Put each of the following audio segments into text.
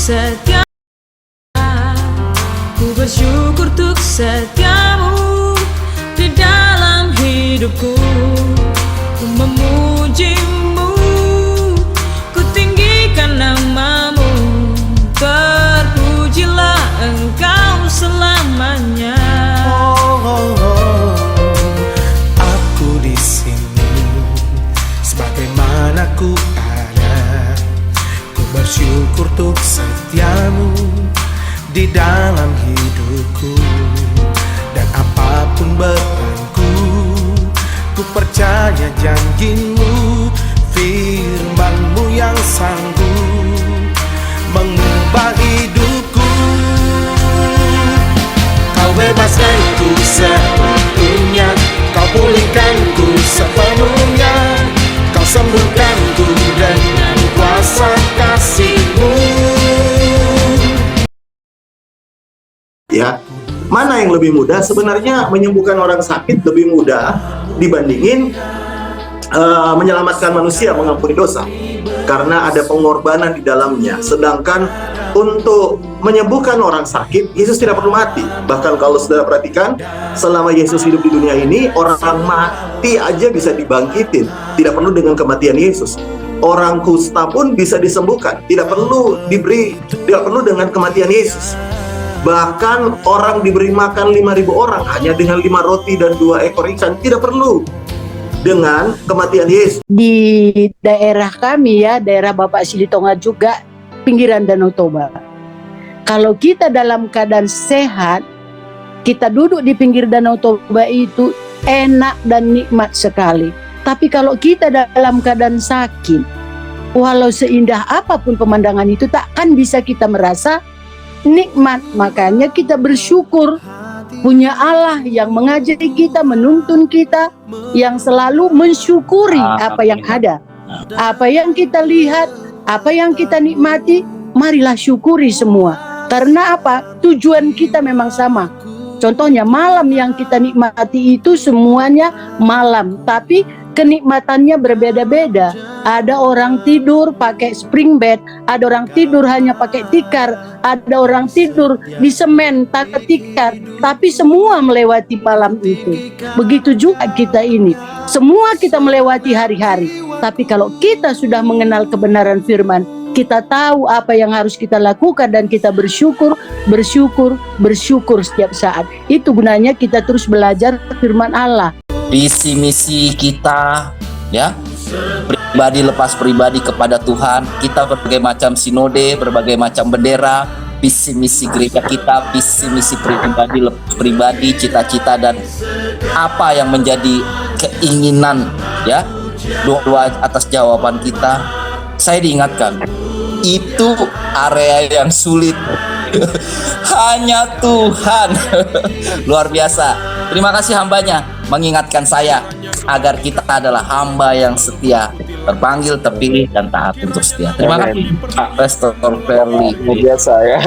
setia, ku bersyukur untuk setiamu di dalam hidupku. Ku memujimu, ku tinggikan namamu, terpujilah engkau selamanya. Aku di sini sebagaimana ku ada, ku bersyukur untuk setiamu di dalam hidupku. Dan apapun bebanku, ku percaya janjimu, firmanmu yang sanggup mengubah hidupku. Kau bebaskanku sepenuhnya, kau pulihkanku sepenuhnya, kau sembuhkanku dengan kuasa kasih-Mu. Ya, mana yang lebih mudah? Sebenarnya menyembuhkan orang sakit lebih mudah dibandingin menyelamatkan manusia, mengampuni dosa, karena ada pengorbanan di dalamnya. Sedangkan untuk menyembuhkan orang sakit, Yesus tidak perlu mati. Bahkan kalau saudara perhatikan, selama Yesus hidup di dunia ini, orang mati aja bisa dibangkitin, tidak perlu dengan kematian Yesus. Orang kusta pun bisa disembuhkan, tidak perlu dengan kematian Yesus. Bahkan orang diberi makan 5.000 orang hanya dengan 5 roti dan 2 ekor ikan, tidak perlu dengan kematian Yesus. Di daerah kami ya, daerah Bapak Silitonga juga, pinggiran Danau Toba. Kalau kita dalam keadaan sehat, kita duduk di pinggir Danau Toba itu enak dan nikmat sekali. Tapi kalau kita dalam keadaan sakit, walau seindah apapun pemandangan itu, takkan bisa kita merasa nikmat. Makanya kita bersyukur punya Allah yang mengajari kita, menuntun kita, yang selalu mensyukuri apa yang ada, apa yang kita lihat, apa yang kita nikmati. Marilah syukuri semua. Karena apa? Tujuan kita memang sama. Contohnya malam yang kita nikmati itu semuanya malam, tapi kenikmatannya berbeda-beda. Ada orang tidur pakai spring bed, ada orang tidur hanya pakai tikar, ada orang tidur di semen tanpa tikar, tapi semua melewati malam itu. Begitu juga kita ini, semua kita melewati hari-hari. Tapi kalau kita sudah mengenal kebenaran firman, kita tahu apa yang harus kita lakukan dan kita bersyukur setiap saat. Itu gunanya kita terus belajar firman Allah. Visi misi kita, ya, pribadi lepas pribadi kepada Tuhan. Kita berbagai macam sinode, berbagai macam bendera, visi misi gereja kita, visi misi pribadi lepas pribadi, cita-cita dan apa yang menjadi keinginan, ya, doa atas jawaban kita. Saya diingatkan, itu area yang sulit. Hanya Tuhan. Luar biasa. Terima kasih hambanya mengingatkan saya agar kita adalah hamba yang setia, terpanggil, terpilih, dan taat untuk setia. Terima kasih Pak Pastor Perli. Luar biasa ya.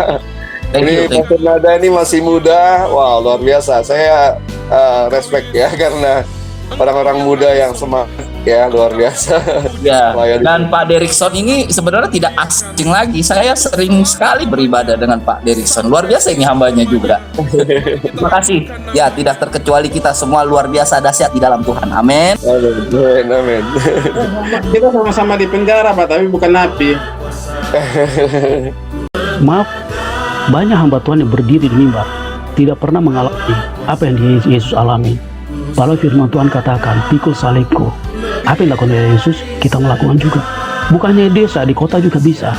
Ini Pastor Nada ini masih muda. Wow, luar biasa. Saya respect ya, karena orang-orang muda yang semangat ya, luar biasa. Ya, dan Pak Derikson ini sebenarnya tidak asing lagi. Saya sering sekali beribadah dengan Pak Derikson. Luar biasa ini hambanya juga. Terima kasih. Ya, tidak terkecuali kita semua luar biasa dahsyat di dalam Tuhan. Amin. Amin. Amin. Kita sama-sama di penjara, Pak, tapi bukan napi. Maaf, banyak hamba Tuhan yang berdiri di mimbar tidak pernah mengalami apa yang Yesus alami. Kalau firman Tuhan katakan, pikul salibku, apa yang dilakukan oleh Yesus, kita melakukan juga. Bukannya desa, di kota juga bisa.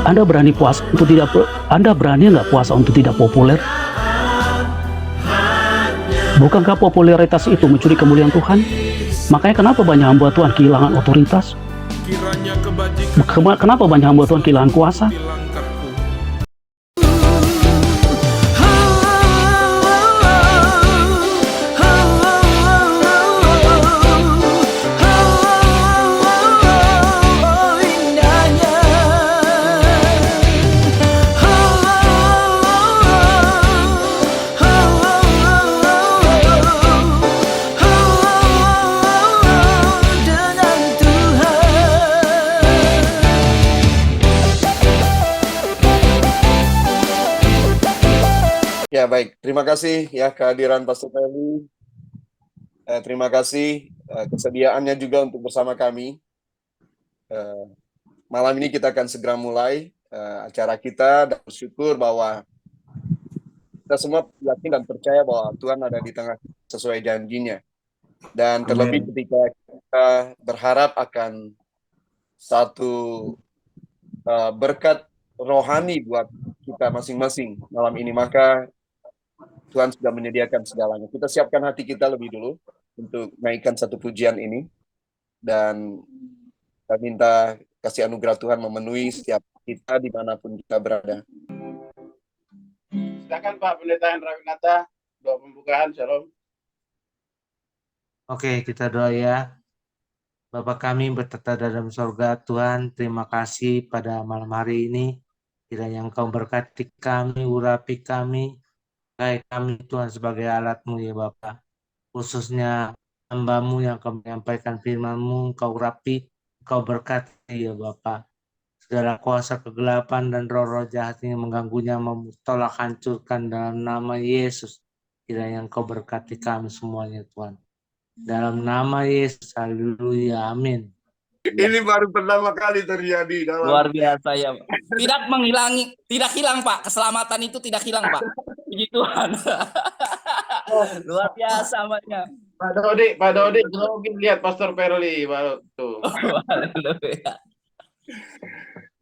Anda berani puasa untuk tidak, Anda berani nggak puasa untuk tidak populer? Bukankah popularitas itu mencuri kemuliaan Tuhan? Makanya kenapa banyak hamba Tuhan kehilangan otoritas? Kenapa banyak hamba Tuhan kehilangan kuasa? baik. Terima kasih ya kehadiran Pastor Feli. Terima kasih kesediaannya juga untuk bersama kami. Malam ini kita akan segera mulai acara kita dan bersyukur bahwa kita semua yakin dan percaya bahwa Tuhan ada di tengah sesuai janjinya. Dan terlebih ketika kita berharap akan satu berkat rohani buat kita masing-masing malam ini, maka Tuhan sudah menyediakan segalanya. Kita siapkan hati kita lebih dulu untuk naikkan satu pujian ini. Dan kita minta kasih anugerah Tuhan memenuhi setiap kita dimanapun kita berada. Silakan Pak Pendeta Hendra Winata, doa pembukaan. Shalom. Oke, kita doa ya. Bapa kami bertata dalam sorga, Tuhan, terima kasih pada malam hari ini. Kiranya Engkau berkati kami, urapi kami, baik kami Tuhan sebagai alat-Mu ya Bapa. Khususnya hamba-Mu yang akan menyampaikan firman-Mu, Engkau urapi, Engkau berkati ya Bapa. Segala kuasa kegelapan dan roh-roh jahat yang mengganggunya, tolak hancurkan dalam nama Yesus. Kiranya Engkau berkati kami semuanya Tuhan. Dalam nama Yesus, haleluya, amin. Ini baru pertama kali terjadi dalam... Luar biasa ya. Tidak hilang Pak. Keselamatan itu tidak hilang Pak. Puji Tuhan. Luar biasa banyak. Pak Dodi, mungkin lihat Pastor Perli baru tuh. Haleluya.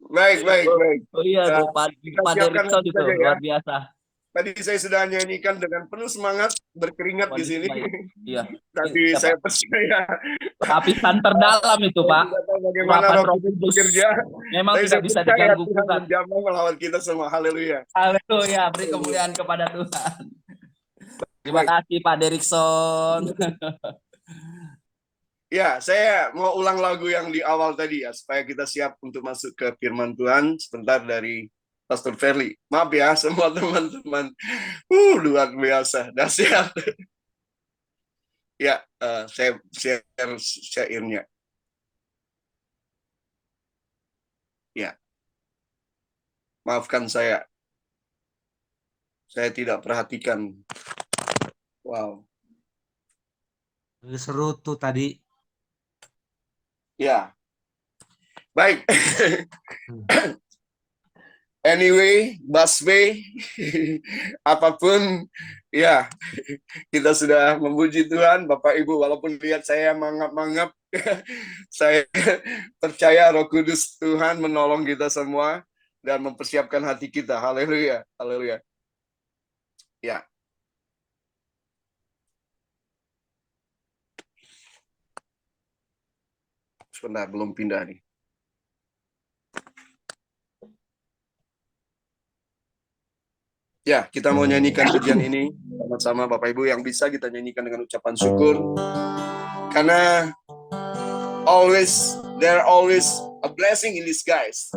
Baik. Oh iya, Pak Derikson itu luar biasa. Tadi saya sudah nyanyikan dengan penuh semangat, berkeringat di sini. Iya. Tapi saya percaya. Lapisan terdalam itu, Pak. Bagaimana Roh Kudus bekerja. Memang tidak bisa diganggu Tuhan Tuhan. menjamah melawan kita semua. Haleluya. Haleluya, beri kemuliaan kepada Tuhan. Terima kasih Pak Derikson. Ya, saya mau ulang lagu yang di awal tadi ya, supaya kita siap untuk masuk ke firman Tuhan sebentar dari Pastor Ferli. Maaf ya semua teman-teman. Luar biasa, dahsyat. Ya, saya share syairnya. Ya. Maafkan saya. Saya tidak perhatikan. Wow. Seru tuh tadi. Ya. Baik. Anyway, busway, apapun, ya, kita sudah memuji Tuhan, Bapak Ibu, walaupun lihat saya mangap-mangap, saya percaya Roh Kudus Tuhan menolong kita semua dan mempersiapkan hati kita. Haleluya, haleluya. Ya. Sebentar, belum pindah nih. Ya, kita mau nyanyikan pujian ini sama-sama Bapak Ibu, yang bisa kita nyanyikan dengan ucapan syukur. Karena there always a blessing in disguise.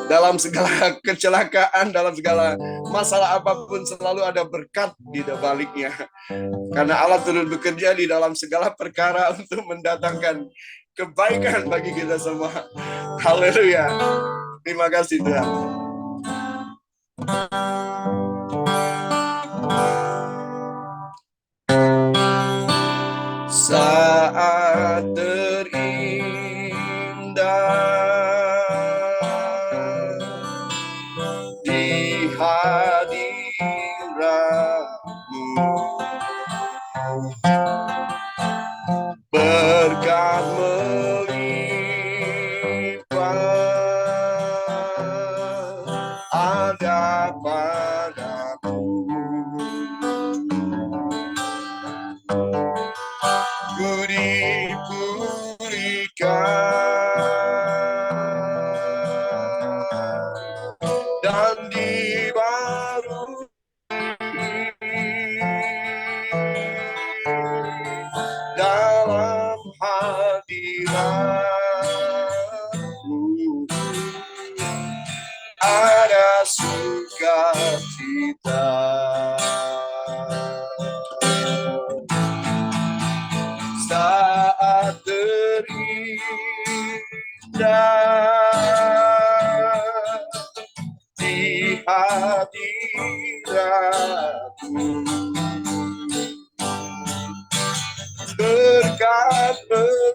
Dalam segala kecelakaan, dalam segala masalah apapun selalu ada berkat di baliknya. Karena Allah turut bekerja di dalam segala perkara untuk mendatangkan kebaikan bagi kita semua. Haleluya. Terima kasih Tuhan. Saat terindah di hadirat-Mu, berkat melimpah ada padaku. Ku dipulihkan dan dibarui dalam hadirat-Mu, ada sukacita. Saat terindah di hadirat-Mu, padaku, berkat melimpah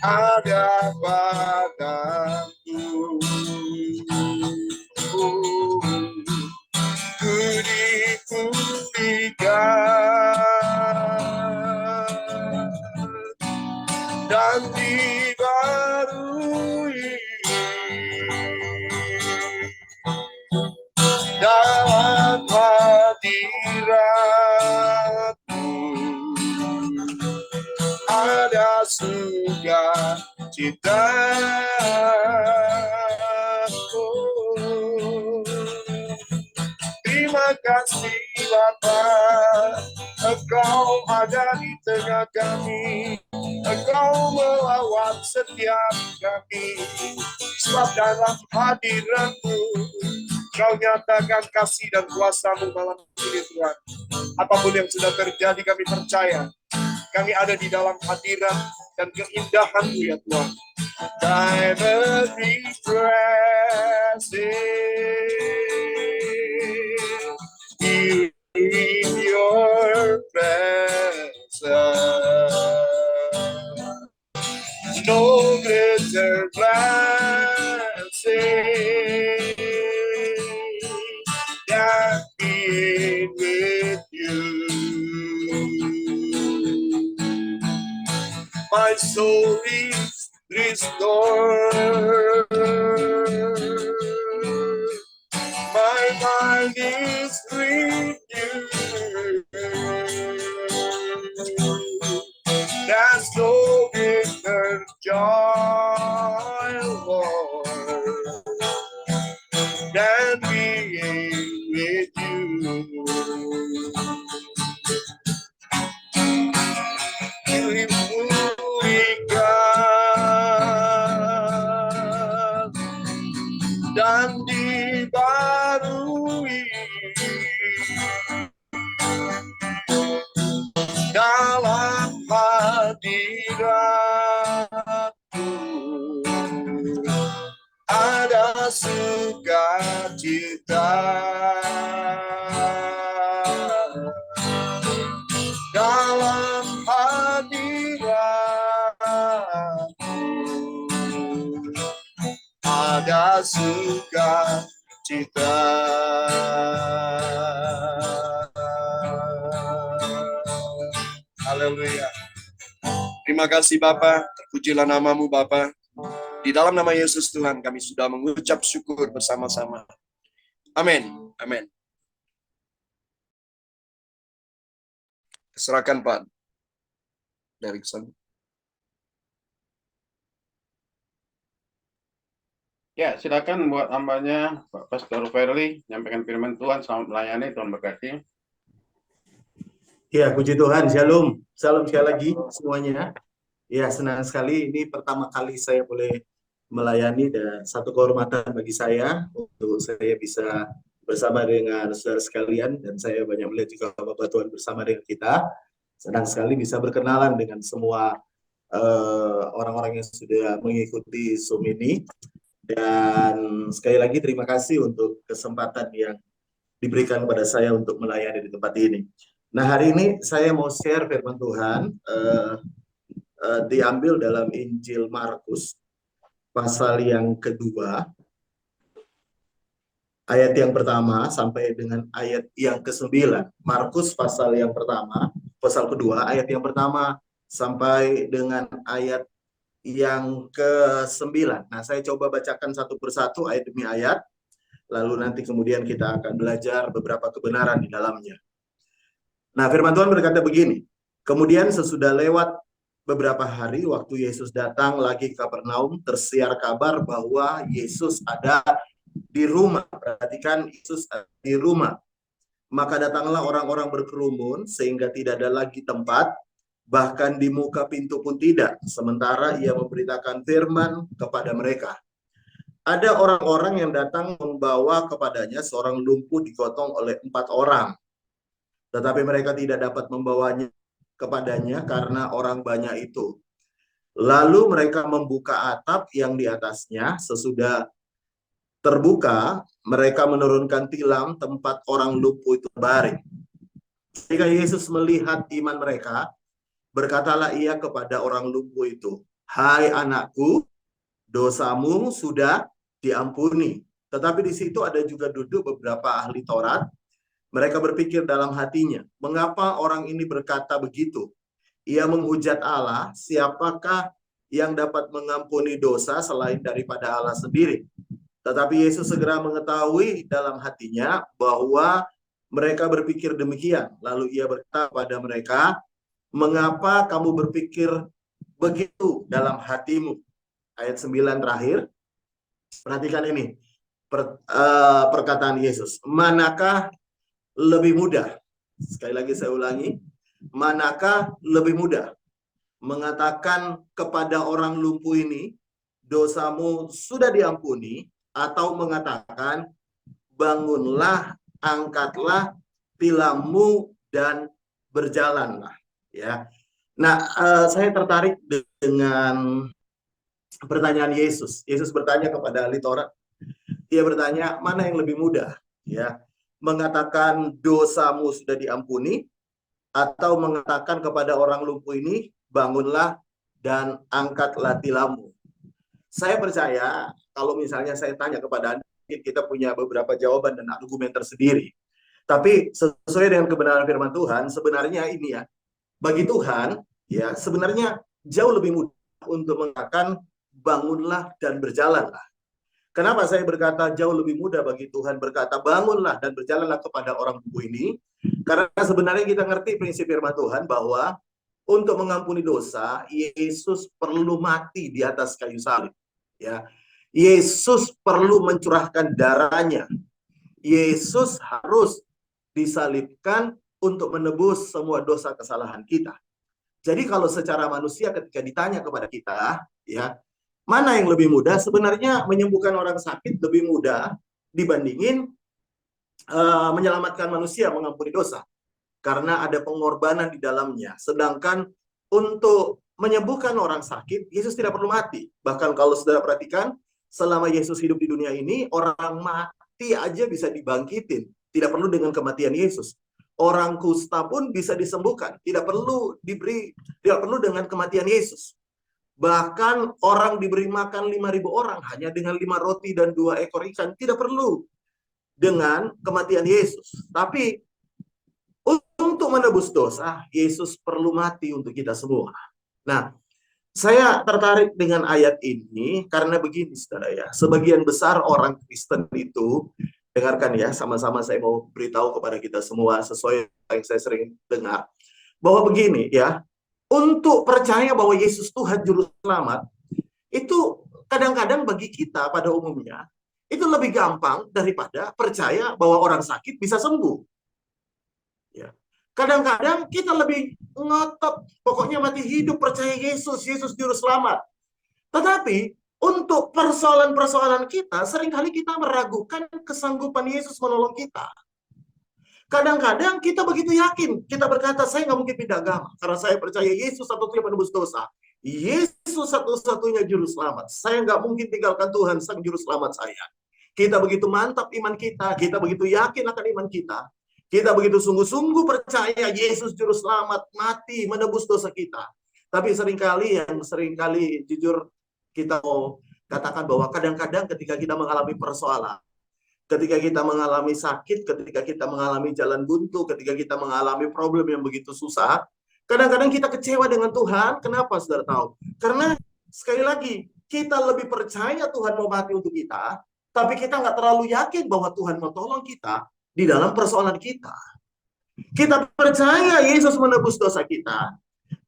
ada padaku. Ku dipulihkan dan dibarui dalam hadiratmu, ada sukacita. Terima kasih Bapa, Engkau ada di tengah kami, Engkau melawat setiap kami, sebab dalam hadirat-Mu Kau nyatakan kasih dan kuasa-Mu malam ini Tuhan. Apapun yang sudah terjadi kami percaya, kami ada di dalam hadirat dan keindahan-Mu ya Tuhan. Thy very presence in your presence, no greater blessing than being with you. My soul is restored, my mind is renewed. There's no greater joy, Lord, than being with you. Dipulihkan dan dibarui dalam hadirat-Mu, ada sukacita. Dalam hadirat-Mu ada sukacita. Haleluya. Terima kasih Bapa, terpujilah nama-Mu Bapa. Di dalam nama Yesus Tuhan kami sudah mengucap syukur bersama-sama. Amin. Amin. Serahkan Pak Derikson. Ya, silakan buat hambanya Pak Pastor Verly menyampaikan firman Tuhan. Selamat melayani, Tuhan berkati. Ya, puji Tuhan, shalom. Salam sekali lagi semuanya. Ya, senang sekali. Ini pertama kali saya boleh melayani dan satu kehormatan bagi saya untuk saya bisa bersama dengan saudara sekalian, dan saya banyak melihat juga Bapak Tuhan bersama dengan kita. Senang sekali bisa berkenalan dengan semua orang-orang yang sudah mengikuti Zoom ini. Dan sekali lagi terima kasih untuk kesempatan yang diberikan pada saya untuk melayani di tempat ini. Nah, hari ini saya mau share firman Tuhan diambil dalam Injil Markus pasal yang kedua, ayat yang pertama sampai dengan ayat yang ke-9. Markus pasal yang pertama, pasal kedua, ayat yang pertama sampai dengan ayat yang ke-9. Nah, saya coba bacakan satu persatu ayat demi ayat, lalu nanti kemudian kita akan belajar beberapa kebenaran di dalamnya. Nah, firman Tuhan berkata begini, kemudian sesudah lewat beberapa hari, waktu Yesus datang lagi ke Kapernaum, tersiar kabar bahwa Yesus ada di rumah. Perhatikan, Yesus ada di rumah. Maka datanglah orang-orang berkerumun sehingga tidak ada lagi tempat, bahkan di muka pintu pun tidak, sementara ia memberitakan firman kepada mereka. Ada orang-orang yang datang membawa kepadanya seorang lumpuh digotong oleh 4 orang. Tetapi mereka tidak dapat membawanya kepadanya karena orang banyak itu. Lalu mereka membuka atap yang di atasnya sesudah terbuka, mereka menurunkan tilam tempat orang lumpuh itu berbaring. Ketika Yesus melihat iman mereka, berkatalah ia kepada orang lumpuh itu, "Hai anakku, dosamu sudah diampuni." Tetapi di situ ada juga duduk beberapa ahli Taurat. Mereka berpikir dalam hatinya, mengapa orang ini berkata begitu? Ia menghujat Allah, siapakah yang dapat mengampuni dosa selain daripada Allah sendiri? Tetapi Yesus segera mengetahui dalam hatinya bahwa mereka berpikir demikian. Lalu ia berkata pada mereka, "Mengapa kamu berpikir begitu dalam hatimu?" Ayat 9 terakhir. Perhatikan ini. Perkataan Yesus. Manakah lebih mudah? Sekali lagi saya ulangi. Manakah lebih mudah? Mengatakan kepada orang lumpuh ini, dosamu sudah diampuni, atau mengatakan, bangunlah, angkatlah tilammu dan berjalanlah. Ya. Nah, saya tertarik dengan pertanyaan Yesus. Yesus bertanya kepada ahli Taurat. Dia bertanya, mana yang lebih mudah? Ya, mengatakan dosamu sudah diampuni, atau mengatakan kepada orang lumpuh ini, bangunlah dan angkatlah tilammu. Saya percaya kalau misalnya saya tanya kepada Anda, kita punya beberapa jawaban dan argumen tersendiri. Tapi sesuai dengan kebenaran firman Tuhan, sebenarnya ini ya, bagi Tuhan, ya sebenarnya jauh lebih mudah untuk mengatakan bangunlah dan berjalanlah. Kenapa saya berkata jauh lebih mudah bagi Tuhan berkata bangunlah dan berjalanlah kepada orang lumpuh ini? Karena sebenarnya kita ngerti prinsip firman Tuhan bahwa untuk mengampuni dosa, Yesus perlu mati di atas kayu salib. Ya, Yesus perlu mencurahkan darahnya. Yesus harus disalibkan untuk menebus semua dosa kesalahan kita. Jadi kalau secara manusia ketika ditanya kepada kita, ya, mana yang lebih mudah? Sebenarnya menyembuhkan orang sakit lebih mudah dibandingin menyelamatkan manusia, mengampuni dosa. Karena ada pengorbanan di dalamnya. Sedangkan untuk menyembuhkan orang sakit, Yesus tidak perlu mati. Bahkan kalau saudara perhatikan, selama Yesus hidup di dunia ini, orang mati aja bisa dibangkitin. Tidak perlu dengan kematian Yesus. Orang kusta pun bisa disembuhkan. Tidak perlu dengan kematian Yesus. Bahkan orang diberi makan 5.000 orang hanya dengan 5 roti dan 2 ekor ikan. Tidak perlu dengan kematian Yesus. Tapi untuk menebus dosa, Yesus perlu mati untuk kita semua. Nah, saya tertarik dengan ayat ini karena begini, saudara ya. Sebagian besar orang Kristen itu, dengarkan ya, sama-sama saya mau beritahu kepada kita semua sesuai yang saya sering dengar. Bahwa begini ya, untuk percaya bahwa Yesus Tuhan Juru Selamat, itu kadang-kadang bagi kita pada umumnya, itu lebih gampang daripada percaya bahwa orang sakit bisa sembuh. Ya. Kadang-kadang kita lebih ngotot, pokoknya mati hidup percaya Yesus Juru Selamat. Tetapi untuk persoalan-persoalan kita, seringkali kita meragukan kesanggupan Yesus menolong kita. Kadang-kadang kita begitu yakin, kita berkata, saya nggak mungkin pindah agama, karena saya percaya Yesus satu-satunya penebus dosa. Yesus satu-satunya Juru Selamat. Saya nggak mungkin tinggalkan Tuhan, Sang Juru Selamat saya. Kita begitu mantap iman kita begitu yakin akan iman kita begitu sungguh-sungguh percaya Yesus Juru Selamat mati menebus dosa kita. Tapi seringkali jujur kita mau katakan bahwa kadang-kadang ketika kita mengalami persoalan, ketika kita mengalami sakit, ketika kita mengalami jalan buntu, ketika kita mengalami problem yang begitu susah, kadang-kadang kita kecewa dengan Tuhan. Kenapa, saudara tahu? Karena sekali lagi, kita lebih percaya Tuhan mau mati untuk kita, tapi kita nggak terlalu yakin bahwa Tuhan mau tolong kita di dalam persoalan kita. Kita percaya Yesus menebus dosa kita,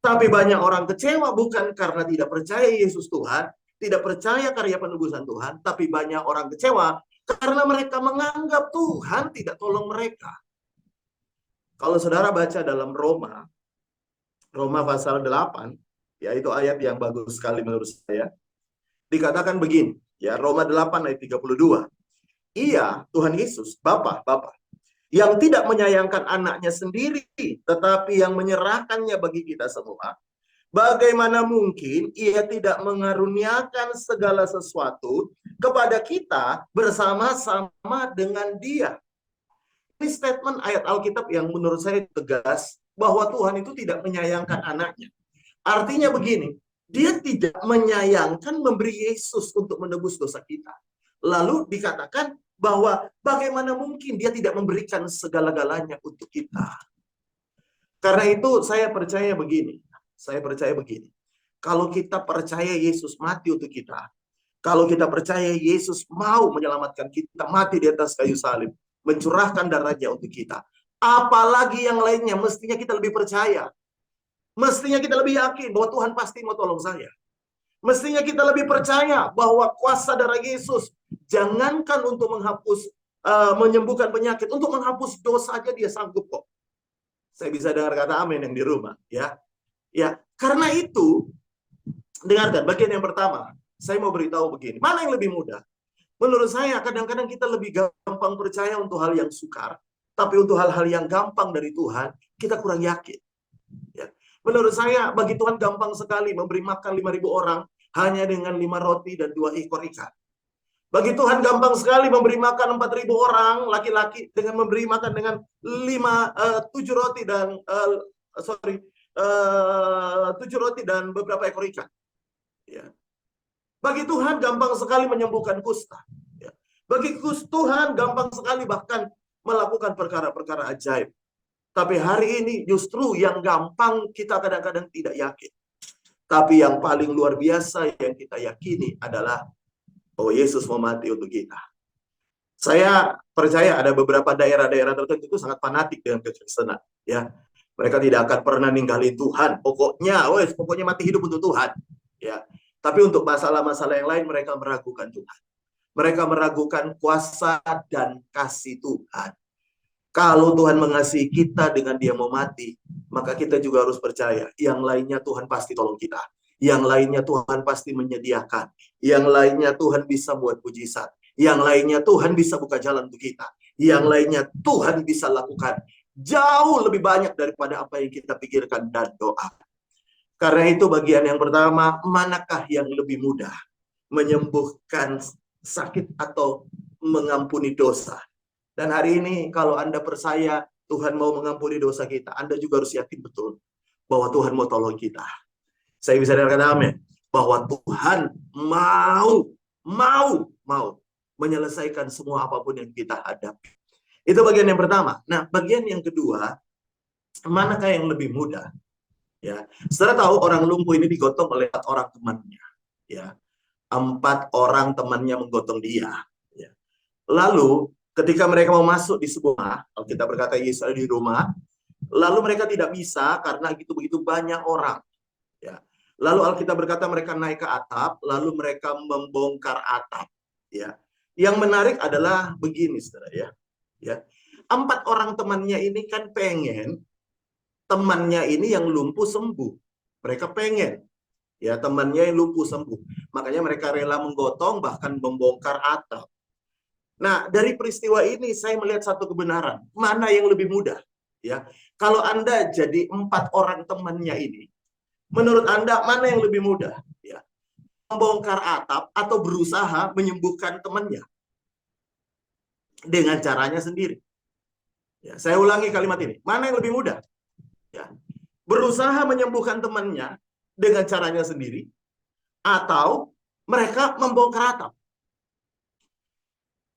tapi banyak orang kecewa bukan karena tidak percaya Yesus Tuhan, tidak percaya karya penebusan Tuhan, tapi banyak orang kecewa karena mereka menganggap Tuhan tidak tolong mereka. Kalau saudara baca dalam Roma pasal 8, ya itu ayat yang bagus sekali menurut saya. Dikatakan begini, ya Roma 8 ayat 32. Ia, Tuhan Yesus, Bapa, yang tidak menyayangkan anaknya sendiri, tetapi yang menyerahkannya bagi kita semua, Bagaimana mungkin ia tidak mengaruniakan segala sesuatu kepada kita bersama-sama dengan Dia? Ini statement ayat Alkitab yang menurut saya tegas bahwa Tuhan itu tidak menyayangkan anaknya. Artinya begini, Dia tidak menyayangkan memberi Yesus untuk menebus dosa kita. Lalu dikatakan bahwa bagaimana mungkin Dia tidak memberikan segala-galanya untuk kita. Karena itu saya percaya begini. Kalau kita percaya Yesus mati untuk kita, kalau kita percaya Yesus mau menyelamatkan kita, mati di atas kayu salib, mencurahkan darahnya untuk kita, apalagi yang lainnya, mestinya kita lebih percaya. Mestinya kita lebih yakin bahwa Tuhan pasti mau tolong saya. Mestinya kita lebih percaya bahwa kuasa darah Yesus, jangankan untuk menghapus, menyembuhkan penyakit, untuk menghapus dosa aja Dia sanggup kok. Saya bisa dengar kata amin yang di rumah, ya. Ya, karena itu, dengarkan bagian yang pertama. Saya mau beritahu begini, mana yang lebih mudah? Menurut saya, kadang-kadang kita lebih gampang percaya untuk hal yang sukar, tapi untuk hal-hal yang gampang dari Tuhan, kita kurang yakin. Ya. Menurut saya, bagi Tuhan gampang sekali memberi makan 5.000 orang hanya dengan 5 roti dan 2 ekor ikan. Bagi Tuhan gampang sekali memberi makan 4.000 orang laki-laki dengan memberi makan dengan 7 roti dan 7 roti dan beberapa ekor ikan. Ya. Bagi Tuhan gampang sekali menyembuhkan kusta. Ya. Bagi Tuhan gampang sekali bahkan melakukan perkara-perkara ajaib. Tapi hari ini justru yang gampang kita kadang-kadang tidak yakin. Tapi yang paling luar biasa yang kita yakini adalah bahwa Yesus mau mati untuk kita. Saya percaya ada beberapa daerah-daerah tertentu itu sangat fanatik dengan kekristenan. Ya. Mereka tidak akan pernah ninggalin Tuhan. Pokoknya mati hidup untuk Tuhan. Ya. Tapi untuk masalah-masalah yang lain mereka meragukan Tuhan. Mereka meragukan kuasa dan kasih Tuhan. Kalau Tuhan mengasihi kita dengan Dia mau mati, maka kita juga harus percaya. Yang lainnya Tuhan pasti tolong kita. Yang lainnya Tuhan pasti menyediakan. Yang lainnya Tuhan bisa buat mujizat. Yang lainnya Tuhan bisa buka jalan untuk kita. Yang lainnya Tuhan bisa lakukan jauh lebih banyak daripada apa yang kita pikirkan dan doa. Karena itu bagian yang pertama, manakah yang lebih mudah? Menyembuhkan sakit atau mengampuni dosa? Dan hari ini kalau Anda percaya Tuhan mau mengampuni dosa kita, Anda juga harus yakin betul bahwa Tuhan mau tolong kita. Saya bisa dengar kata amin. Bahwa Tuhan mau menyelesaikan semua apapun yang kita hadapi. Itu bagian yang pertama. Nah, bagian yang kedua, manakah yang lebih mudah? Ya, saudara tahu orang lumpuh ini digotong oleh 4 orang temannya. Ya, 4 orang temannya menggotong dia. Ya. Lalu, ketika mereka mau masuk di sebuah, kalau kita berkata Yesus ada di rumah, lalu mereka tidak bisa karena begitu banyak orang. Ya. Lalu Alkitab berkata mereka naik ke atap, lalu mereka membongkar atap. Ya. Yang menarik adalah begini, saudara ya. Ya, 4 orang temannya ini kan pengen temannya ini yang lumpuh sembuh. Mereka pengen ya temannya yang lumpuh sembuh. Makanya mereka rela menggotong bahkan membongkar atap. Nah, dari peristiwa ini saya melihat satu kebenaran. Mana yang lebih mudah? Ya, kalau Anda jadi 4 orang temannya ini, menurut Anda mana yang lebih mudah? Ya, membongkar atap atau berusaha menyembuhkan temannya dengan caranya sendiri. Ya, saya ulangi kalimat ini. Mana yang lebih mudah? Ya, berusaha menyembuhkan temannya dengan caranya sendiri, atau mereka membongkar atap.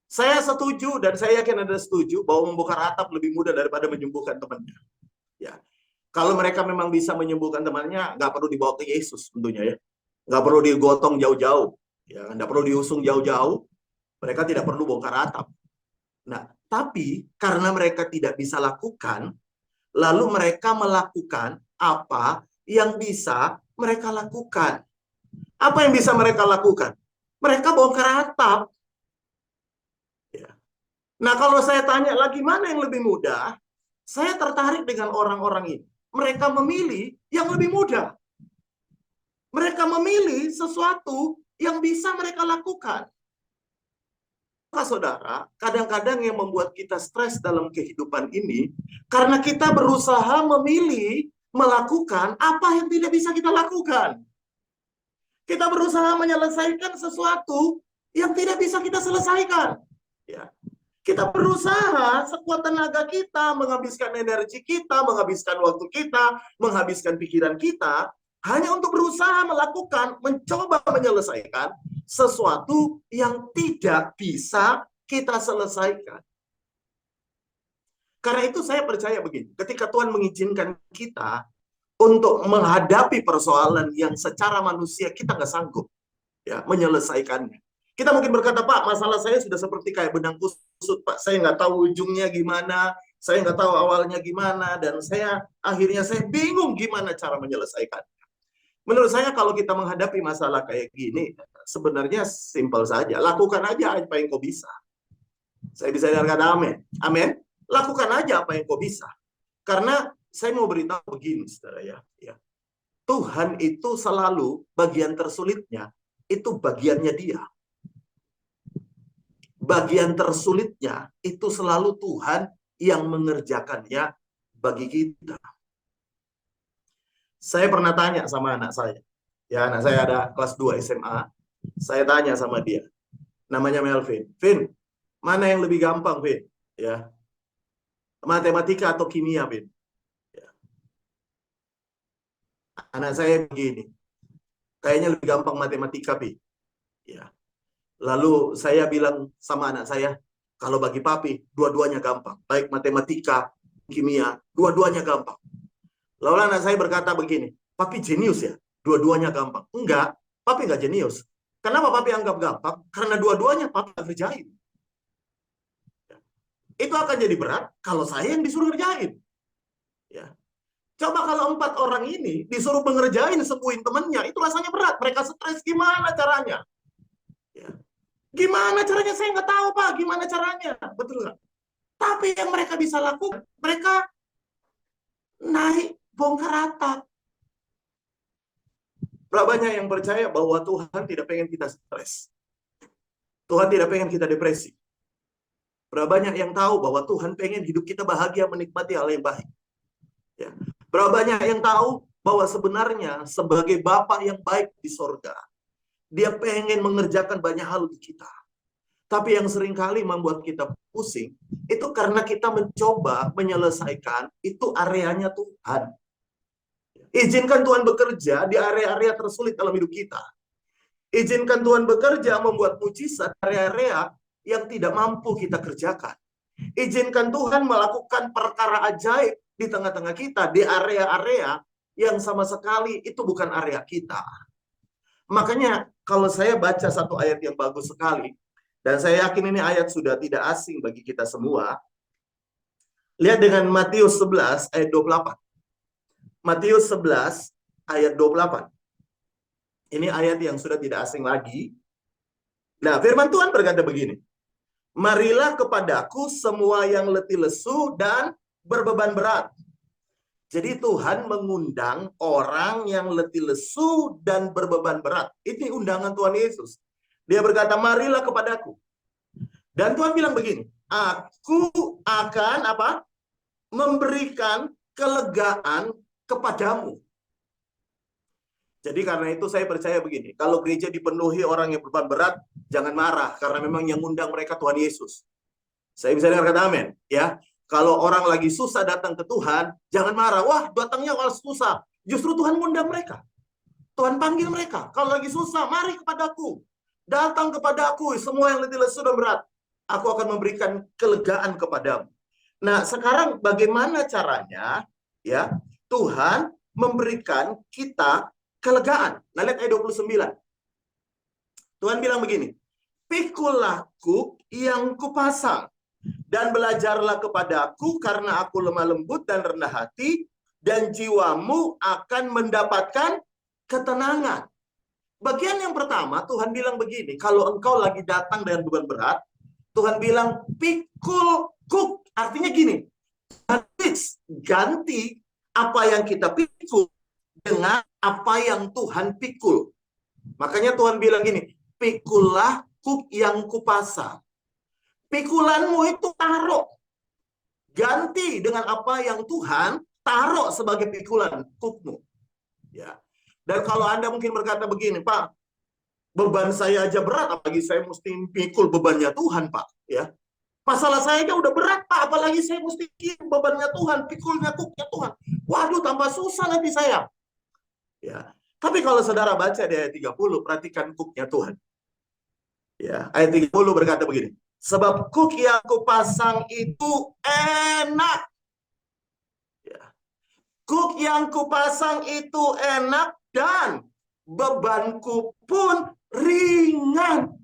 Saya setuju dan saya yakin Anda setuju bahwa membongkar atap lebih mudah daripada menyembuhkan temannya. Ya, kalau mereka memang bisa menyembuhkan temannya, nggak perlu dibawa ke Yesus tentunya ya, nggak perlu digotong jauh-jauh, ya, nggak perlu diusung jauh-jauh. Mereka tidak perlu bongkar atap. Nah, tapi karena mereka tidak bisa lakukan, lalu mereka melakukan apa yang bisa mereka lakukan. Apa yang bisa mereka lakukan? Mereka bongkar atap. Ya. Nah, kalau saya tanya lagi mana yang lebih mudah, saya tertarik dengan orang-orang ini. Mereka memilih yang lebih mudah. Mereka memilih sesuatu yang bisa mereka lakukan. Saudara, kadang-kadang yang membuat kita stres dalam kehidupan ini karena kita berusaha memilih melakukan apa yang tidak bisa kita lakukan. Kita berusaha menyelesaikan sesuatu yang tidak bisa kita selesaikan. Ya. Kita berusaha sekuat tenaga kita, menghabiskan energi kita, menghabiskan waktu kita, menghabiskan pikiran kita, hanya untuk berusaha melakukan, mencoba menyelesaikan sesuatu yang tidak bisa kita selesaikan. Karena itu saya percaya begini, ketika Tuhan mengizinkan kita untuk menghadapi persoalan yang secara manusia kita nggak sanggup ya menyelesaikannya. Kita mungkin berkata, Pak, masalah saya sudah seperti kayak benang kusut, Pak. Saya nggak tahu ujungnya gimana, saya nggak tahu awalnya gimana, dan akhirnya saya bingung gimana cara menyelesaikan. Menurut saya kalau kita menghadapi masalah kayak gini, sebenarnya simpel saja. Lakukan aja apa yang kau bisa. Saya bisa dengar kata amin. Amin. Lakukan aja apa yang kau bisa. Karena saya mau beritahu begini, saudara ya. Tuhan itu selalu bagian tersulitnya, itu bagiannya dia. Bagian tersulitnya itu selalu Tuhan yang mengerjakannya bagi kita. Saya pernah tanya sama anak saya. Ya, anak saya ada kelas 2 SMA. Saya tanya sama dia. Namanya Melvin. Vin, mana yang lebih gampang, Vin? Ya. Matematika atau kimia, Vin? Ya. Anak saya begini. Kayaknya lebih gampang matematika, Vin. Ya. Lalu saya bilang sama anak saya, kalau bagi papi, dua-duanya gampang. Baik matematika, kimia, dua-duanya gampang. Lalu anak saya berkata begini, papi jenius ya? Dua-duanya gampang. Enggak, papi enggak jenius. Kenapa papi anggap gampang? Karena dua-duanya papi nggak kerjain. Itu akan jadi berat kalau saya yang disuruh ngerjain. Ya. Coba kalau 4 orang ini disuruh mengerjain sepuin temennya, itu rasanya berat. Mereka stres, gimana caranya? Ya. Gimana caranya? Saya nggak tahu, Pak. Gimana caranya? Betul nggak? Tapi yang mereka bisa lakukan, mereka naik bongkar atap. Berapa banyak yang percaya bahwa Tuhan tidak pengen kita stres. Tuhan tidak pengen kita depresi. Berapa banyak yang tahu bahwa Tuhan pengen hidup kita bahagia, menikmati hal yang baik. Ya. Berapa banyak yang tahu bahwa sebenarnya sebagai Bapa yang baik di sorga, Dia pengen mengerjakan banyak hal di kita. Tapi yang seringkali membuat kita pusing, itu karena kita mencoba menyelesaikan itu areanya Tuhan. Izinkan Tuhan bekerja di area-area tersulit dalam hidup kita. Izinkan Tuhan bekerja membuat mujizat area-area yang tidak mampu kita kerjakan. Izinkan Tuhan melakukan perkara ajaib di tengah-tengah kita, di area-area yang sama sekali itu bukan area kita. Makanya kalau saya baca satu ayat yang bagus sekali, dan saya yakin ini ayat sudah tidak asing bagi kita semua. Lihat dengan Matius 11 ayat 28. Matius 11 ayat 28. Ini ayat yang sudah tidak asing lagi. Nah, firman Tuhan berkata begini. Marilah kepadaku semua yang letih lesu dan berbeban berat. Jadi Tuhan mengundang orang yang letih lesu dan berbeban berat. Ini undangan Tuhan Yesus. Dia berkata, marilah kepadaku. Dan Tuhan bilang begini, aku akan apa? Memberikan kelegaan kepadamu. Jadi karena itu saya percaya begini, kalau gereja dipenuhi orang yang beban berat, jangan marah, karena memang yang undang mereka Tuhan Yesus. Saya bisa dengar kata amin. Ya, kalau orang lagi susah datang ke Tuhan, jangan marah. Wah, datangnya kalau susah. Justru Tuhan mengundang mereka. Tuhan panggil mereka. Kalau lagi susah, mari kepadaku. Datang kepadaku, semua yang letih lesu dan berat. Aku akan memberikan kelegaan kepadamu. Nah, sekarang bagaimana caranya ya Tuhan memberikan kita kelegaan? Nah, lihat ayat 29. Tuhan bilang begini, pikulah kuk yang kupasang, dan belajarlah kepadaku karena aku lemah lembut dan rendah hati, dan jiwamu akan mendapatkan ketenangan. Bagian yang pertama, Tuhan bilang begini, kalau engkau lagi datang dengan beban berat, Tuhan bilang, pikul kuk. Artinya gini, ganti apa yang kita pikul dengan apa yang Tuhan pikul. Makanya Tuhan bilang gini, pikullah kuk yang kupasang. Pikulanmu itu taruh. Ganti dengan apa yang Tuhan taruh sebagai pikulan kukmu. Ya. Dan kalau Anda mungkin berkata begini, Pak, beban saya aja berat, apalagi saya mesti pikul bebannya Tuhan, Pak. Ya. Masalah saya aja udah berat, Pak, apalagi saya mesti pikul bebannya Tuhan, pikulnya kuknya Tuhan. Waduh, tambah susah nanti saya. Ya. Tapi kalau saudara baca di ayat 30, perhatikan kuknya Tuhan. Ya, ayat 30 berkata begini, sebab kuk yang kupasang itu enak. Ya. Kuk yang kupasang itu enak dan bebanku pun ringan.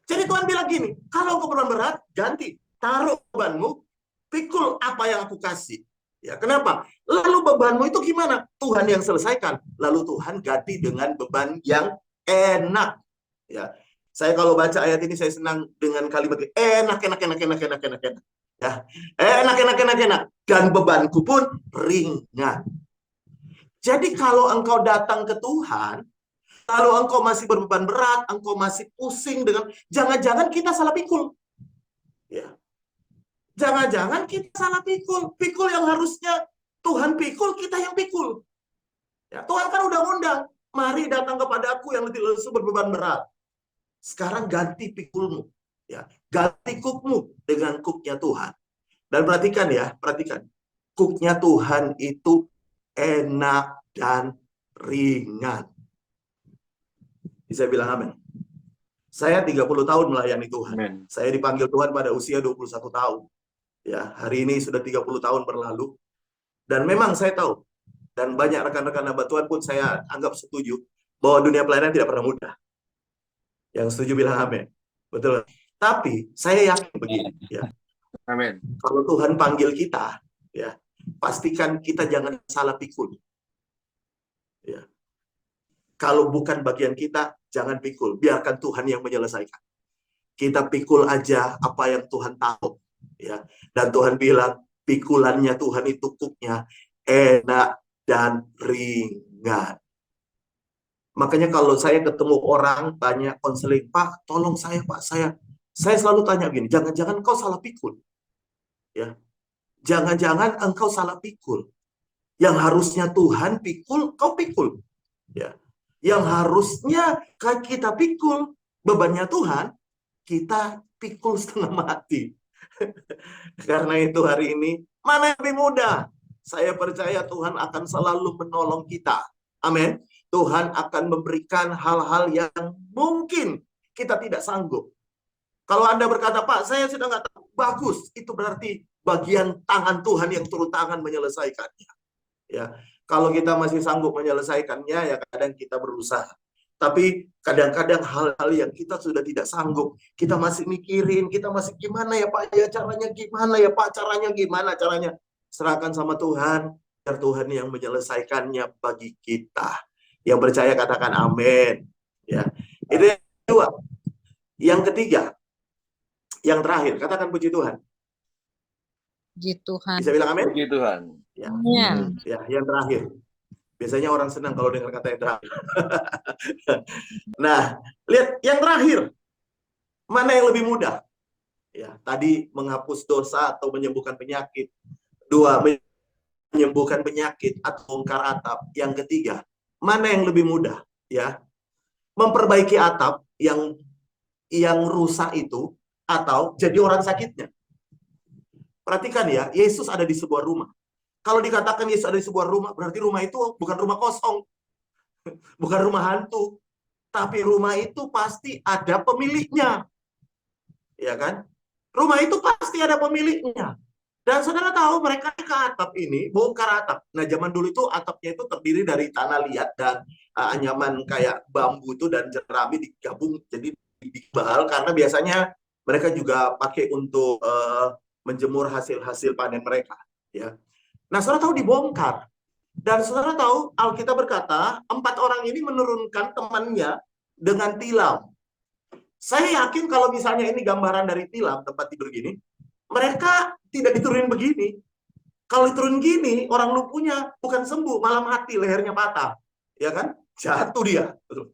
Jadi Tuhan bilang gini, kalau engkau beban berat, ganti, taruh bebanmu, pikul apa yang aku kasih. Ya, kenapa? Lalu bebanmu itu gimana? Tuhan yang selesaikan. Lalu Tuhan ganti dengan beban yang enak. Ya, saya kalau baca ayat ini saya senang dengan kalimat enak. Ya, enak. Dan bebanku pun ringan. Jadi kalau engkau datang ke Tuhan, kalau engkau masih berbeban berat, engkau masih pusing dengan, jangan-jangan kita salah pikul. Ya. Jangan-jangan kita salah pikul. Pikul yang harusnya Tuhan pikul, kita yang pikul. Ya, Tuhan kan udah ngundang. Mari datang kepada aku yang letih lesu berbeban berat. Sekarang ganti pikulmu. Ya, ganti kukmu dengan kuknya Tuhan. Dan perhatikan ya, perhatikan. Kuknya Tuhan itu enak dan ringan. Bisa bilang amin. Saya 30 tahun melayani Tuhan. Amen. Saya dipanggil Tuhan pada usia 21 tahun. Ya, hari ini sudah 30 tahun berlalu. Dan memang saya tahu, dan banyak rekan-rekan hamba Tuhan pun saya anggap setuju, bahwa dunia pelayanan tidak pernah mudah. Yang setuju bilang amin. Betul. Tapi saya yakin begini, ya. Amin. Kalau Tuhan panggil kita, ya, pastikan kita jangan salah pikul. Ya. Kalau bukan bagian kita, jangan pikul. Biarkan Tuhan yang menyelesaikan. Kita pikul aja apa yang Tuhan tahu. Ya, dan Tuhan bilang pikulannya Tuhan itu kuknya enak dan ringan. Makanya kalau saya ketemu orang tanya konseling, Pak, tolong saya, Pak, saya selalu tanya gini, jangan-jangan kau salah pikul. Ya, jangan-jangan engkau salah pikul. Yang harusnya Tuhan pikul, kau pikul. Ya, yang harusnya kita pikul bebannya Tuhan, kita pikul setengah mati. Karena itu hari ini, mana yang lebih mudah? Saya percaya Tuhan akan selalu menolong kita. Amin. Tuhan akan memberikan hal-hal yang mungkin kita tidak sanggup. Kalau Anda berkata, Pak, saya sudah nggak tahu. Bagus, itu berarti bagian tangan Tuhan yang turun tangan menyelesaikannya. Ya, kalau kita masih sanggup menyelesaikannya, ya kadang kita berusaha. Tapi kadang-kadang hal-hal yang kita sudah tidak sanggup, kita masih mikirin, kita masih gimana ya Pak, ya caranya gimana ya Pak, caranya. Serahkan sama Tuhan, biar Tuhan yang menyelesaikannya bagi kita. Yang percaya katakan amin. Ya, itu yang kedua. Yang ketiga, yang terakhir, katakan puji Tuhan. Puji Tuhan. Bisa bilang amin? Puji Tuhan. Ya. Ya. Ya, yang terakhir. Biasanya orang senang kalau dengar kata yang terakhir. Nah, lihat yang terakhir. Mana yang lebih mudah? Ya, tadi menghapus dosa atau menyembuhkan penyakit. 2, menyembuhkan penyakit atau bongkar atap. Yang ketiga, mana yang lebih mudah? Ya, memperbaiki atap yang rusak itu atau jadi orang sakitnya. Perhatikan ya, Yesus ada di sebuah rumah. Kalau dikatakan Yesus ada di sebuah rumah, berarti rumah itu bukan rumah kosong. Bukan rumah hantu. Tapi rumah itu pasti ada pemiliknya. Ya kan? Rumah itu pasti ada pemiliknya. Dan saudara tahu mereka ke atap ini, bongkar atap. Nah zaman dulu itu atapnya itu terdiri dari tanah liat dan anyaman kayak bambu itu dan jerami digabung jadi dibal. Karena biasanya mereka juga pakai untuk menjemur hasil-hasil panen mereka. Ya. Nah, saudara tahu dibongkar. Dan saudara tahu, Alkitab berkata, 4 orang ini menurunkan temannya dengan tilam. Saya yakin kalau misalnya ini gambaran dari tilam, tempat tidur gini, mereka tidak diturunin begini. Kalau diturunin gini, orang lumpuhnya bukan sembuh, malah mati, lehernya patah. Ya kan? Jatuh dia. Betul.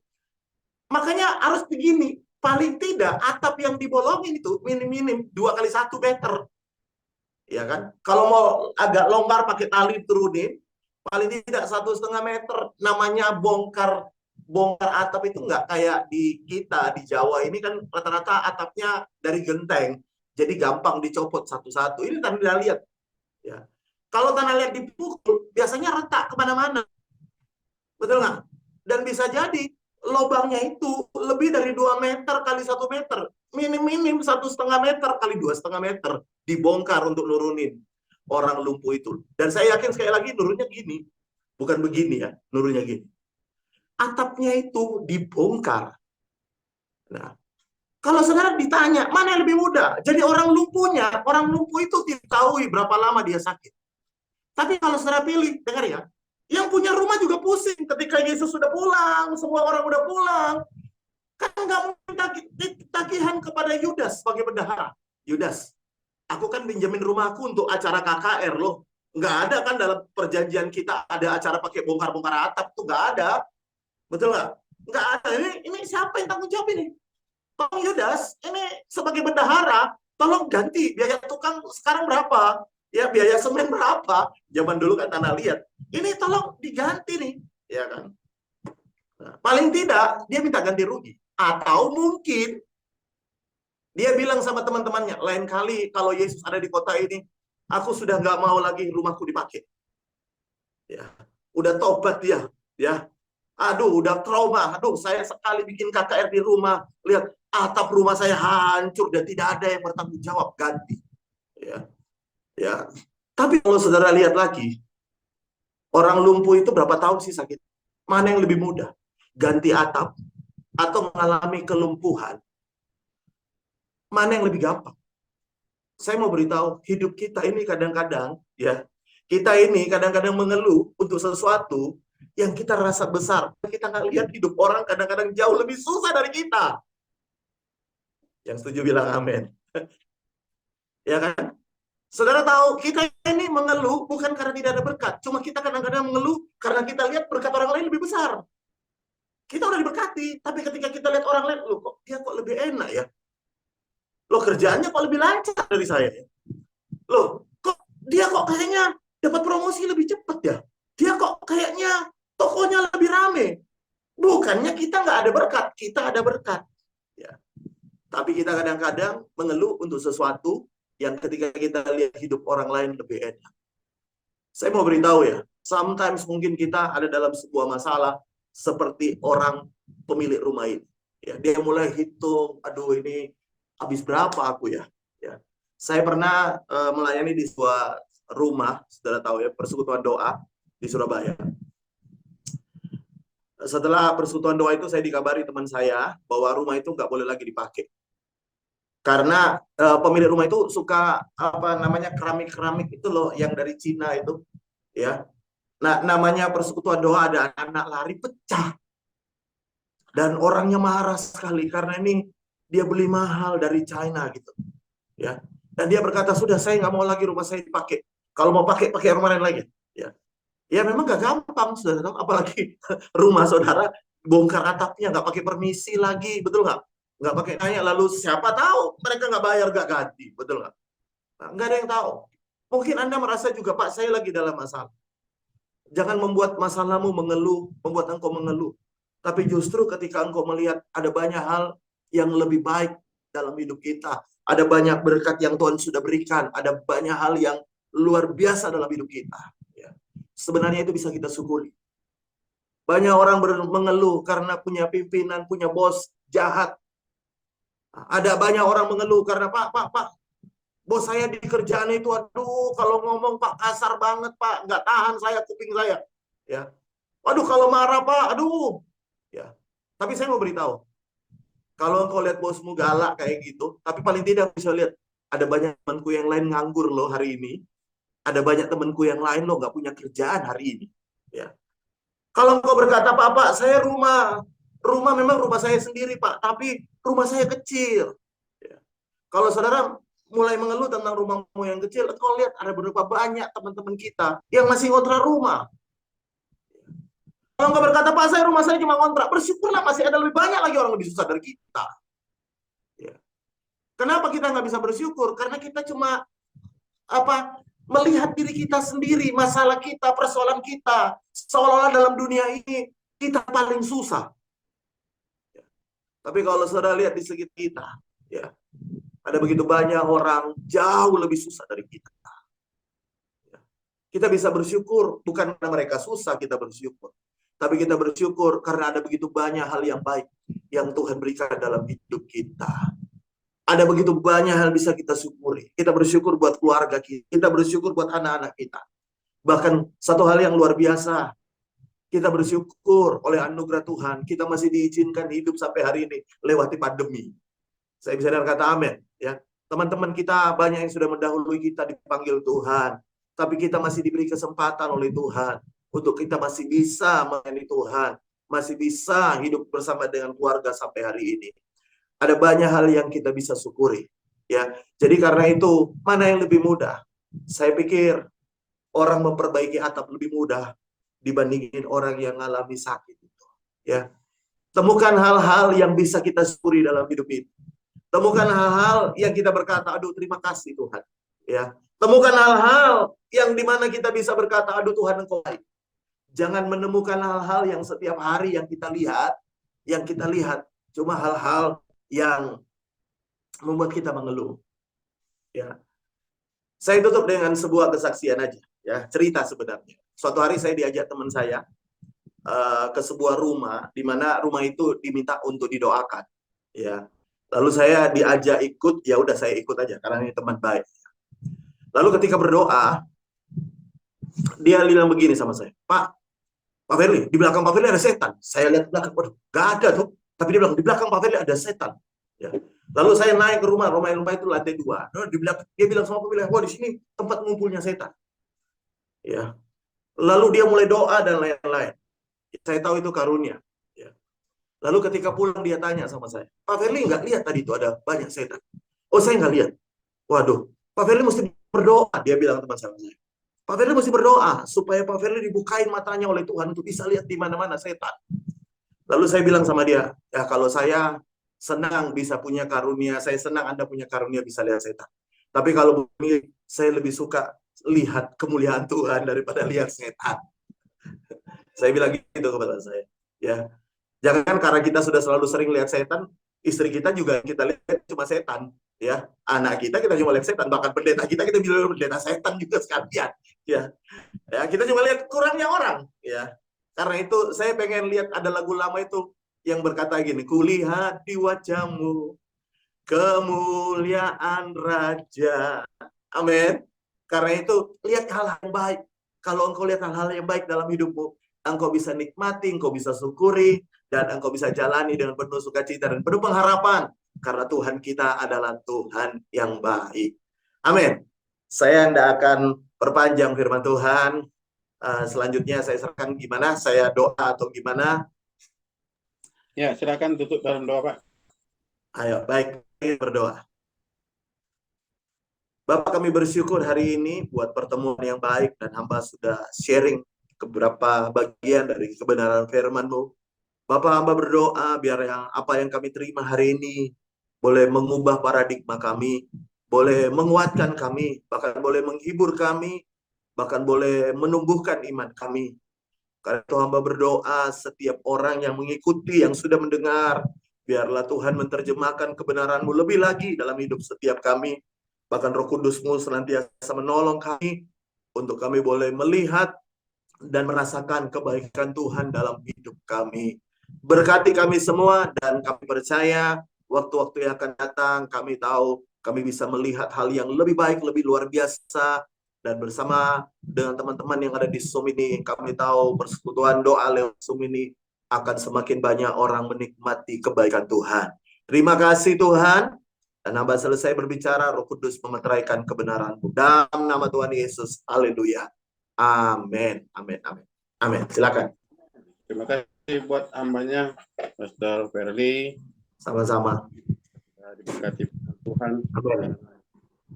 Makanya harus begini. Paling tidak, atap yang dibolongin itu minim-minim 2 kali 1 meter. ya kan? Kalau mau agak longgar pakai tali turunin, paling tidak 1,5 meter. Namanya bongkar atap itu nggak kayak di kita di Jawa ini kan rata-rata atapnya dari genteng, jadi gampang dicopot satu-satu. Ini tanah liat, ya. Kalau tanah liat dipukul, biasanya retak kemana-mana, betul nggak? Dan bisa jadi lubangnya itu lebih dari 2 meter kali 1 meter, minim 1,5 meter kali 2,5 meter dibongkar untuk nurunin orang lumpuh itu. Dan saya yakin sekali lagi nurunnya gini, bukan begini ya, nurunnya gini. Atapnya itu dibongkar. Nah, kalau sekarang ditanya, mana yang lebih mudah? Jadi orang lumpuh itu diketahui berapa lama dia sakit. Tapi kalau saudara pilih, dengar ya, yang punya rumah juga pusing ketika Yesus sudah pulang, semua orang udah pulang. Kan nggak mungkin tagihan kepada Yudas sebagai bendahara. Yudas, aku kan pinjamin rumahku untuk acara KKR loh. Nggak ada kan dalam perjanjian kita ada acara pakai bongkar-bongkar atap, tuh nggak ada. Betul nggak? Nggak ada. Ini siapa yang tanggung jawab ini? Tolong Yudas, ini sebagai bendahara, tolong ganti biaya tukang sekarang berapa? Ya, biaya semen berapa? Zaman dulu kan tanah liat. Ini tolong diganti nih, ya kan? Nah, paling tidak dia minta ganti rugi. Atau mungkin dia bilang sama teman-temannya, lain kali kalau Yesus ada di kota ini, aku sudah nggak mau lagi rumahku dipakai. Ya, udah tobat dia, ya. Aduh, udah trauma. Aduh, saya sekali bikin KKR di rumah, lihat atap rumah saya hancur dan tidak ada yang bertanggung jawab, ganti. Ya. Ya. Tapi kalau saudara lihat lagi, orang lumpuh itu berapa tahun sih sakit? Mana yang lebih mudah? Ganti atap atau mengalami kelumpuhan? Mana yang lebih gampang? Saya mau beritahu, hidup kita ini kadang-kadang, ya, kita ini kadang-kadang mengeluh untuk sesuatu yang kita rasa besar. Kita nggak lihat hidup orang kadang-kadang jauh lebih susah dari kita. Yang setuju bilang amin. Ya kan? Saudara tahu, kita ini mengeluh bukan karena tidak ada berkat. Cuma kita kadang-kadang mengeluh karena kita lihat berkat orang lain lebih besar. Kita udah diberkati, tapi ketika kita lihat orang lain, loh kok dia kok lebih enak ya? Loh kerjaannya kok lebih lancar dari saya? Loh, kok dia kok kayaknya dapat promosi lebih cepat ya? Dia kok kayaknya tokonya lebih rame. Bukannya kita nggak ada berkat, kita ada berkat. Ya. Tapi kita kadang-kadang mengeluh untuk sesuatu yang ketika kita lihat hidup orang lain lebih enak. Saya mau beritahu ya, sometimes mungkin kita ada dalam sebuah masalah seperti orang pemilik rumah ini. Ya, dia mulai hitung, aduh ini habis berapa aku ya? Ya. Saya pernah melayani di sebuah rumah, saudara tahu ya, persekutuan doa di Surabaya. Setelah persekutuan doa itu saya dikabari teman saya bahwa rumah itu nggak boleh lagi dipakai. Karena pemilik rumah itu suka apa namanya keramik itu loh yang dari Cina itu, ya. Nah, namanya persekutuan doa ada anak lari pecah. Dan orangnya marah sekali karena ini dia beli mahal dari China gitu. Ya. Dan dia berkata, "Sudah saya nggak mau lagi rumah saya dipakai. Kalau mau pakai rumah lain lagi." Ya. Ya memang gak gampang, saudara tahu, apalagi rumah saudara bongkar atapnya nggak pakai permisi lagi, betul nggak? Nggak pakai tanya, lalu siapa tahu mereka nggak bayar nggak ganti, betul nggak? Nah, nggak ada yang tahu. Mungkin Anda merasa juga, Pak, saya lagi dalam masalah. Jangan membuat masalahmu mengeluh, membuat engkau mengeluh. Tapi justru ketika engkau melihat ada banyak hal yang lebih baik dalam hidup kita, ada banyak berkat yang Tuhan sudah berikan, ada banyak hal yang luar biasa dalam hidup kita. Sebenarnya itu bisa kita syukuri. Banyak orang mengeluh karena punya pimpinan, punya bos jahat. Ada banyak orang mengeluh karena Pak, bos saya di kerjaan itu, aduh kalau ngomong Pak kasar banget Pak, nggak tahan saya kuping saya. Ya, waduh kalau marah Pak, aduh. Ya, tapi saya mau beritahu, kalau engkau lihat bosmu galak kayak gitu, tapi paling tidak bisa lihat ada banyak temanku yang lain nganggur loh hari ini. Ada banyak temanku yang lain loh nggak punya kerjaan hari ini. Ya. Kalau engkau berkata, Pak, saya rumah memang rumah saya sendiri Pak, tapi rumah saya kecil. Ya. Kalau saudara mulai mengeluh tentang rumahmu yang kecil, engkau lihat ada beberapa banyak teman-teman kita yang masih ngontrak rumah. Kalau engkau berkata, Pak, rumah saya cuma ngontrak, bersyukurlah masih ada lebih banyak lagi orang lebih susah dari kita. Ya. Kenapa kita nggak bisa bersyukur? Karena kita cuma melihat diri kita sendiri, masalah kita, persoalan kita, seolah-olah dalam dunia ini kita paling susah. Tapi kalau saudara lihat di sekitar kita, ya, ada begitu banyak orang jauh lebih susah dari kita. Kita bisa bersyukur bukan karena mereka susah kita bersyukur, tapi kita bersyukur karena ada begitu banyak hal yang baik yang Tuhan berikan dalam hidup kita. Ada begitu banyak hal bisa kita syukuri. Kita bersyukur buat keluarga kita bersyukur buat anak-anak kita. Bahkan satu hal yang luar biasa, kita bersyukur oleh anugerah Tuhan, kita masih diizinkan hidup sampai hari ini lewati pandemi. Saya bisa dengar kata amin, ya. Teman-teman kita banyak yang sudah mendahului kita dipanggil Tuhan, tapi kita masih diberi kesempatan oleh Tuhan untuk kita masih bisa melayani Tuhan, masih bisa hidup bersama dengan keluarga sampai hari ini. Ada banyak hal yang kita bisa syukuri, ya. Jadi karena itu, mana yang lebih mudah? Saya pikir orang memperbaiki atap lebih mudah dibandingin orang yang mengalami sakit itu, ya. Temukan hal-hal yang bisa kita syukuri dalam hidup ini. Temukan hal-hal yang kita berkata, aduh terima kasih Tuhan, ya. Temukan hal-hal yang dimana kita bisa berkata, aduh Tuhan Engkau baik. Jangan menemukan hal-hal yang setiap hari yang kita lihat cuma hal-hal yang membuat kita mengeluh, ya. Saya tutup dengan sebuah kesaksian aja, ya, cerita sebenarnya. Suatu hari saya diajak teman saya ke sebuah rumah, di mana rumah itu diminta untuk didoakan, ya. Lalu saya diajak ikut, ya udah saya ikut aja karena ini teman baik. Lalu ketika berdoa, dia bilang begini sama saya, Pak Firly, di belakang Pak Firly ada setan. Saya lihat belakang, waduh, gak ada tuh. Tapi dia bilang di belakang Pak Firly ada setan. Ya. Lalu saya naik ke rumah itu lantai 2. Di belakang, dia bilang sama Pak Firly, wah di sini tempat ngumpulnya setan. Ya. Lalu dia mulai doa dan lain-lain. Saya tahu itu karunia. Ya. Lalu ketika pulang dia tanya sama saya, Pak Firly nggak lihat tadi itu ada banyak setan? Oh saya nggak lihat. Waduh, Pak Firly mesti berdoa, dia bilang teman saya. Pak Firly mesti berdoa supaya Pak Firly dibukain matanya oleh Tuhan untuk bisa lihat di mana-mana setan. Lalu saya bilang sama dia, ya kalau saya senang bisa punya karunia, saya senang Anda punya karunia bisa lihat setan. Tapi kalau saya lebih suka lihat kemuliaan Tuhan daripada lihat setan. Saya bilang gitu kepada saya, ya. Jangan karena kita sudah selalu sering lihat setan, istri kita juga kita lihat cuma setan, ya. Anak kita cuma lihat setan, bahkan pendeta kita bilang pendeta setan juga sekalian, ya. Ya, kita cuma lihat kurangnya orang, ya. Karena itu saya pengen lihat ada lagu lama itu yang berkata gini, kulihat di wajahmu kemuliaan Raja. Amin. Karena itu lihat hal-hal yang baik. Kalau engkau lihat hal-hal yang baik dalam hidupmu, engkau bisa nikmati, engkau bisa syukuri, dan engkau bisa jalani dengan penuh sukacita dan penuh pengharapan. Karena Tuhan kita adalah Tuhan yang baik. Amin. Saya tidak akan perpanjang firman Tuhan. Selanjutnya saya serahkan gimana? Saya doa atau gimana? Ya, silakan tutup dalam doa, Pak. Ayo, baik, berdoa. Bapak, kami bersyukur hari ini buat pertemuan yang baik dan hamba sudah sharing beberapa bagian dari kebenaran firman-Mu. Bapak, hamba berdoa biar apa yang kami terima hari ini boleh mengubah paradigma kami, boleh menguatkan kami, bahkan boleh menghibur kami, bahkan boleh menumbuhkan iman kami. Karena itu hamba berdoa setiap orang yang mengikuti, yang sudah mendengar, biarlah Tuhan menerjemahkan kebenaran-Mu lebih lagi dalam hidup setiap kami. Bahkan Roh Kudus-Mu senantiasa menolong kami untuk kami boleh melihat dan merasakan kebaikan Tuhan dalam hidup kami. Berkati kami semua dan kami percaya waktu-waktu yang akan datang kami tahu kami bisa melihat hal yang lebih baik, lebih luar biasa. Dan bersama dengan teman-teman yang ada di Zoom ini, kami tahu persekutuan doa lewat Zoom ini akan semakin banyak orang menikmati kebaikan Tuhan. Terima kasih Tuhan. Dan hamba selesai berbicara, Roh Kudus memeteraikan kebenaran-Mu. Dalam nama Tuhan Yesus. Haleluya. Amin. Amin. Amin. Amin. Silakan. Terima kasih buat hambanya, Pastor Firly. Sama-sama. Diberkati Tuhan. Amin.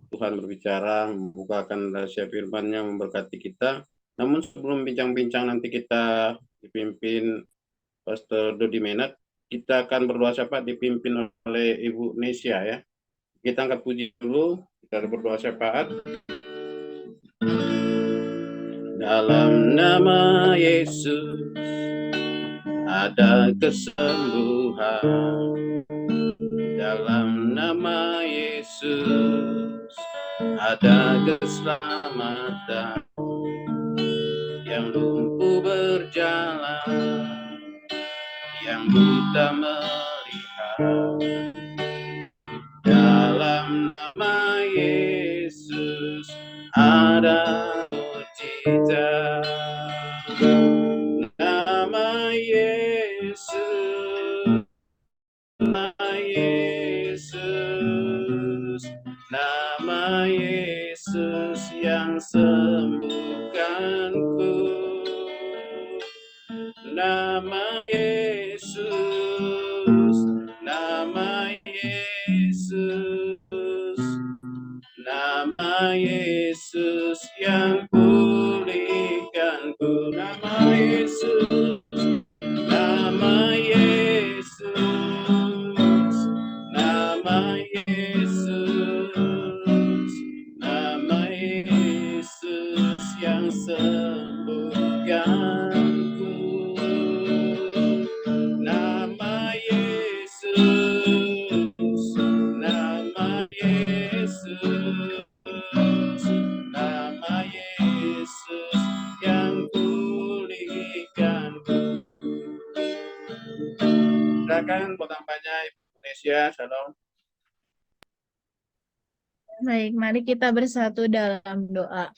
Tuhan berbicara, membukakan rahasia firman-Nya, memberkati kita. Namun sebelum bincang-bincang nanti kita dipimpin Pastor Dodi Menat, kita akan berdoa syafaat dipimpin oleh Ibu Nesia, ya. Kita angkat puji dulu, kita berdoa syafaat. Dalam nama Yesus ada kesembuhan. Dalam nama Yesus ada keselamatan. Yang lumpuh berjalan, yang buta melihat. Dalam nama Yesus ada mujizat. Nama Yesus, nama Yesus, nama Yesus yang sembuhkanku. Nama Yesus, nama Yesus, nama Yesus yang pulihkanku. Nama Yesus, nama Yesus, nama Yesus, nama Yesus yang sembuhkanku. Nama Yesus, nama Yesus, nama Yesus yang pulihkanku. Silakan buat tampaknya Indonesia, shalom. Baik, mari kita bersatu dalam doa.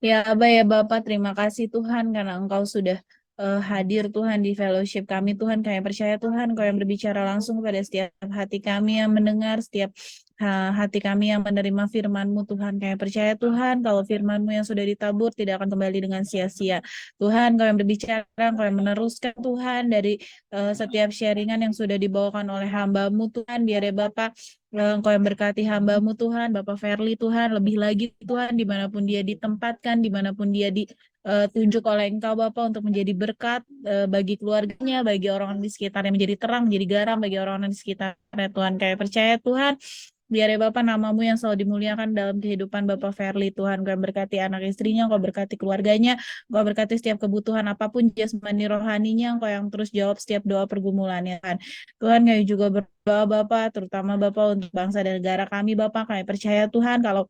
Ya Aba ya Bapa, terima kasih Tuhan karena Engkau sudah hadir Tuhan di fellowship kami Tuhan. Kami percaya Tuhan Engkau yang berbicara langsung kepada setiap hati kami yang mendengar, setiap hati kami yang menerima firman-Mu Tuhan. Kami percaya Tuhan kalau firman-Mu yang sudah ditabur tidak akan kembali dengan sia-sia. Tuhan Engkau yang berbicara, Engkau yang meneruskan Tuhan dari setiap sharingan yang sudah dibawakan oleh hamba-Mu Tuhan. Biar ya Bapak Engkau yang berkati hamba-Mu Tuhan, Bapak Verly Tuhan, lebih lagi Tuhan, dimanapun dia ditempatkan, dimanapun dia ditunjuk oleh Engkau Bapak untuk menjadi berkat bagi keluarganya, bagi orang di sekitarnya, menjadi terang, menjadi garam bagi orang di sekitarnya Tuhan. Kami percaya Tuhan, biar ya Bapak nama-Mu yang selalu dimuliakan dalam kehidupan Bapak Verly Tuhan. Kau berkati anak istrinya, Kau berkati keluarganya, Kau berkati setiap kebutuhan apapun jasmani rohaninya, Kau yang terus jawab setiap doa pergumulannya Tuhan. Tuhan kami juga berdoa Bapak, terutama Bapak untuk bangsa dan negara kami Bapak. Kami percaya Tuhan kalau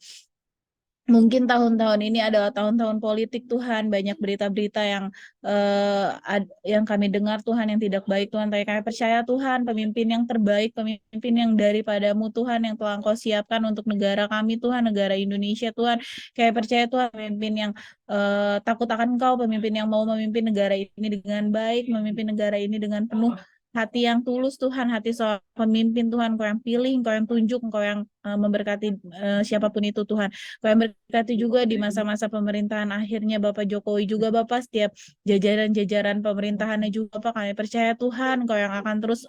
mungkin tahun-tahun ini adalah tahun-tahun politik Tuhan, banyak berita-berita yang kami dengar Tuhan yang tidak baik Tuhan, tapi kami percaya Tuhan pemimpin yang terbaik, pemimpin yang daripada-Mu Tuhan yang telah Engkau siapkan untuk negara kami Tuhan, negara Indonesia Tuhan. Kami percaya Tuhan pemimpin yang takut akan Engkau, pemimpin yang mau memimpin negara ini dengan baik, memimpin negara ini dengan penuh hati yang tulus Tuhan, hati seorang pemimpin Tuhan, Kau yang pilih, Kau yang tunjuk, Kau yang memberkati siapapun itu Tuhan. Kau yang berkati juga di masa-masa pemerintahan akhirnya Bapak Jokowi juga Bapak, setiap jajaran-jajaran pemerintahannya juga Bapak. Kami percaya Tuhan Kau yang akan terus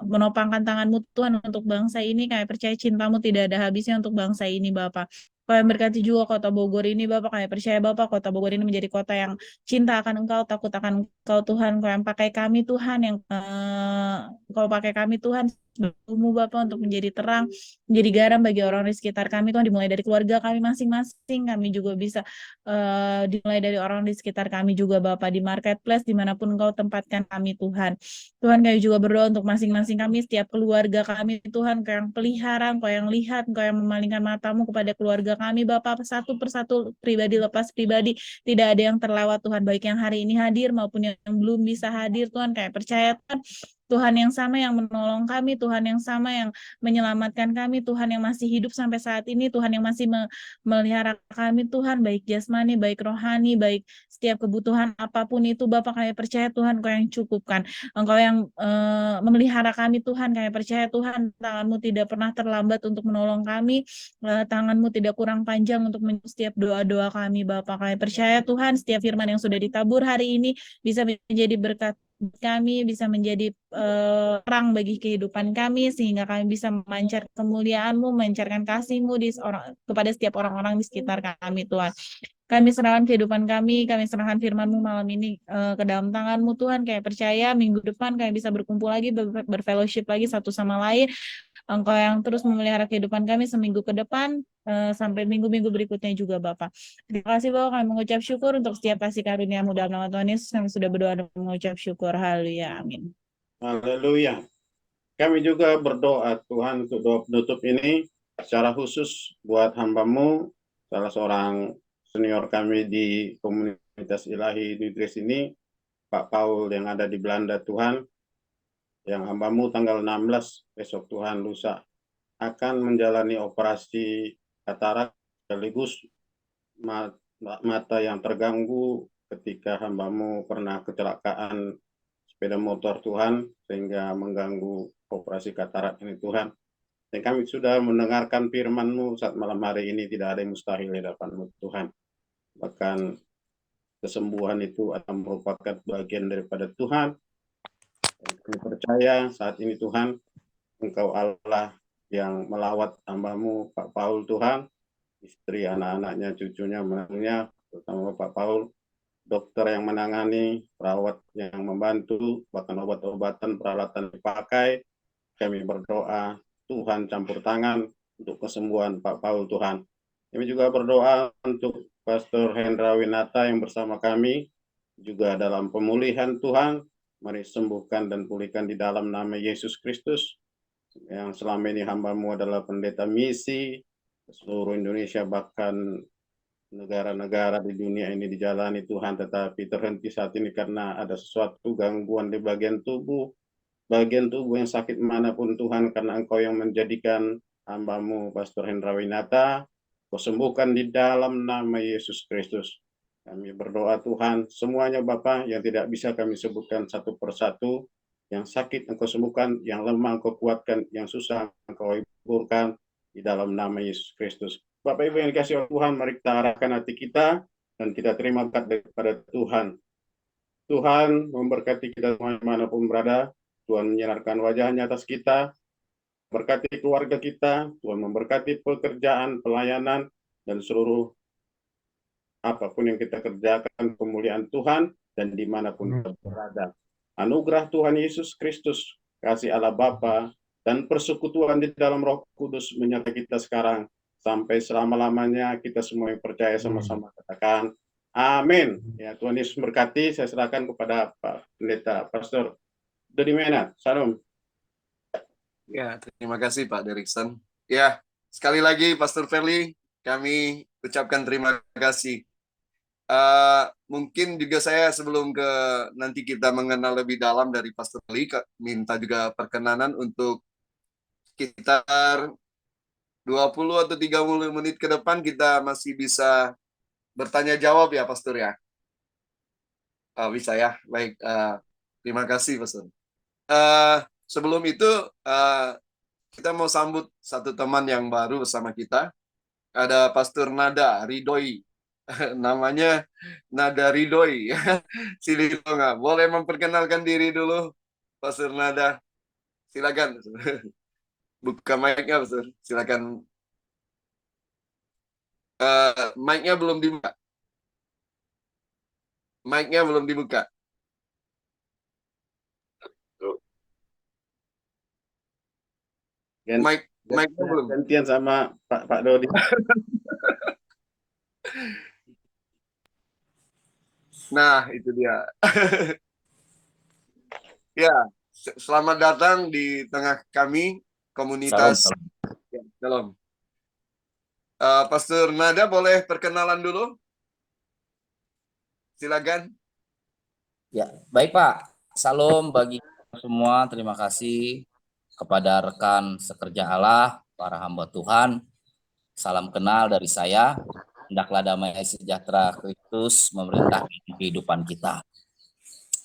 menopangkan tangan-Mu Tuhan untuk bangsa ini. Kami percaya cinta-Mu tidak ada habisnya untuk bangsa ini Bapak. Kau yang berkati juga kota Bogor ini Bapak. Kami percaya Bapak kota Bogor ini menjadi kota yang cinta akan Engkau, takut akan Engkau Tuhan. Kau yang pakai kami Tuhan, yang Kau pakai kami Tuhan sebelum-Mu Bapak untuk menjadi terang, menjadi garam bagi orang di sekitar kami Tuhan, dimulai dari keluarga kami masing-masing. Kami juga bisa dimulai dari orang di sekitar kami juga Bapak, di marketplace dimanapun Engkau tempatkan kami Tuhan. Tuhan kami juga berdoa untuk masing-masing kami, setiap keluarga kami Tuhan, Kau yang pelihara, Kau yang lihat, Kau yang memalingkan mata-Mu kepada keluarga kami Bapak, satu persatu, pribadi lepas pribadi, tidak ada yang terlewat Tuhan, baik yang hari ini hadir maupun yang belum bisa hadir Tuhan. Kami percaya Tuhan, Tuhan yang sama yang menolong kami, Tuhan yang sama yang menyelamatkan kami, Tuhan yang masih hidup sampai saat ini, Tuhan yang masih memelihara kami Tuhan, baik jasmani, baik rohani, baik setiap kebutuhan apapun itu Bapak. Kami percaya Tuhan Kau yang cukupkan, Engkau yang memelihara kami Tuhan. Kami percaya Tuhan tangan-Mu tidak pernah terlambat untuk menolong kami, tangan-Mu tidak kurang panjang untuk menjawab setiap doa-doa kami Bapak. Kami percaya Tuhan setiap firman yang sudah ditabur hari ini bisa menjadi berkat kami, bisa menjadi terang bagi kehidupan kami, sehingga kami bisa memancar kemuliaan-Mu, memancarkan kasih-Mu kepada setiap orang-orang di sekitar kami Tuhan. Kami serahkan kehidupan kami serahkan firman-Mu malam ini ke dalam tangan-Mu Tuhan. Kami percaya minggu depan kami bisa berkumpul lagi, berfellowship lagi satu sama lain Engkau yang terus memelihara kehidupan kami seminggu ke depan, sampai minggu-minggu berikutnya juga Bapak. Terima kasih Bapak, kami mengucap syukur untuk setiap kasih karunia-Mu dalam nama Tuhan Yesus. Kami sudah berdoa dan mengucap syukur. Haleluya. Amin. Haleluya. Kami juga berdoa Tuhan untuk doa penutup ini secara khusus buat hamba-Mu, salah seorang senior kami di komunitas ilahi Nidris ini, Pak Paul yang ada di Belanda Tuhan, yang hamba-Mu tanggal 16 besok Tuhan lusa akan menjalani operasi katarak sekaligus mata yang terganggu ketika hamba-Mu pernah kecelakaan sepeda motor Tuhan sehingga mengganggu operasi katarak ini Tuhan. Dan kami sudah mendengarkan firman-Mu saat malam hari ini, tidak ada yang mustahil di hadapan-Mu Tuhan. Bahkan kesembuhan itu akan merupakan bagian daripada Tuhan. Dan kami percaya saat ini Tuhan, Engkau Allah yang melawat hamba-Mu Pak Paul Tuhan, istri, anak-anaknya, cucunya, menantunya, terutama Pak Paul, dokter yang menangani, perawat yang membantu, bahkan obat-obatan, peralatan dipakai. Kami berdoa, Tuhan campur tangan untuk kesembuhan Pak Paul Tuhan. Kami juga berdoa untuk Pastor Hendra Winata yang bersama kami, juga dalam pemulihan Tuhan, mari sembuhkan dan pulihkan di dalam nama Yesus Kristus, yang selama ini hamba-Mu adalah pendeta misi, seluruh Indonesia, bahkan negara-negara di dunia ini dijalani Tuhan, tetapi terhenti saat ini karena ada sesuatu gangguan di bagian tubuh yang sakit manapun Tuhan, karena Engkau yang menjadikan hamba-Mu Pastor Hendra Winata, Kau sembuhkan di dalam nama Yesus Kristus. Kami berdoa Tuhan, semuanya Bapa yang tidak bisa kami sebutkan satu persatu, yang sakit Engkau sembuhkan, yang lemah Engkau kuatkan, yang susah Engkau hiburkan di dalam nama Yesus Kristus. Bapak Ibu yang dikasihi oleh Tuhan, mari kita arahkan hati kita dan kita terima berkat daripada Tuhan. Tuhan memberkati kita semua dimanapun berada. Tuhan menyinarkan wajahnya atas kita, berkati keluarga kita, Tuhan memberkati pekerjaan, pelayanan, dan seluruh apapun yang kita kerjakan, kemuliaan Tuhan, dan dimanapun kita berada. Anugerah Tuhan Yesus Kristus, kasih Allah Bapa, dan persekutuan di dalam Roh Kudus menyertai kita sekarang, sampai selama-lamanya. Kita semua yang percaya sama-sama katakan, amin. Ya, Tuhan Yesus berkati. Saya serahkan kepada Pak Pendeta, Pastor Dodi Menat. Salam. Ya, terima kasih Pak Derikson. Ya, sekali lagi Pastor Ferli, kami ucapkan terima kasih. Mungkin juga saya sebelum ke nanti kita mengenal lebih dalam dari Pastor Ferli, minta juga perkenanan untuk sekitar 20 atau 30 menit ke depan kita masih bisa bertanya jawab ya Pastor ya. Bisa ya, baik. Terima kasih Pastor. Sebelum itu kita mau sambut satu teman yang baru bersama kita. Ada Pastor Nada Ridhoi. Namanya Nada Ridhoi. Silitonga. Boleh memperkenalkan diri dulu, Pastor Nada. Silakan. Buka mic-nya, Pastor. Silakan. Mic-nya belum dibuka. Mic-nya belum dibuka. Mic-nya belum. Gantian sama Pak Dodi. Nah, itu dia. Ya, selamat datang di tengah kami, komunitas. Salam. Pastor Nada boleh perkenalan dulu? Silakan. Ya, baik Pak. Salam bagi semua. Terima kasih kepada rekan sekerja Allah, para hamba Tuhan. Salam kenal dari saya. Hendaklah damai sejahtera Kristus memerintah kehidupan kita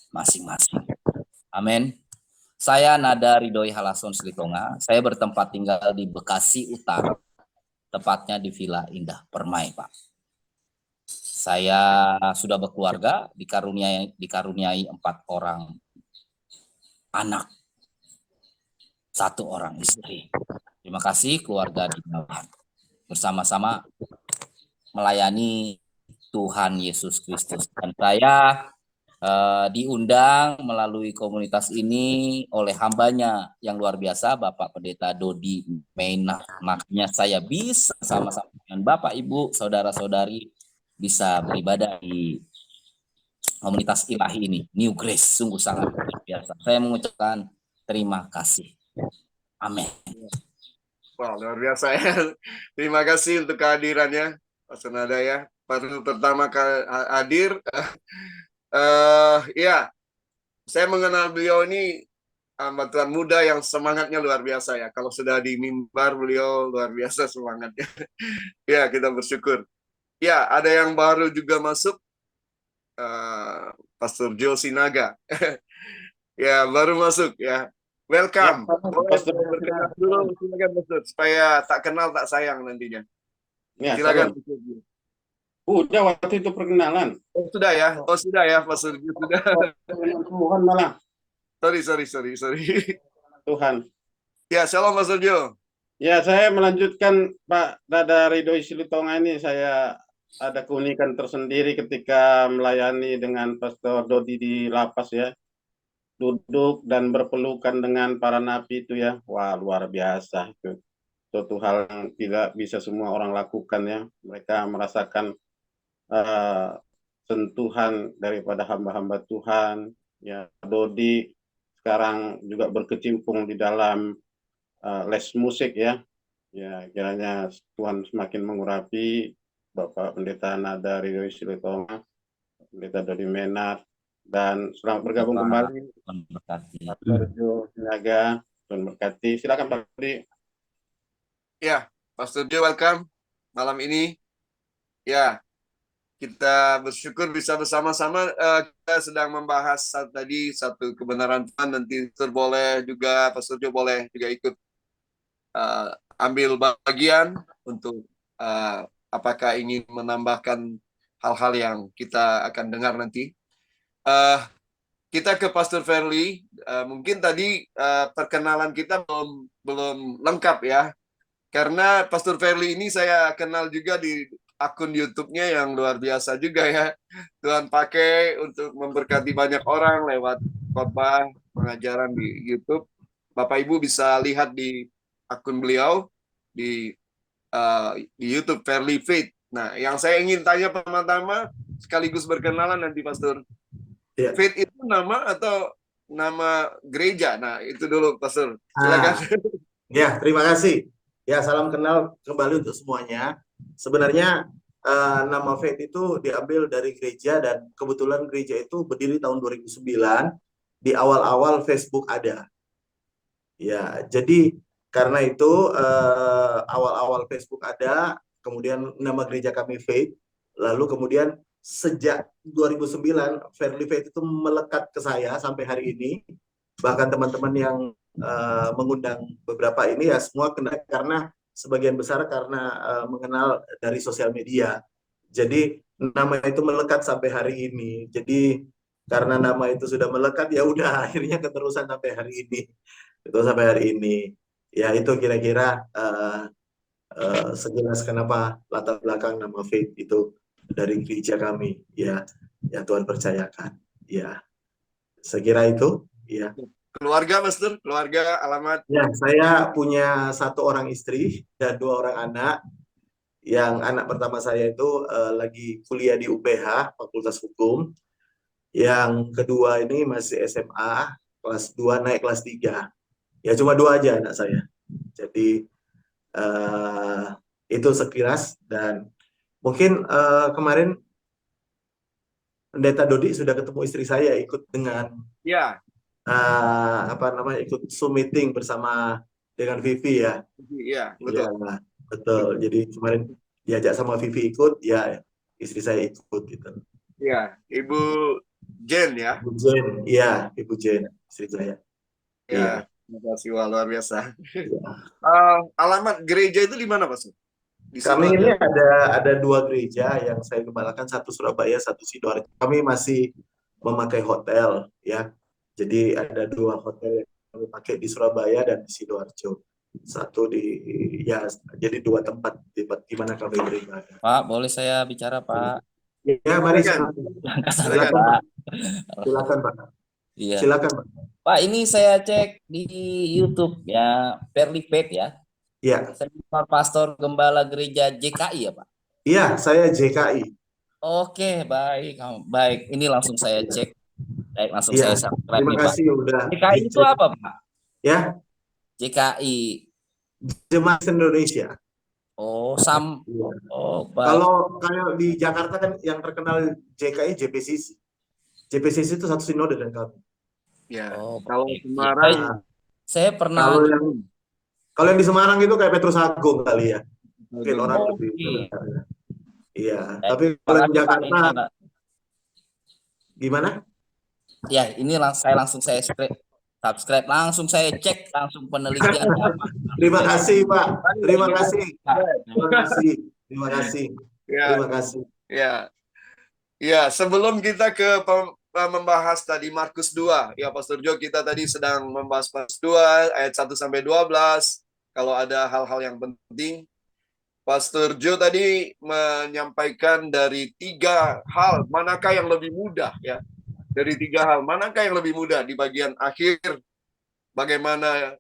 masing-masing. Amin. Saya Nada Ridhoi Halason Silitonga. Saya bertempat tinggal di Bekasi Utara, tepatnya di Villa Indah Permai, Pak. Saya sudah berkeluarga, dikaruniai 4 orang anak, 1 orang istri. Terima kasih keluarga di Tuhan. Bersama-sama melayani Tuhan Yesus Kristus. Dan saya diundang melalui komunitas ini oleh hambanya yang luar biasa, Bapak Pendeta Dodi Menak. Makanya saya bisa sama-sama dengan Bapak, Ibu, saudara-saudari bisa beribadah di komunitas ilahi ini, New Grace, sungguh sangat luar biasa. Saya mengucapkan terima kasih. Amin. Wah, luar biasa ya. Terima kasih untuk kehadirannya, Pak Senada ya. Baru pertama kali hadir. Ya, saya mengenal beliau ini hamba muda yang semangatnya luar biasa ya. Kalau sudah di mimbar beliau luar biasa semangatnya. Ya, kita bersyukur. Ya, ada yang baru juga masuk, Pastor Joe Sinaga. Ya, baru masuk ya. Welcome. Pastor. Berkenan dulu, silakan Pastor, supaya tak kenal tak sayang nantinya. Ya, Silakan. udah waktu itu perkenalan. Oh, sudah ya. Oh, sudah ya, Pastor Joe sudah. Tuhan malah. Sorry. Tuhan. Ya, shalom Pastor Joe. Ya, saya melanjutkan Pak Dada Ridho Silitonga ini. Saya ada keunikan tersendiri ketika melayani dengan Pastor Dodi di lapas ya. Duduk dan berpelukan dengan para napi itu ya. Wah, luar biasa itu. Suatu hal yang tidak bisa semua orang lakukan ya. Mereka merasakan sentuhan daripada hamba-hamba Tuhan. Ya, Dodi sekarang juga berkecimpung di dalam les musik ya. Ya, kiranya Tuhan semakin mengurapi Bapak Pendeta Nada Ridho Silitonga, Pendeta Dodi Menak, dan selamat bergabung kembali. Tuhan berkati. Sergio Sinaga, Tuhan berkati. Silakan Pak Dodi. Ya, Pastor Joe welcome malam ini. Ya, kita bersyukur bisa bersama-sama. Kita sedang membahas tadi satu kebenaran Tuhan. Nanti boleh juga Pastor Joe boleh juga ikut ambil bagian untuk apakah ingin menambahkan hal-hal yang kita akan dengar nanti. Kita ke Pastor Verly. Mungkin tadi perkenalan kita belum lengkap ya. Karena Pastor Verly ini saya kenal juga di akun YouTube-nya yang luar biasa juga ya. Tuhan pakai untuk memberkati banyak orang lewat khotbah, pengajaran di YouTube. Bapak Ibu bisa lihat di akun beliau di YouTube Verly Faith. Nah, yang saya ingin tanya pertama-tama sekaligus berkenalan nanti Pastor. Ya. Faith itu nama atau nama gereja? Nah, itu dulu Pastor. Silakan. Ya, terima kasih. Ya, salam kenal kembali untuk semuanya. Sebenarnya nama Faith itu diambil dari gereja dan kebetulan gereja itu berdiri tahun 2009. Di awal-awal Facebook ada. Ya, jadi karena itu awal-awal Facebook ada, kemudian nama gereja kami Faith, lalu kemudian sejak 2009 Verly Faith itu melekat ke saya sampai hari ini. Bahkan teman-teman yang mengundang beberapa ini ya semua kena karena sebagian besar karena mengenal dari sosial media. Jadi nama itu melekat sampai hari ini. Jadi karena nama itu sudah melekat ya udah akhirnya keterusan sampai hari ini. Itu sampai hari ini. Ya itu kira-kira sejelas kenapa latar belakang nama Faith itu dari gereja kami. Ya Tuhan percayakan. Ya sekira itu. Ya. Keluarga, Pastor, keluarga, alamat. Ya, saya punya 1 orang istri dan 2 orang anak. Yang anak pertama saya itu lagi kuliah di UPH, Fakultas Hukum. Yang kedua ini masih SMA, kelas 2 naik kelas 3. Ya cuma 2 aja anak saya. Jadi itu sekilas dan mungkin kemarin Pendeta Dodi sudah ketemu istri saya ikut dengan Ya. ikut Zoom meeting bersama dengan Vivi ya. Iya, betul. Ya, betul. Jadi kemarin diajak sama Vivi ikut, ya istri saya ikut gitu. Iya, Ibu Jen ya. Ibu Jen, iya Ibu Jen, istri saya. Iya, terima kasih, wah, luar biasa. Ya. Alamat gereja itu di mana, Pak? Kami ini ada 2 gereja yang saya gembalakan, satu Surabaya, satu Sidoarjo. Kami masih memakai hotel ya. Jadi ada 2 hotel yang kami pakai di Surabaya dan di Sidoarjo. Satu jadi 2 tempat di mana kami beribadah. Pak, boleh saya bicara, Pak? Ya, mari. Silakan, Silakan. Silakan Pak. Iya. Silakan Pak. Pak, ini saya cek di YouTube ya, Perli Faith ya. Iya. Saya pastor gembala gereja JKI ya, Pak. Iya, saya JKI. Oke, baik. Baik, ini langsung saya cek. Baik, langsung Iya. saya subscribe Terima nih, Pak. kasih udah JKI itu dicek. apa, Pak? Ya, JKI. Jemaat Indonesia. Oh, Iya. Oh, baik. Kalau kayak di Jakarta kan yang terkenal JKI JPCC. JPCC itu satu sinode dan kami. Ya. Oh, Kalau baik. Semarang, Saya pernah Kalau yang di Semarang itu kayak Petrus Agung kali ya. Mungkin orang Oh, lebih. oke. Iya, Baik. tapi kalau yang Makasih, Pak. Jakarta Ini enggak. gimana? Ya, ini langsung saya subscribe, langsung saya cek, langsung penelitian apa. Terima kasih Pak. Terima kasih. Pak. Terima kasih. Terima kasih. ya, Terima kasih. ya, ya. Sebelum kita ke membahas tadi Markus 2, ya Pastor Jo, kita tadi sedang membahas Markus 2 ayat 1 sampai 12. Kalau ada hal-hal yang penting, Pastor Jo tadi menyampaikan dari 3 hal, manakah yang lebih mudah ya? Dari 3 hal, manakah yang lebih mudah di bagian akhir? Bagaimana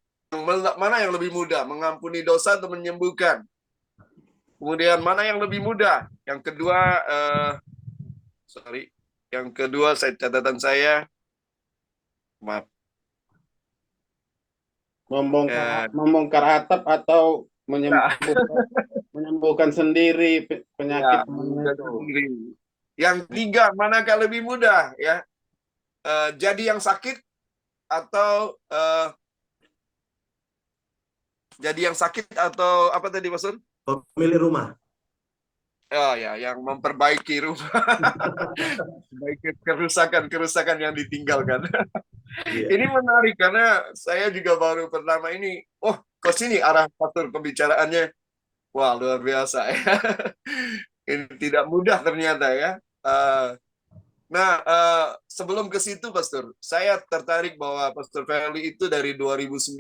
mana yang lebih mudah, mengampuni dosa atau menyembuhkan? Kemudian mana yang lebih mudah? Yang kedua, yang kedua catatan saya, maaf. Membongkar atap atau menyembuhkan sendiri penyakit. Yang 3, manakah lebih mudah ya? Jadi yang sakit atau apa tadi Pastor? Pemilik rumah. Oh ya, yang memperbaiki rumah. kerusakan yang ditinggalkan. Ini menarik karena saya juga baru pertama ini, kok sini arah Pastor pembicaraannya. Wah, luar biasa ya. Ini tidak mudah ternyata ya. Sebelum ke situ Pastor, saya tertarik bahwa Pastor Feli itu dari 2009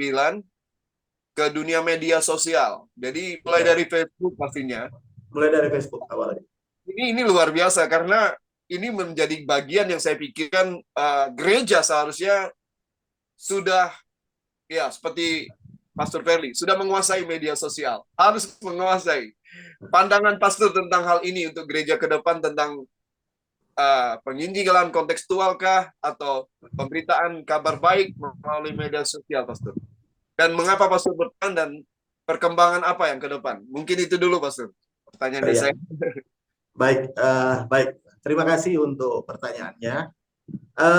ke dunia media sosial. Jadi mulai dari Facebook pastinya. Mulai dari Facebook awalnya. Ini luar biasa karena ini menjadi bagian yang saya pikirkan gereja seharusnya sudah ya seperti Pastor Feli sudah menguasai media sosial, harus menguasai. Pandangan Pastor tentang hal ini untuk gereja ke depan tentang penginjilan kontekstualkah atau pemberitaan kabar baik melalui media sosial, Pastor? Dan mengapa Pastor berperan dan perkembangan apa yang ke depan? Mungkin itu dulu, Pastor. Pertanyaan dari saya. Baik. Terima kasih untuk pertanyaannya.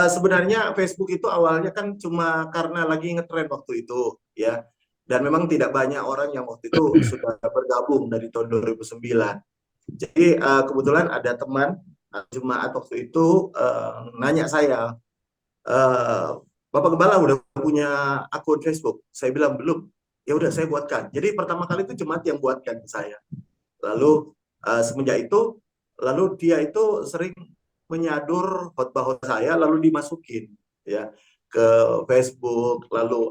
Sebenarnya Facebook itu awalnya kan cuma karena lagi ngetren waktu itu, ya. Dan memang tidak banyak orang yang waktu itu sudah bergabung dari tahun 2009. Jadi kebetulan ada teman jemaat waktu itu nanya saya, Bapak Gembala udah punya akun Facebook? Saya bilang belum. Ya udah saya buatkan. Jadi pertama kali itu jemaat yang buatkan ke saya. Lalu semenjak itu, lalu dia itu sering menyadur khotbah saya lalu dimasukin ya ke Facebook, lalu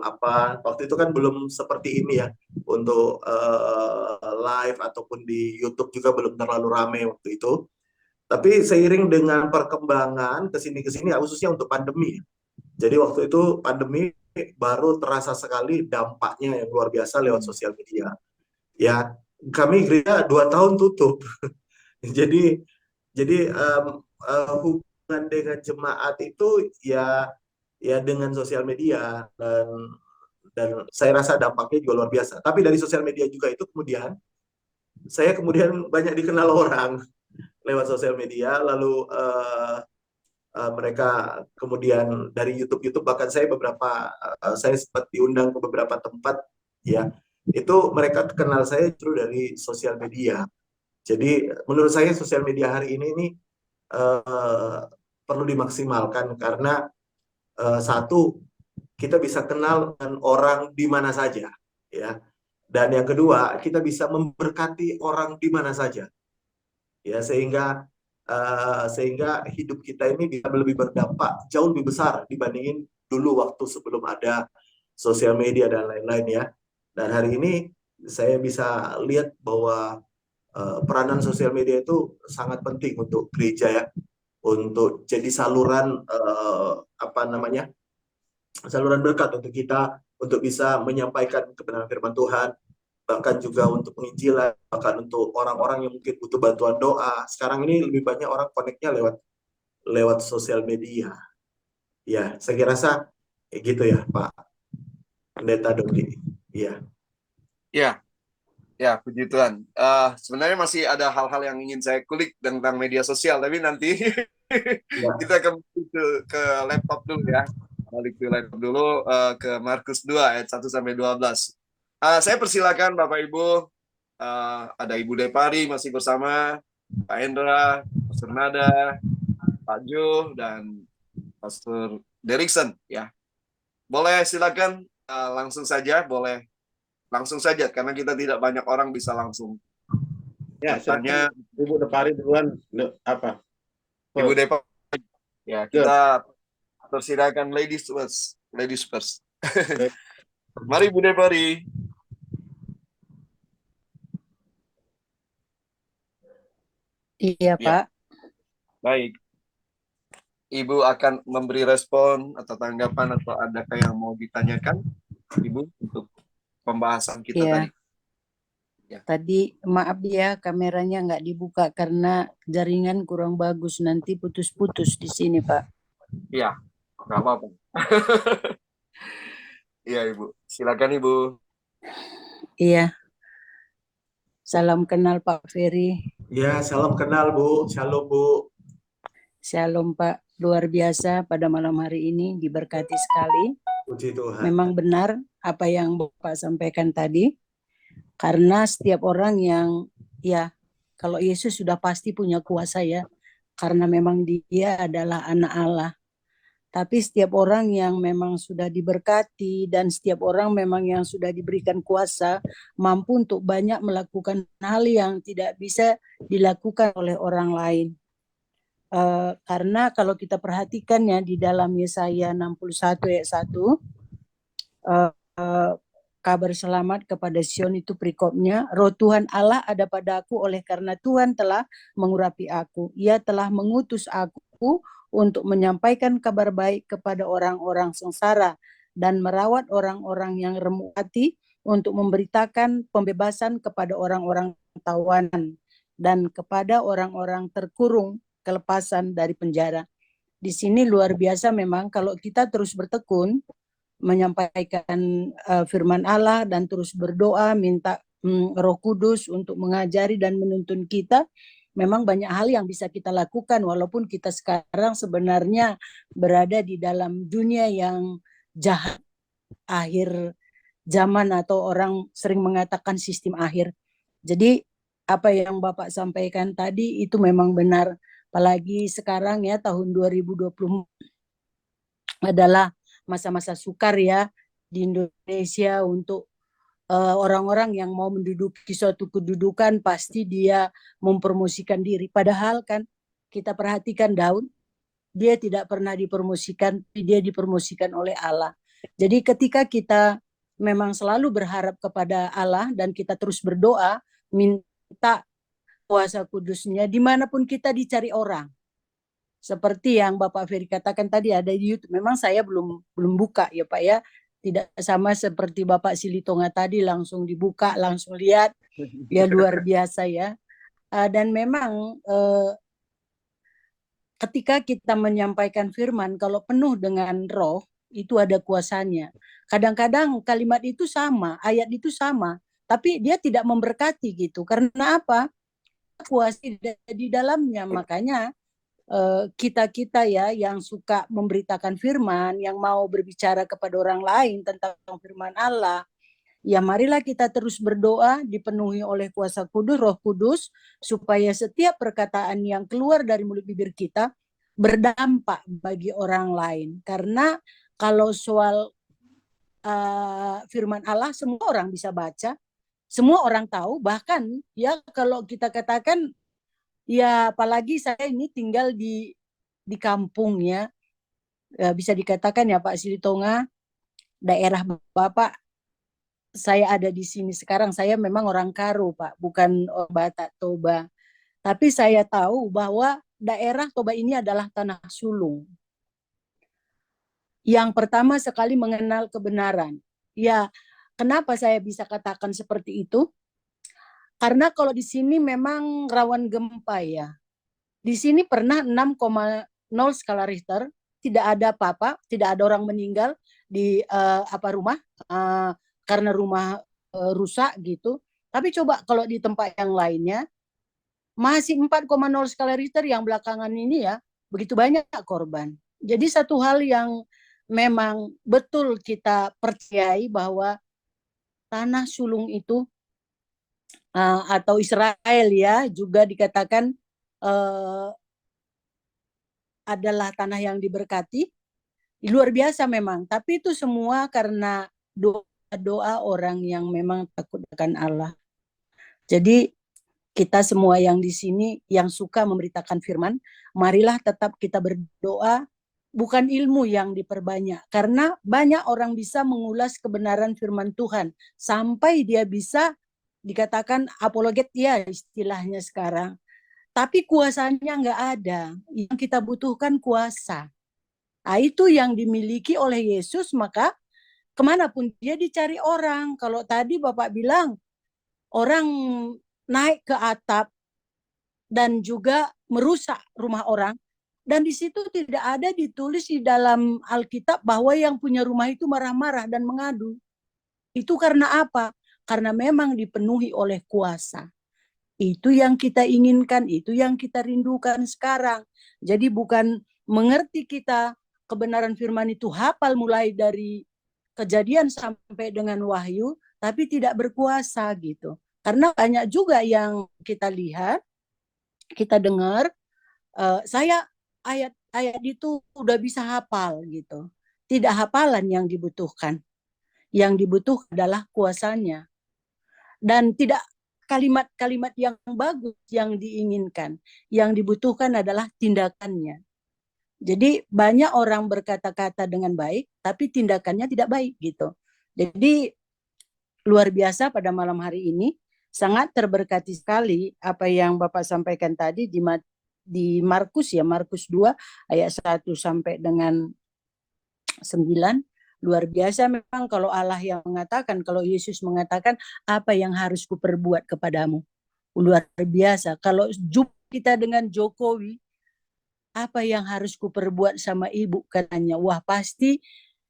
waktu itu kan belum seperti ini ya untuk live ataupun di YouTube juga belum terlalu ramai waktu itu. Tapi seiring dengan perkembangan kesini khususnya untuk pandemi. Jadi waktu itu pandemi baru terasa sekali dampaknya yang luar biasa lewat sosial media. Ya, kami gereja 2 tahun tutup. jadi hubungan dengan jemaat itu ya dengan sosial media dan saya rasa dampaknya juga luar biasa. Tapi dari sosial media juga itu saya kemudian banyak dikenal orang lewat sosial media, lalu mereka kemudian dari YouTube bahkan saya sempat diundang ke beberapa tempat ya. Itu mereka kenal saya justru dari sosial media. Jadi menurut saya sosial media hari ini perlu dimaksimalkan karena satu, kita bisa kenal dengan orang di mana saja ya. Dan yang kedua, kita bisa memberkati orang di mana saja. Ya, sehingga hidup kita ini bisa lebih berdampak jauh lebih besar dibandingin dulu waktu sebelum ada sosial media dan lain-lain ya. Dan hari ini saya bisa lihat bahwa peranan sosial media itu sangat penting untuk gereja ya, untuk jadi saluran saluran berkat untuk kita untuk bisa menyampaikan kebenaran firman Tuhan, bahkan juga untuk penginjilan, bahkan untuk orang-orang yang mungkin butuh bantuan doa. Sekarang ini lebih banyak orang connect-nya lewat sosial media. Ya, saya rasa gitu ya, Pak Pendeta Dodi. Iya. Ya, ya, puji Tuhan. Sebenarnya masih ada hal-hal yang ingin saya kulik tentang media sosial, tapi nanti kita akan ke laptop dulu ya. Balik ke laptop dulu ke Markus 2 ayat 1 sampai 12. Saya persilakan Bapak Ibu, ada Ibu Depari masih bersama, Pak Hendra, Pastor Nada, Pak Jo, dan Pastor Derikson ya. Boleh silakan langsung saja, karena kita tidak banyak orang bisa langsung Ya, bertanya. Ibu Depari duluan apa? Ibu Depari. Ya, kita persilakan ladies first. Mari Ibu Depari. Iya, Pak. Baik. Ibu akan memberi respon atau tanggapan atau adakah yang mau ditanyakan, Ibu, untuk pembahasan kita tadi? Ya. Tadi maaf ya kameranya nggak dibuka karena jaringan kurang bagus, nanti putus-putus di sini, Pak. Iya, nggak apa-apa. Iya, Ibu. Silakan, Ibu. Iya. Salam kenal Pak Ferry. Ya, salam kenal Bu. Shalom Bu. Shalom Pak. Luar biasa pada malam hari ini, diberkati sekali. Puji Tuhan. Memang benar apa yang Bapak sampaikan tadi. Karena setiap orang yang kalau Yesus sudah pasti punya kuasa ya. Karena memang dia adalah anak Allah. Tapi setiap orang yang memang sudah diberkati dan setiap orang memang yang sudah diberikan kuasa mampu untuk banyak melakukan hal yang tidak bisa dilakukan oleh orang lain. Karena kalau kita perhatikan ya di dalam Yesaya 61 ayat 1, kabar selamat kepada Sion itu perikopnya, roh Tuhan Allah ada padaku oleh karena Tuhan telah mengurapi aku. Ia telah mengutus aku untuk menyampaikan kabar baik kepada orang-orang sengsara dan merawat orang-orang yang remuk hati, untuk memberitakan pembebasan kepada orang-orang tawanan dan kepada orang-orang terkurung kelepasan dari penjara. Di sini luar biasa memang kalau kita terus bertekun menyampaikan firman Allah dan terus berdoa minta Roh Kudus untuk mengajari dan menuntun kita. Memang banyak hal yang bisa kita lakukan walaupun kita sekarang sebenarnya berada di dalam dunia yang jahat, akhir zaman, atau orang sering mengatakan sistem akhir. Jadi apa yang Bapak sampaikan tadi itu memang benar, apalagi sekarang ya tahun 2020 adalah masa-masa sukar ya di Indonesia untuk orang-orang yang mau menduduki suatu kedudukan pasti dia mempromosikan diri. Padahal kan kita perhatikan Daud, dia tidak pernah dipromosikan, dia dipromosikan oleh Allah. Jadi ketika kita memang selalu berharap kepada Allah dan kita terus berdoa, minta kuasa kudusnya, dimanapun kita dicari orang. Seperti yang Bapak Ferry katakan tadi ada di YouTube. Memang saya belum buka ya Pak ya. Tidak sama seperti Bapak Silitonga tadi langsung dibuka, langsung lihat. Ya luar biasa ya. Dan memang ketika kita menyampaikan firman, kalau penuh dengan roh, itu ada kuasanya. Kadang-kadang kalimat itu sama, ayat itu sama, tapi dia tidak memberkati gitu. Karena apa? Kuasa di dalamnya. Makanya kita ya yang suka memberitakan firman, yang mau berbicara kepada orang lain tentang firman Allah, ya marilah kita terus berdoa dipenuhi oleh kuasa kudus, Roh Kudus, supaya setiap perkataan yang keluar dari mulut bibir kita berdampak bagi orang lain. Karena kalau soal firman Allah semua orang bisa baca, semua orang tahu, bahkan ya kalau kita katakan ya apalagi saya ini tinggal di kampung ya, bisa dikatakan ya Pak Silitonga, daerah Bapak, saya ada di sini sekarang, saya memang orang Karo Pak, bukan orang Batak Toba. Tapi saya tahu bahwa daerah Toba ini adalah tanah sulung. Yang pertama sekali mengenal kebenaran. Ya, kenapa saya bisa katakan seperti itu? Karena kalau di sini memang rawan gempa ya. Di sini pernah 6,0 skala Richter, tidak ada apa-apa, tidak ada orang meninggal di rumah karena rumah rusak gitu. Tapi coba kalau di tempat yang lainnya masih 4,0 skala Richter yang belakangan ini ya, begitu banyak korban. Jadi satu hal yang memang betul kita percayai bahwa tanah sulung itu atau Israel ya juga dikatakan adalah tanah yang diberkati, luar biasa memang. Tapi itu semua karena doa-doa orang yang memang takut akan Allah. Jadi kita semua yang di sini yang suka memberitakan firman, marilah tetap kita berdoa, bukan ilmu yang diperbanyak. Karena banyak orang bisa mengulas kebenaran firman Tuhan sampai dia bisa dikatakan apologet ya istilahnya sekarang. Tapi kuasanya nggak ada. Yang kita butuhkan kuasa. Nah, itu yang dimiliki oleh Yesus, maka kemanapun dia dicari orang. Kalau tadi Bapak bilang, orang naik ke atap dan juga merusak rumah orang. Dan di situ tidak ada ditulis di dalam Alkitab bahwa yang punya rumah itu marah-marah dan mengadu. Itu karena apa? Karena memang dipenuhi oleh kuasa. Itu yang kita inginkan, itu yang kita rindukan sekarang. Jadi bukan mengerti kita kebenaran firman itu hafal mulai dari Kejadian sampai dengan Wahyu, tapi tidak berkuasa gitu. Karena banyak juga yang kita lihat, kita dengar, saya ayat-ayat itu udah bisa hafal gitu. Tidak hafalan yang dibutuhkan. Yang dibutuhkan adalah kuasanya. Dan tidak kalimat-kalimat yang bagus yang diinginkan. Yang dibutuhkan adalah tindakannya. Jadi banyak orang berkata-kata dengan baik, tapi tindakannya tidak baik gitu. Jadi luar biasa pada malam hari ini, sangat terberkati sekali apa yang Bapak sampaikan tadi di Markus ya, Markus 2 ayat 1 sampai dengan 9. Luar biasa memang kalau Allah yang mengatakan, kalau Yesus mengatakan apa yang harus kuperbuat kepadamu. Luar biasa. Kalau jumpa kita dengan Jokowi, apa yang harus kuperbuat sama ibu katanya. Wah pasti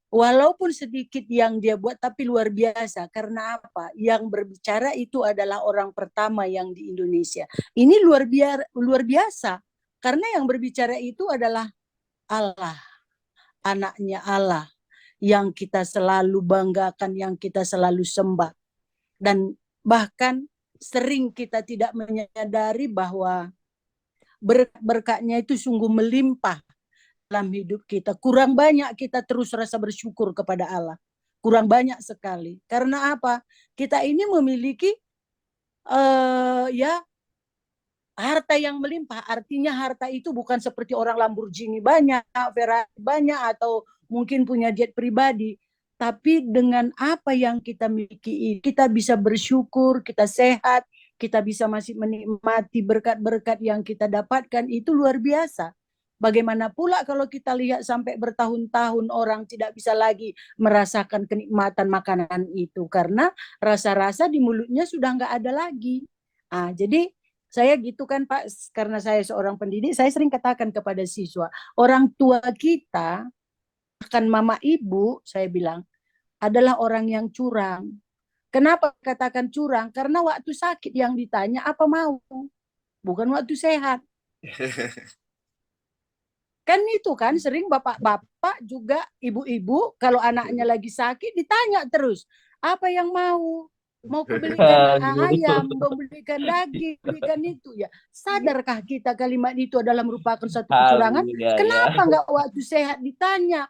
walaupun sedikit yang dia buat tapi luar biasa. Karena apa? Yang berbicara itu adalah orang pertama yang di Indonesia. Ini luar biasa. Karena yang berbicara itu adalah Allah. Anaknya Allah. Yang kita selalu banggakan, yang kita selalu sembah. Dan bahkan sering kita tidak menyadari bahwa berkat-berkatnya itu sungguh melimpah dalam hidup kita. Kurang banyak kita terus rasa bersyukur kepada Allah. Kurang banyak sekali. Karena apa? Kita ini memiliki harta yang melimpah. Artinya harta itu bukan seperti orang Lamborghini banyak, Ferrari banyak, atau mungkin punya jet pribadi. Tapi dengan apa yang kita miliki, kita bisa bersyukur, kita sehat, kita bisa masih menikmati berkat-berkat yang kita dapatkan, itu luar biasa. Bagaimana pula kalau kita lihat sampai bertahun-tahun orang tidak bisa lagi merasakan kenikmatan makanan itu karena rasa-rasa di mulutnya sudah nggak ada lagi. Jadi saya gitu kan Pak, karena saya seorang pendidik, saya sering katakan kepada siswa, orang tua kita, bahkan mama ibu, saya bilang, adalah orang yang curang. Kenapa katakan curang? Karena waktu sakit yang ditanya apa mau, bukan waktu sehat. Kan itu kan sering bapak-bapak juga ibu-ibu kalau anaknya lagi sakit ditanya terus, apa yang mau? Mau belikan ayam, mau belikan daging, belikan itu ya. Sadarkah kita kalimat itu adalah merupakan satu kecurangan? Kenapa nggak waktu sehat ditanya?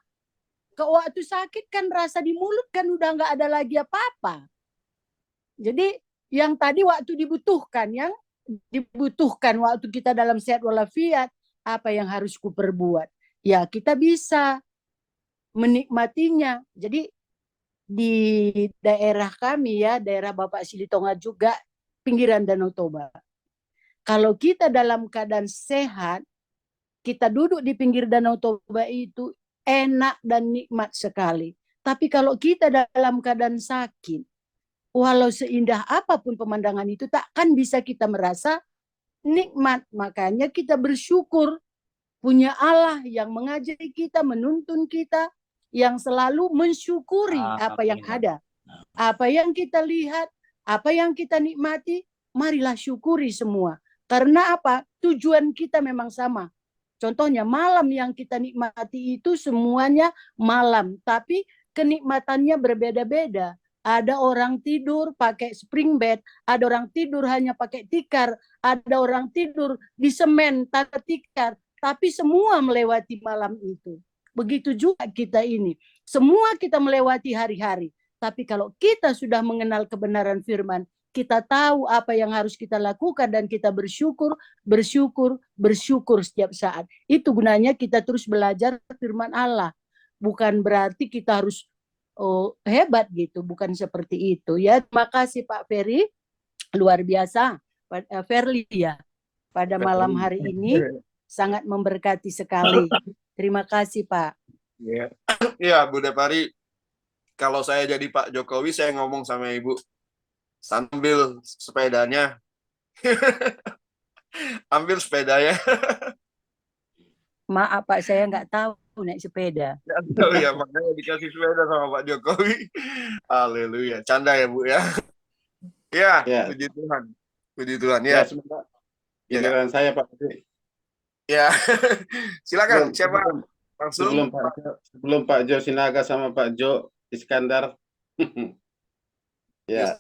Ke waktu sakit kan rasa di mulut kan udah nggak ada lagi apa-apa. Jadi yang tadi waktu dibutuhkan, yang dibutuhkan waktu kita dalam sehat walafiat, apa yang harus kuperbuat? Ya kita bisa menikmatinya. Jadi di daerah kami ya, daerah Bapak Silitonga juga, pinggiran Danau Toba. Kalau kita dalam keadaan sehat, kita duduk di pinggir Danau Toba itu enak dan nikmat sekali. Tapi kalau kita dalam keadaan sakit, walau seindah apapun pemandangan itu, takkan bisa kita merasa nikmat. Makanya kita bersyukur punya Allah yang mengajari kita, menuntun kita, yang selalu mensyukuri apa yang ada. Apa yang kita lihat, apa yang kita nikmati, marilah syukuri semua. Karena apa? Tujuan kita memang sama. Contohnya malam yang kita nikmati itu semuanya malam, tapi kenikmatannya berbeda-beda. Ada orang tidur pakai spring bed, ada orang tidur hanya pakai tikar, ada orang tidur di semen tanpa tikar, tapi semua melewati malam itu. Begitu juga kita ini. Semua kita melewati hari-hari. Tapi kalau kita sudah mengenal kebenaran firman, kita tahu apa yang harus kita lakukan dan kita bersyukur, bersyukur setiap saat. Itu gunanya kita terus belajar firman Allah. Bukan berarti kita harus hebat gitu, bukan seperti itu ya. Terima kasih Pak Ferry, luar biasa Ferly ya. Pada malam hari ini sangat memberkati sekali. Terima kasih Pak. Ya, Bunda Pari, kalau saya jadi Pak Jokowi, saya ngomong sama Ibu, sambil sepedanya, ambil sepedanya. Maaf Pak, saya nggak tahu naik sepeda. Oh ya, makanya dikasih sepeda sama Pak Jokowi. Haleluya, canda ya Bu ya. Ya, puji Tuhan, puji Tuhan ya. Semoga giliran saya Pak. Ya, silakan siapa langsung. Sebelum Pak Jo Sinaga sama Pak Jo Iskandar. Ya,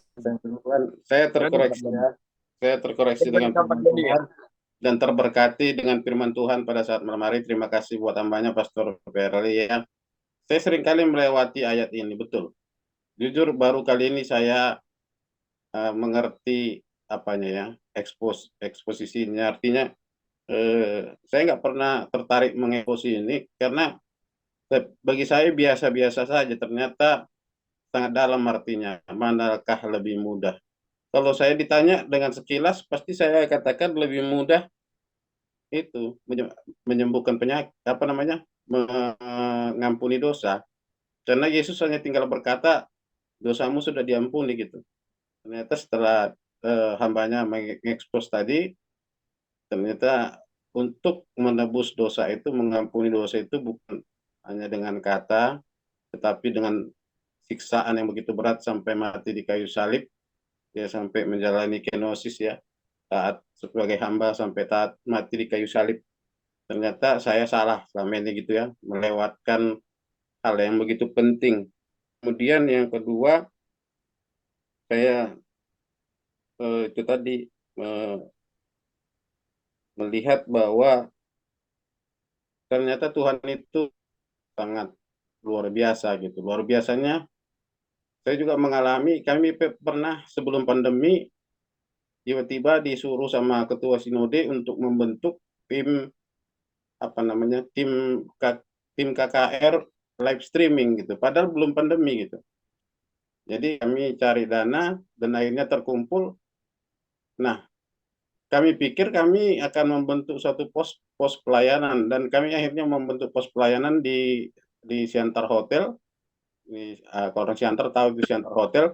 saya terkoreksi ya. Saya terkoreksi dengan firman Tuhan dan terberkati dengan firman Tuhan pada saat malam hari. Terima kasih buat tambahnya Pastor Ferly ya. Saya seringkali melewati ayat ini, betul. Jujur baru kali ini saya mengerti apanya ya, eksposisinya. Artinya saya nggak pernah tertarik mengeksposi ini karena bagi saya biasa-biasa saja. Ternyata sangat dalam artinya. Manakah lebih mudah? Kalau saya ditanya dengan sekilas, pasti saya katakan lebih mudah itu menyembuhkan penyakit, mengampuni dosa. Karena Yesus hanya tinggal berkata, dosamu sudah diampuni gitu. Ternyata setelah hambanya mengekspos tadi, ternyata untuk menebus dosa itu, mengampuni dosa itu bukan hanya dengan kata, tetapi dengan siksaan yang begitu berat sampai mati di kayu salib, ya sampai menjalani kenosis ya, taat sebagai hamba sampai taat mati di kayu salib. Ternyata saya salah selama ini gitu ya, melewatkan hal yang begitu penting. Kemudian yang kedua, saya itu tadi melihat bahwa ternyata Tuhan itu sangat luar biasa gitu. Luar biasanya saya juga mengalami, kami pernah sebelum pandemi tiba-tiba disuruh sama ketua sinode untuk membentuk tim tim KKR live streaming gitu. Padahal belum pandemi gitu. Jadi kami cari dana dan akhirnya terkumpul. Nah, kami pikir kami akan membentuk suatu pos pelayanan dan kami akhirnya membentuk pos pelayanan di Siantar Hotel. Kalau orang Siantar tahu di Siantar Hotel,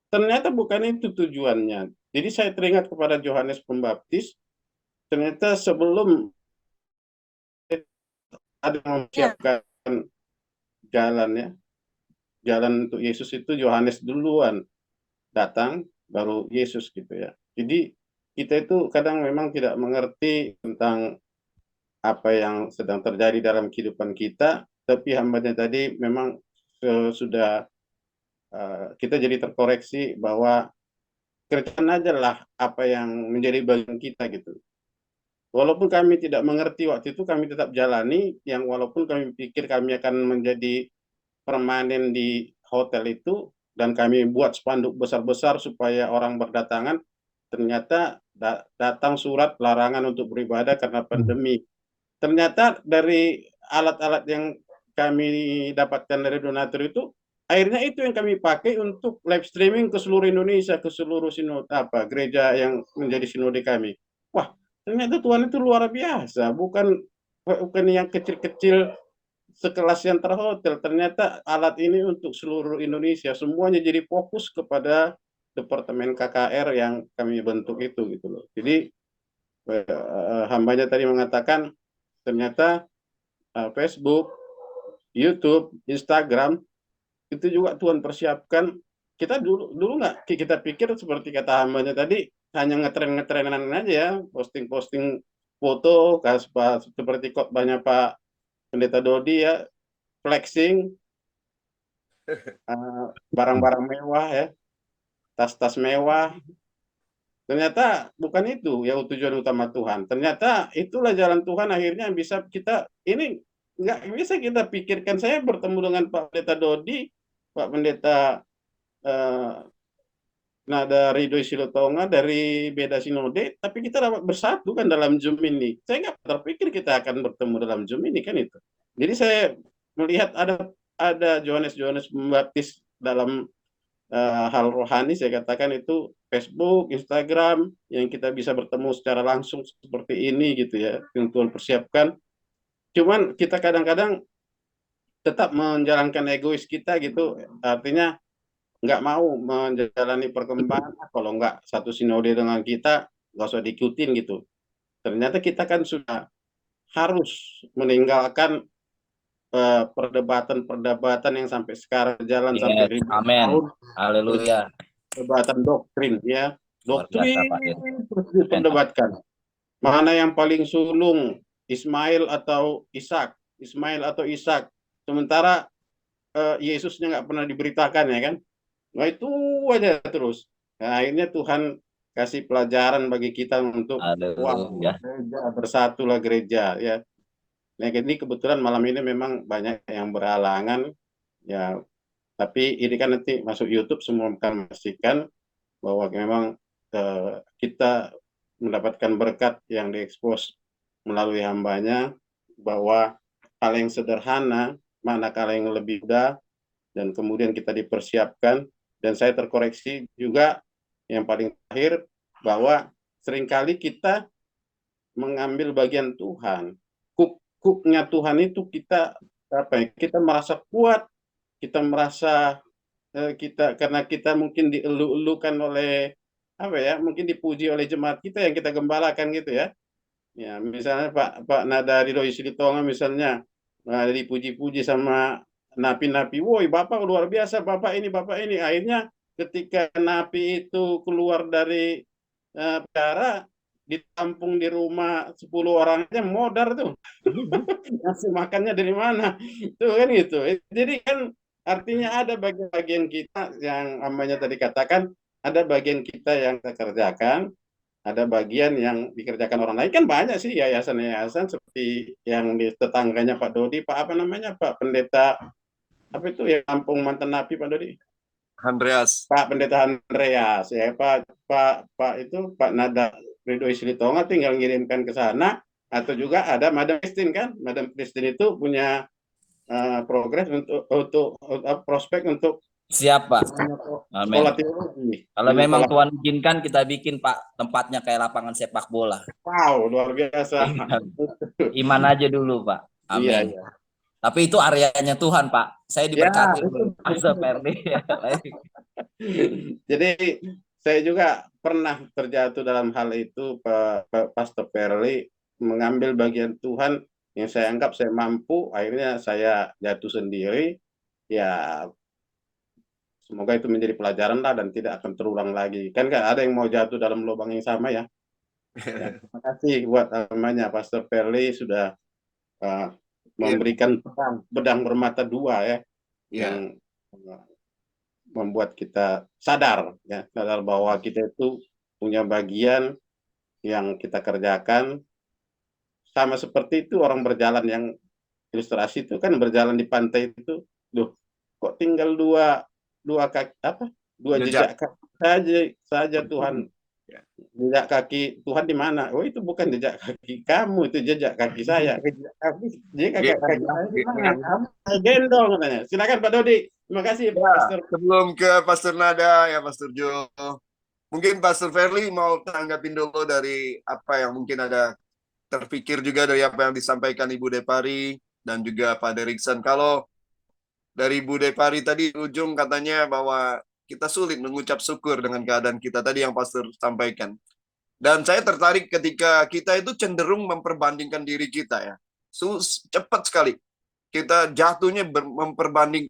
ternyata bukan itu tujuannya. Jadi saya teringat kepada Yohanes Pembaptis, ternyata sebelum ada mempersiapkan jalan untuk Yesus itu Yohanes duluan datang, baru Yesus gitu ya. Jadi kita itu kadang memang tidak mengerti tentang apa yang sedang terjadi dalam kehidupan kita, tapi hambanya tadi memang sudah kita jadi terkoreksi bahwa kerjakan aja lah apa yang menjadi bagian kita gitu. Walaupun kami tidak mengerti waktu itu, kami tetap jalani, yang walaupun kami pikir kami akan menjadi permanen di hotel itu, dan kami buat spanduk besar-besar supaya orang berdatangan, ternyata datang surat larangan untuk beribadah karena pandemi. Ternyata dari alat-alat yang kami dapatkan dari donatur itu, akhirnya itu yang kami pakai untuk live streaming ke seluruh Indonesia, ke seluruh gereja yang menjadi sinode kami. Wah, ternyata Tuhan itu luar biasa, bukan bukan yang kecil-kecil sekelas yang terhotel. Ternyata alat ini untuk seluruh Indonesia, semuanya jadi fokus kepada Departemen KKR yang kami bentuk itu gitu loh. Jadi hambanya tadi mengatakan ternyata Facebook, YouTube, Instagram itu juga Tuhan persiapkan. Kita dulu nggak kita pikir seperti kata hambanya tadi hanya ngetren-ngetrenan aja ya, posting-posting foto seperti kok banyak Pak Pendeta Dodi ya, flexing barang-barang mewah ya, tas-tas mewah. Ternyata bukan itu yang tujuan utama Tuhan. Ternyata itulah jalan Tuhan akhirnya bisa kita ini nggak bisa kita pikirkan. Saya bertemu dengan Pak Pendeta Dodi, Pak Pendeta Nada Ridho Silotonga dari beda sinode, tapi kita dapat bersatu kan dalam Zoom ini. Saya nggak terpikir kita akan bertemu dalam Zoom ini kan itu. Jadi saya melihat ada Johannes Pembaptis dalam hal rohani, saya katakan itu Facebook, Instagram yang kita bisa bertemu secara langsung seperti ini gitu ya, yang Tuhan persiapkan. Cuman kita kadang-kadang tetap menjalankan egois kita gitu, artinya nggak mau menjalani perkembangan. Kalau nggak satu sinode dengan kita, nggak usah diikutin gitu. Ternyata kita kan sudah harus meninggalkan perdebatan yang sampai sekarang jalan sampai ribuan tahun. Haleluya. Perdebatan doktrin ya, doktrin Luar biasa, Pak Ir. terus diperdebatkan. Mana yang paling sulung, Ismail atau Ishak? Ismail atau Ishak? Sementara Yesusnya nggak pernah diberitakan ya kan? Nah itu aja terus. Nah, akhirnya Tuhan kasih pelajaran bagi kita untuk Haleluya. gereja, bersatulah gereja ya. Nah ini kebetulan malam ini memang banyak yang berhalangan ya. Tapi ini kan nanti masuk YouTube semua akan memastikan bahwa memang kita mendapatkan berkat yang diekspos melalui hambanya, bahwa hal yang sederhana manakala yang lebih mudah dan kemudian kita dipersiapkan. Dan saya terkoreksi juga yang paling terakhir bahwa seringkali kita mengambil bagian Tuhan. Kuknya Tuhan itu kita kita merasa kuat, kita merasa karena kita mungkin dielu-elukan oleh mungkin dipuji oleh jemaat kita yang kita gembalakan gitu ya. Ya, misalnya Pak Nada Ridho Silotonga misalnya dipuji-puji sama napi-napi, woi Bapak luar biasa, Bapak ini. Akhirnya ketika napi itu keluar dari penjara, ditampung di rumah 10 orang aja modar tuh. Ngasih makannya dari mana? Tuh kan gitu. Jadi kan artinya ada bagian kita yang namanya tadi katakan, ada bagian kita yang kita kerjakan, ada bagian yang dikerjakan orang lain. Kan banyak sih yayasan-yayasan seperti yang di tetangganya Pak Dodi, Pak Pendeta apa itu ya, kampung mantan napi Pak Dodi? Andreas. Pak Pendeta Andreas ya, Pak itu Pak Nada Ridho Silotonga tinggal ngirimkan ke sana. Atau juga ada Madam Christine kan, Madam Christine itu punya progres untuk prospek untuk siap Pak. sekolah teologi. Kalau memang Tuhan izinkan kita bikin Pak tempatnya kayak lapangan sepak bola. Wow, luar biasa. Iman aja dulu Pak. Amin. Iya. Tapi itu areanya Tuhan Pak. Saya diberkati Pastor Perli. Jadi saya juga pernah terjatuh dalam hal itu, Pak Pastor Perli, mengambil bagian Tuhan yang saya anggap saya mampu, akhirnya saya jatuh sendiri. Ya semoga itu menjadi pelajaran lah dan tidak akan terulang lagi. Kan nggak ada yang mau jatuh dalam lubang yang sama ya. Terima kasih buat namanya Pastor Perli sudah memberikan pedang bermata dua ya, yang membuat kita sadar bahwa kita itu punya bagian yang kita kerjakan. Sama seperti itu orang berjalan yang ilustrasi itu kan berjalan di pantai itu, kok tinggal dua jejak kaki saja Tuhan. Jejak kaki Tuhan di mana? Oh itu bukan jejak kaki kamu, itu jejak kaki saya. Jejak kaki saya di mana? Kamu gendong katanya. Silakan Pak Dodi. Terima kasih Pastor. Sebelum ke Pastor Nada ya Pastor Jo, mungkin Pastor Verli mau tanggapin dulu dari apa yang mungkin ada terpikir juga dari apa yang disampaikan Ibu Depari dan juga Pak Derikson. Kalau dari Ibu Depari tadi ujung katanya bahwa kita sulit mengucap syukur dengan keadaan kita tadi yang Pastor sampaikan. Dan saya tertarik ketika kita itu cenderung memperbandingkan diri kita ya. Cepat sekali. Kita jatuhnya memperbanding.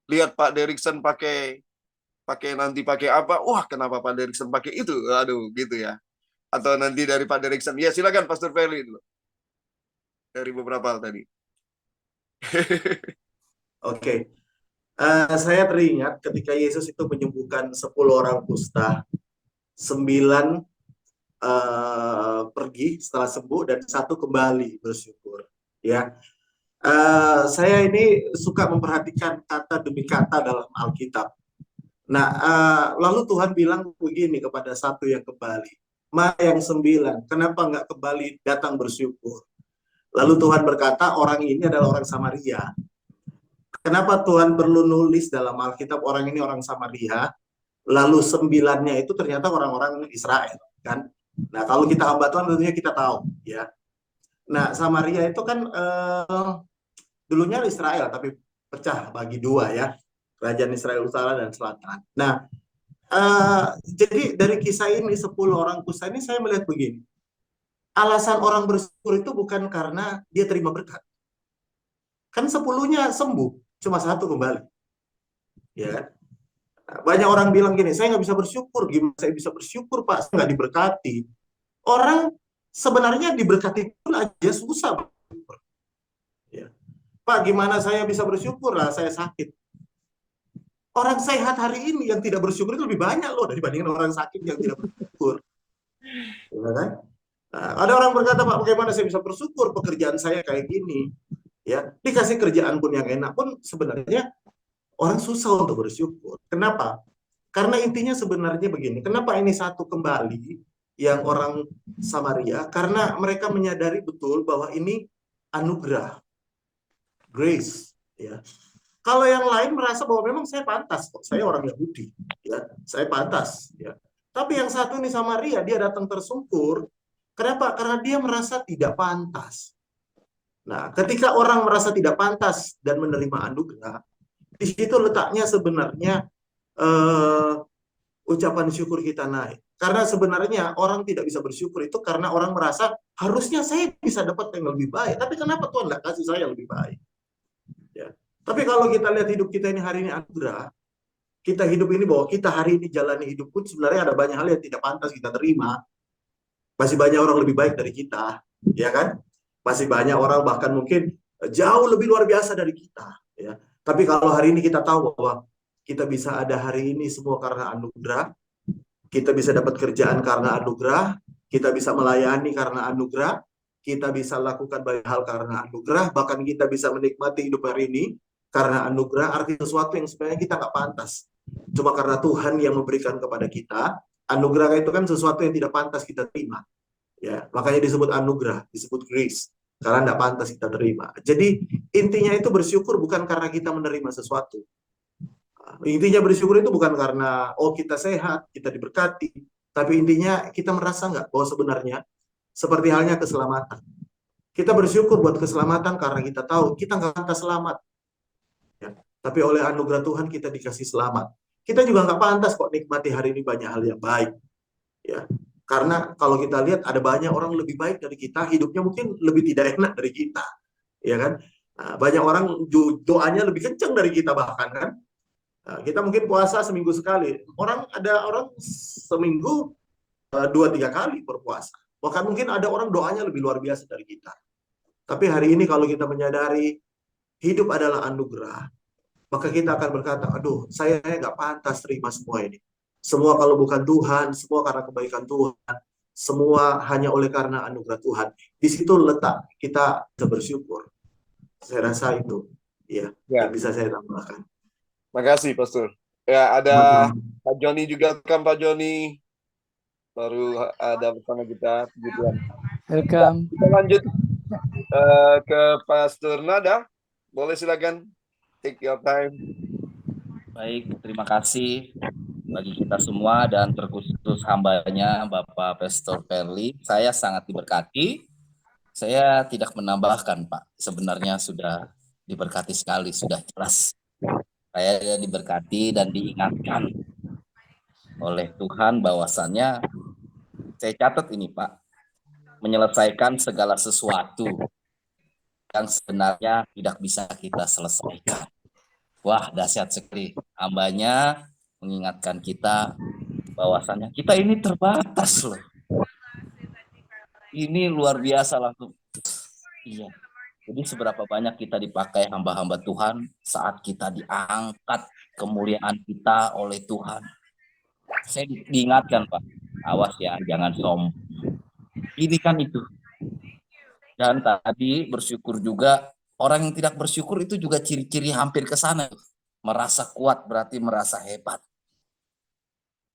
Lihat Pak Derikson pakai apa? Wah, kenapa Pak Derikson pakai itu? Aduh, gitu ya. Atau nanti dari Pak Derikson. Ya, silakan Pastor Feli dulu. Dari beberapa hal tadi. Oke. Saya teringat ketika Yesus itu menyembuhkan 10 orang kusta, 9 pergi setelah sembuh dan 1 kembali bersyukur. Ya, saya ini suka memperhatikan kata demi kata dalam Alkitab. Nah, lalu Tuhan bilang begini kepada 1 yang kembali, yang 9, kenapa nggak kembali datang bersyukur? Lalu Tuhan berkata, orang ini adalah orang Samaria. Kenapa Tuhan perlu nulis dalam Alkitab orang ini orang Samaria, lalu 9-nya itu ternyata orang-orang Israel, kan? Nah, kalau kita hamba Tuhan tentunya kita tahu, ya. Nah, Samaria itu kan dulunya Israel, tapi pecah bagi 2 ya, kerajaan Israel Utara dan Selatan. Nah, jadi dari kisah ini 10 orang kusta ini saya melihat begini, alasan orang bersyukur itu bukan karena dia terima berkat, kan 10-nya sembuh. Cuma 1 kembali, ya kan? Banyak orang bilang gini, saya nggak bisa bersyukur. Gimana saya bisa bersyukur, Pak? Saya nggak diberkati. Orang sebenarnya diberkati pun aja susah bersyukur. Ya. Pak, gimana saya bisa bersyukur? Lah, saya sakit. Orang sehat hari ini yang tidak bersyukur itu lebih banyak loh dibandingkan orang sakit yang tidak bersyukur. Ya kan? Nah, ada orang berkata, Pak, bagaimana saya bisa bersyukur? Pekerjaan saya kayak gini. Ya, dikasih kerjaan pun yang enak pun sebenarnya orang susah untuk bersyukur. Kenapa? Karena intinya sebenarnya begini. Kenapa ini 1 kembali yang orang Samaria? Karena mereka menyadari betul bahwa ini anugerah, grace. Ya. Kalau yang lain merasa bahwa memang saya pantas kok, saya orang Yahudi, ya, saya pantas. Ya. Tapi yang satu ini Samaria, dia datang tersungkur. Kenapa? Karena dia merasa tidak pantas. Nah, ketika orang merasa tidak pantas dan menerima anugerah, di situ letaknya sebenarnya ucapan syukur kita naik. Karena sebenarnya orang tidak bisa bersyukur itu karena orang merasa harusnya saya bisa dapat yang lebih baik. Tapi kenapa Tuhan nggak kasih saya yang lebih baik? Ya. Tapi kalau kita lihat hidup kita ini hari ini anugerah, kita hidup ini bahwa kita hari ini jalani hidup pun sebenarnya ada banyak hal yang tidak pantas kita terima. Masih banyak orang lebih baik dari kita, ya kan? Masih banyak orang bahkan mungkin jauh lebih luar biasa dari kita, ya. Tapi kalau hari ini kita tahu bahwa kita bisa ada hari ini semua karena anugerah, kita bisa dapat kerjaan karena anugerah, kita bisa melayani karena anugerah, kita bisa lakukan banyak hal karena anugerah, bahkan kita bisa menikmati hidup hari ini karena anugerah, arti sesuatu yang sebenarnya kita nggak pantas. Cuma karena Tuhan yang memberikan kepada kita, anugerah itu kan sesuatu yang tidak pantas kita terima. Ya, makanya disebut anugerah, disebut grace, karena tidak pantas kita terima. Jadi intinya itu bersyukur bukan karena kita menerima sesuatu. Intinya bersyukur itu bukan karena kita sehat, kita diberkati, tapi intinya kita merasa nggak bahwa sebenarnya seperti halnya keselamatan. Kita bersyukur buat keselamatan karena kita tahu kita nggak pantas selamat. Ya, tapi oleh anugerah Tuhan kita dikasih selamat. Kita juga nggak pantas kok nikmati hari ini banyak hal yang baik. Ya, karena kalau kita lihat ada banyak orang lebih baik dari kita, hidupnya mungkin lebih tidak enak dari kita, ya kan? Nah, banyak orang doanya lebih kencang dari kita bahkan kan. Nah, kita mungkin puasa seminggu sekali, ada orang seminggu 2-3 kali berpuasa. Bahkan mungkin ada orang doanya lebih luar biasa dari kita. Tapi hari ini kalau kita menyadari hidup adalah anugerah, maka kita akan berkata, aduh, saya nggak pantas terima semua ini. Semua kalau bukan Tuhan, semua karena kebaikan Tuhan, semua hanya oleh karena anugerah Tuhan. Di situ letak kita bisa bersyukur. Saya rasa itu, ya, yang bisa saya tambahkan. Makasih, Pastor. Ya, ada Pak Joni juga, kan Pak Joni baru ada bersama kita. Welcome. Kita lanjut ke Pastor Nada. Boleh silakan, take your time. Baik, terima kasih bagi kita semua dan terkhusus hambanya Bapak Pastor Perli. Saya sangat diberkati Saya tidak menambahkan, Pak. Sebenarnya sudah diberkati sekali, sudah jelas. Saya diberkati dan diingatkan oleh Tuhan bahwasannya, saya catat ini, Pak, menyelesaikan segala sesuatu yang sebenarnya tidak bisa kita selesaikan. Wah, dahsyat sekali. Hambanya mengingatkan kita bahwasannya kita ini terbatas loh. Ini luar biasa langsung. Iya. Jadi seberapa banyak kita dipakai hamba-hamba Tuhan saat kita diangkat kemuliaan kita oleh Tuhan. Saya diingatkan, Pak, awas ya, jangan sombong. Ini kan itu. Dan tadi bersyukur juga, orang yang tidak bersyukur itu juga ciri-ciri hampir ke sana. Merasa kuat berarti merasa hebat.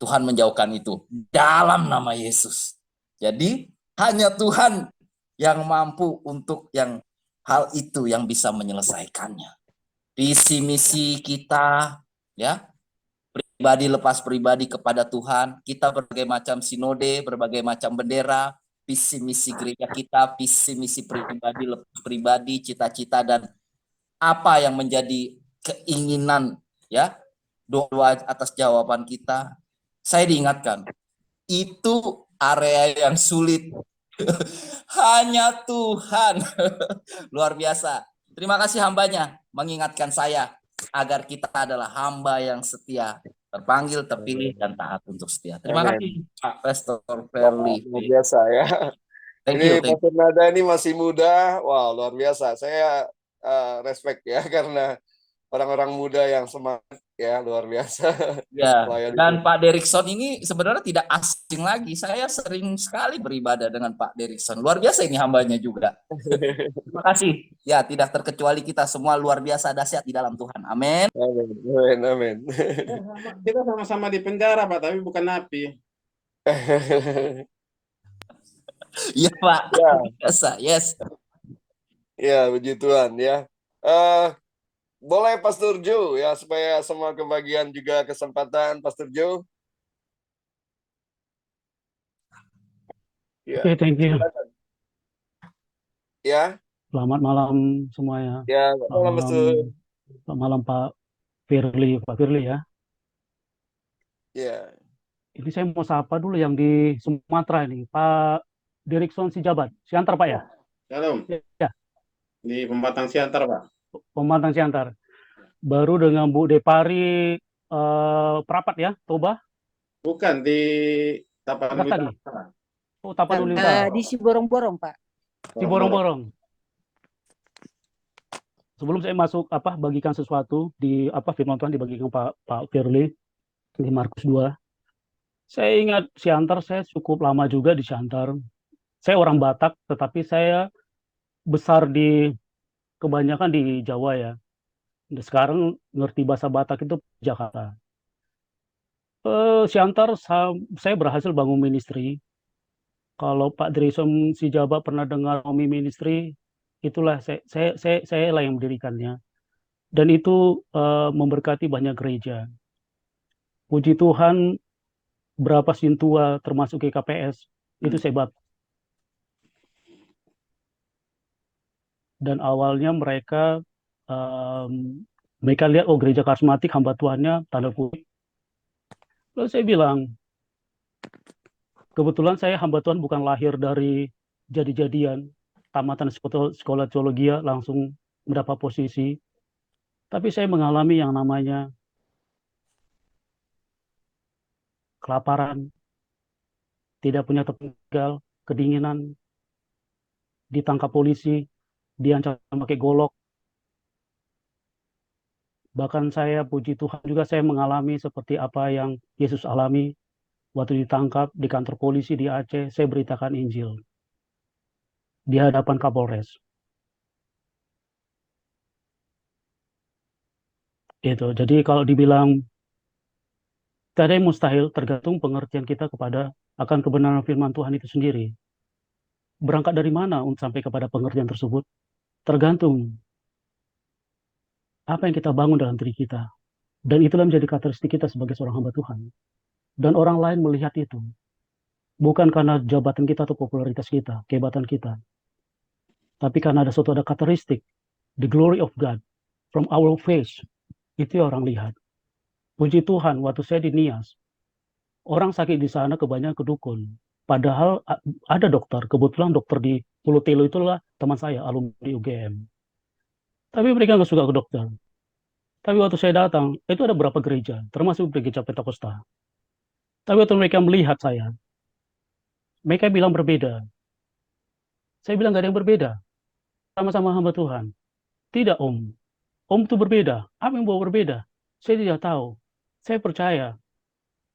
Tuhan menjauhkan itu dalam nama Yesus. Jadi hanya Tuhan yang mampu untuk yang hal itu yang bisa menyelesaikannya. Visi misi kita, ya, pribadi lepas pribadi kepada Tuhan, kita berbagai macam sinode, berbagai macam bendera, visi misi gereja kita, visi misi pribadi lepas pribadi, cita-cita dan apa yang menjadi keinginan, ya, doa atas jawaban kita. Saya diingatkan, itu area yang sulit. Hanya Tuhan. Luar biasa. Terima kasih hambanya mengingatkan saya agar kita adalah hamba yang setia, terpanggil, terpilih, dan taat untuk setia. Terima kasih Pak Pastor Ferli. Luar biasa ya. Thank Ini you. Pastor Nada ini masih muda. Wow, luar biasa. Saya respect ya karena orang-orang muda yang semangat ya, luar biasa. Ya, dan Pak Derikson ini sebenarnya tidak asing lagi. Saya sering sekali beribadah dengan Pak Derikson. Luar biasa ini hambanya juga. Terima kasih. Ya, tidak terkecuali kita semua luar biasa dahsyat di dalam Tuhan. Amin. Amin, amin. Kita sama-sama di penjara, Pak, tapi bukan napi. Iya, Pak. Ya. Biasa, yes. Ya, puji Tuhan ya. Boleh Pastor Joe ya, supaya semua kebagian juga kesempatan Pastor Joe. Ya. Oke, thank you. Ya. Selamat malam semuanya. Ya, malam Pastor. Selamat malam Pak Firly, ya. Ya. Ini saya mau sapa dulu yang di Sumatera ini, Pak Derikson Sijabat. Siantar Pak ya? Shalom. Ya. Di Pematang Siantar, Pak. Pematang Siantar. Baru dengan Bu Depari Prapat ya, Toba? Bukan, di Tapanuli. Oh, Tapanuli Utara. Di Siborong-borong, Pak. Siborong-borong. Sebelum saya masuk bagikan sesuatu di firman Tuhan dibagikan Pak Firly di Markus 2. Saya ingat Siantar, saya cukup lama juga di Siantar. Saya orang Batak, tetapi saya besar kebanyakan di Jawa ya. Dan sekarang ngerti bahasa Batak itu Jakarta. Siantar saya berhasil bangun ministry. Kalau Pak Derikson Sijabat pernah dengar Omi Ministry, itulah saya lah yang mendirikannya. Dan itu memberkati banyak gereja. Puji Tuhan, berapa sintua termasuk GKPS, itu sebat. Dan awalnya mereka lihat, oh gereja karismatik hamba Tuhannya, tanda kutip. Lalu saya bilang, kebetulan saya hamba Tuhan bukan lahir dari jadi-jadian, tamatan sekolah teologi langsung mendapat posisi. Tapi saya mengalami yang namanya kelaparan, tidak punya tempat tinggal, kedinginan, ditangkap polisi, diancam pakai golok. Bahkan saya, puji Tuhan juga saya mengalami seperti apa yang Yesus alami waktu ditangkap di kantor polisi di Aceh. Saya beritakan Injil di hadapan Kapolres. Itu. Jadi kalau dibilang tidak ada yang mustahil, tergantung pengertian kita akan kebenaran firman Tuhan itu sendiri. Berangkat dari mana untuk sampai kepada pengertian tersebut? Tergantung apa yang kita bangun dalam diri kita. Dan itulah menjadi karakteristik kita sebagai seorang hamba Tuhan. Dan orang lain melihat itu. Bukan karena jabatan kita atau popularitas kita, kehebatan kita. Tapi karena ada karakteristik, the glory of God from our face, itu orang lihat. Puji Tuhan, waktu saya di Nias, orang sakit di sana kebanyakan ke dukun. Padahal ada dokter, kebetulan dokter di Pulau Telo itulah teman saya, alumni UGM. Tapi mereka nggak suka ke dokter. Tapi waktu saya datang, itu ada beberapa gereja, termasuk gereja Pentakosta. Tapi waktu mereka melihat saya, mereka bilang berbeda. Saya bilang nggak ada yang berbeda. Sama-sama hamba Tuhan. Tidak, Om. Om itu berbeda. Apa yang bawa berbeda? Saya tidak tahu. Saya percaya.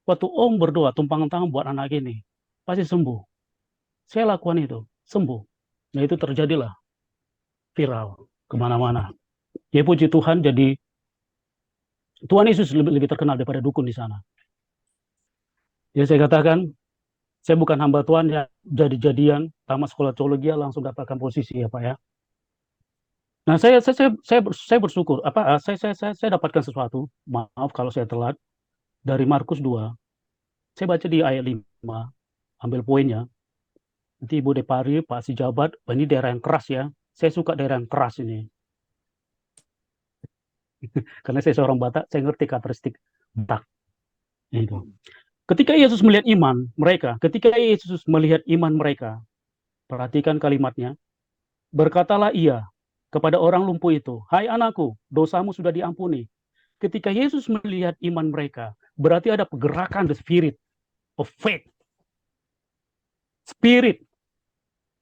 Waktu Om berdoa, tumpangan tangan buat anak ini, pasti sembuh. Saya lakukan itu, sembuh. Nah itu terjadilah viral kemana-mana. Ya puji Tuhan, jadi Tuhan Yesus lebih terkenal daripada dukun di sana. Ya saya katakan, saya bukan hamba Tuhan ya, jadi-jadian tamat sekolah teologi langsung dapatkan posisi ya Pak ya. Nah saya bersyukur saya dapatkan sesuatu, maaf kalau saya telat, dari Markus 2. Saya baca di ayat 5, ambil poinnya. Nanti Ibu Depari, Pak Sijabat, ini daerah yang keras ya. Saya suka daerah yang keras ini. Karena saya seorang Batak, saya ngerti karakteristik Batak. Itu. Ketika Yesus melihat iman mereka, perhatikan kalimatnya, berkatalah ia kepada orang lumpuh itu, hai anakku, dosamu sudah diampuni. Ketika Yesus melihat iman mereka, berarti ada pergerakan the spirit of faith. Spirit.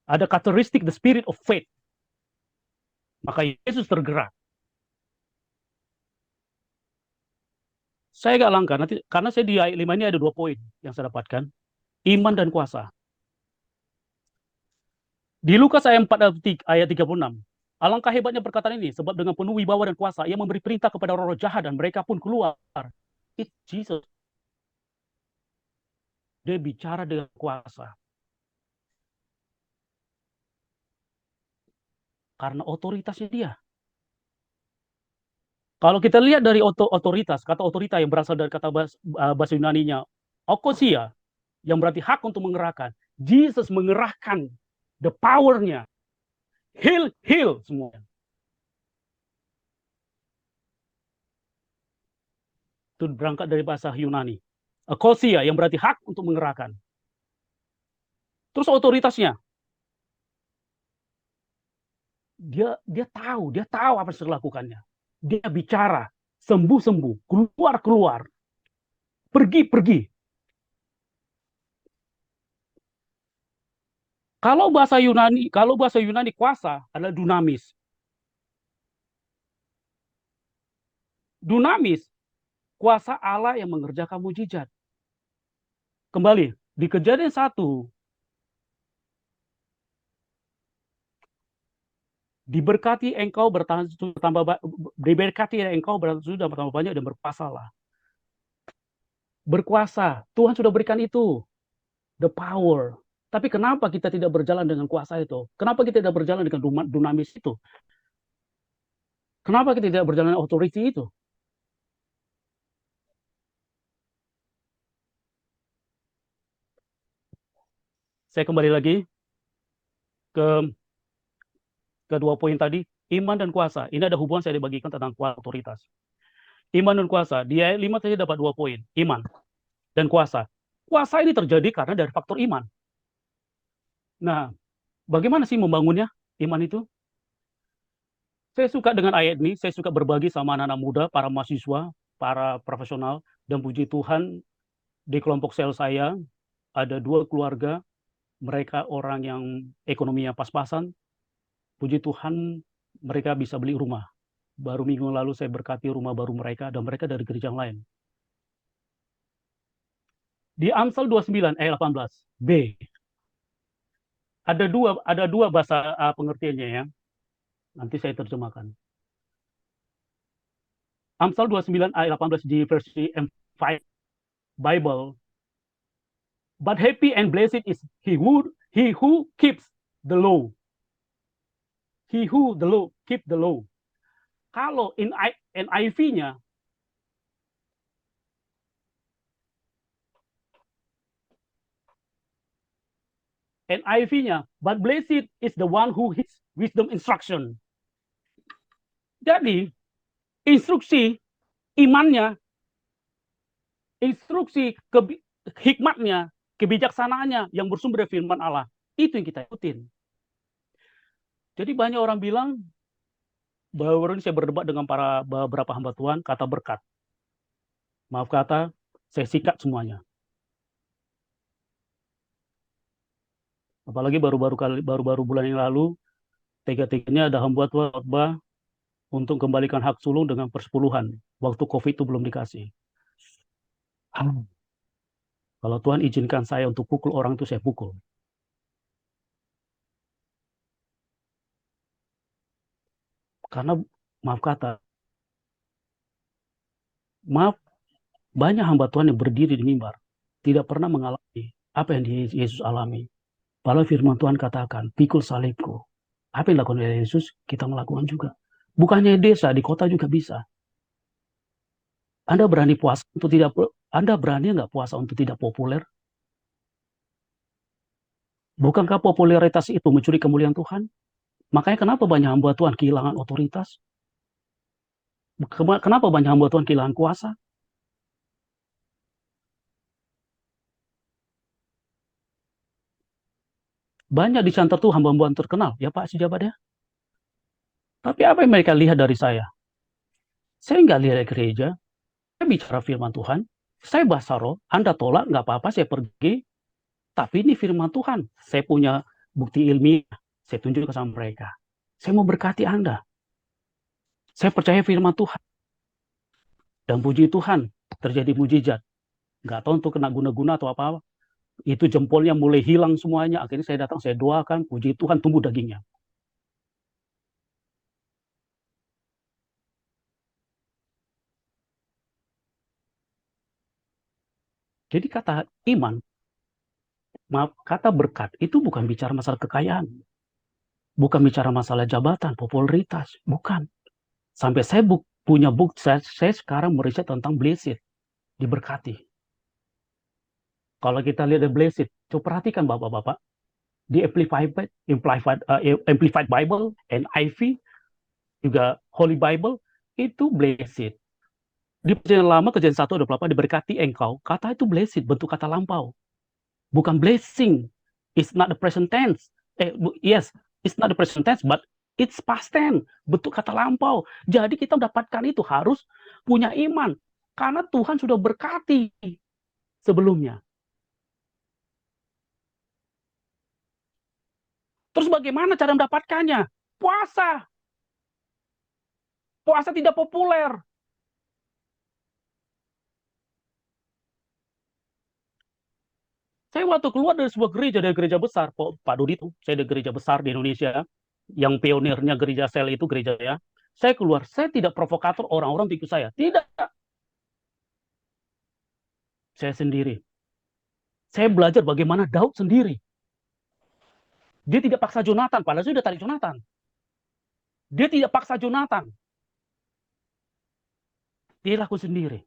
Ada karakteristik the spirit of faith. Maka Yesus tergerak. Saya agak langka, nanti, karena saya di ayat 5 ini ada 2 poin yang saya dapatkan. Iman dan kuasa. Di Lukas ayat 4 ayat 36, alangkah hebatnya perkataan ini, sebab dengan penuh wibawa dan kuasa, ia memberi perintah kepada roh-roh jahat dan mereka pun keluar. It's Jesus. Dia bicara dengan kuasa. Karena otoritasnya dia. Kalau kita lihat dari otoritas, kata otorita yang berasal dari kata bahasa Yunani-nya, okosia, yang berarti hak untuk mengerahkan. Jesus mengerahkan the power-nya. Heal semua. Itu berangkat dari bahasa Yunani. Okosia, yang berarti hak untuk mengerahkan. Terus otoritasnya. Dia tahu apa yang harus lakukannya. Dia bicara, sembuh, keluar, pergi. Kalau bahasa Yunani kuasa adalah dunamis. Dunamis, kuasa Allah yang mengerjakan mujizat. Kembali, di Kejadian 1, diberkati engkau bertambah banyak dan berkuasalah. Berkuasa, Tuhan sudah berikan itu, the power. Tapi kenapa kita tidak berjalan dengan kuasa itu? Kenapa kita tidak berjalan dengan dunamis itu? Kenapa kita tidak berjalan dengan authority itu? Saya kembali lagi ke kedua poin tadi, iman dan kuasa. Ini ada hubungan saya dibagikan tentang kuasa otoritas. Iman dan kuasa. Di ayat 5 saya dapat 2 poin. Iman dan kuasa. Kuasa ini terjadi karena dari faktor iman. Nah, bagaimana sih membangunnya iman itu? Saya suka dengan ayat ini, saya suka berbagi sama anak-anak muda, para mahasiswa, para profesional, dan puji Tuhan di kelompok sel saya ada 2 keluarga, mereka orang yang ekonominya pas-pasan. Puji Tuhan mereka bisa beli rumah. Baru minggu lalu saya berkati rumah baru mereka, dan mereka dari gereja yang lain. Di Amsal 29 ayat 18b, ada dua bahasa pengertiannya ya. Nanti saya terjemahkan. Amsal 29 ayat 18 di versi M5 Bible. But happy and blessed is he who keeps the law. He who keep the law. Kalau in NIV-nya NIV-nya, but blessed is the one who has wisdom instruction. Jadi, instruksi imannya, instruksi hikmatnya, kebijaksanaannya yang bersumber dari firman Allah, itu yang kita ikutin. Jadi banyak orang bilang, baru ini saya berdebat dengan beberapa hamba Tuhan, kata berkat. Maaf kata, saya sikat semuanya. Apalagi baru-baru bulan yang lalu, tega-teganya ada hamba Tuhan khotbah untuk kembalikan hak sulung dengan persepuluhan. Waktu COVID itu belum dikasih. Kalau Tuhan izinkan saya untuk pukul orang itu, saya pukul. Karena maaf kata, banyak hamba Tuhan yang berdiri di mimbar tidak pernah mengalami apa yang Yesus alami. Padahal firman Tuhan katakan, pikul salibku. Apa yang dilakukan oleh Yesus, kita melakukan juga. Bukannya desa, di kota juga bisa. Anda berani puasa untuk tidak, Anda berani nggak puasa untuk tidak populer? Bukankah popularitas itu mencuri kemuliaan Tuhan? Makanya kenapa banyak hamba Tuhan kehilangan otoritas? Kenapa banyak hamba Tuhan kehilangan kuasa? Banyak di santer tuh hamba-hamba terkenal, ya Pak Sejabat ya. Tapi apa yang mereka lihat dari saya? Saya nggak lihat dari gereja, saya bicara firman Tuhan, saya bahasa roh, Anda tolak, nggak apa-apa, saya pergi. Tapi ini firman Tuhan, saya punya bukti ilmiah, saya tunjukkan sama mereka. Saya mau berkati Anda. Saya percaya firman Tuhan. Dan puji Tuhan, terjadi mujizat. Nggak tahu untuk kena guna-guna atau apa-apa. Itu jempolnya mulai hilang semuanya. Akhirnya saya datang, saya doakan, puji Tuhan, tumbuh dagingnya. Jadi kata iman, kata berkat, itu bukan bicara masalah kekayaan. Bukan bicara masalah jabatan, popularitas. Bukan. Sampai saya punya bukti, saya sekarang meriset tentang blessed, diberkati. Kalau kita lihat the blessed, coba perhatikan bapak-bapak, di Amplified Bible, NIV, juga Holy Bible, itu blessed. Di Perjanjian Lama, Kejadian 1:28, diberkati engkau, kata itu blessed, bentuk kata lampau. Bukan blessing. It's not the present tense. Yes, it's not the present tense, but it's past tense, bentuk kata lampau. Jadi kita mendapatkan itu harus punya iman. Karena Tuhan sudah berkati sebelumnya. Terus bagaimana cara mendapatkannya? Puasa. Puasa tidak populer. Saya waktu keluar dari sebuah gereja, dari gereja besar, Pak Dudi itu, saya dari gereja besar di Indonesia, yang pionirnya gereja sel itu gereja ya. Saya keluar, saya tidak provokator orang-orang ikut saya. Tidak. Saya sendiri. Saya belajar bagaimana Daud sendiri. Dia tidak paksa Jonathan, padahal sudah tarik Jonathan. Dia tidak paksa Jonathan. Dia lakukan sendiri.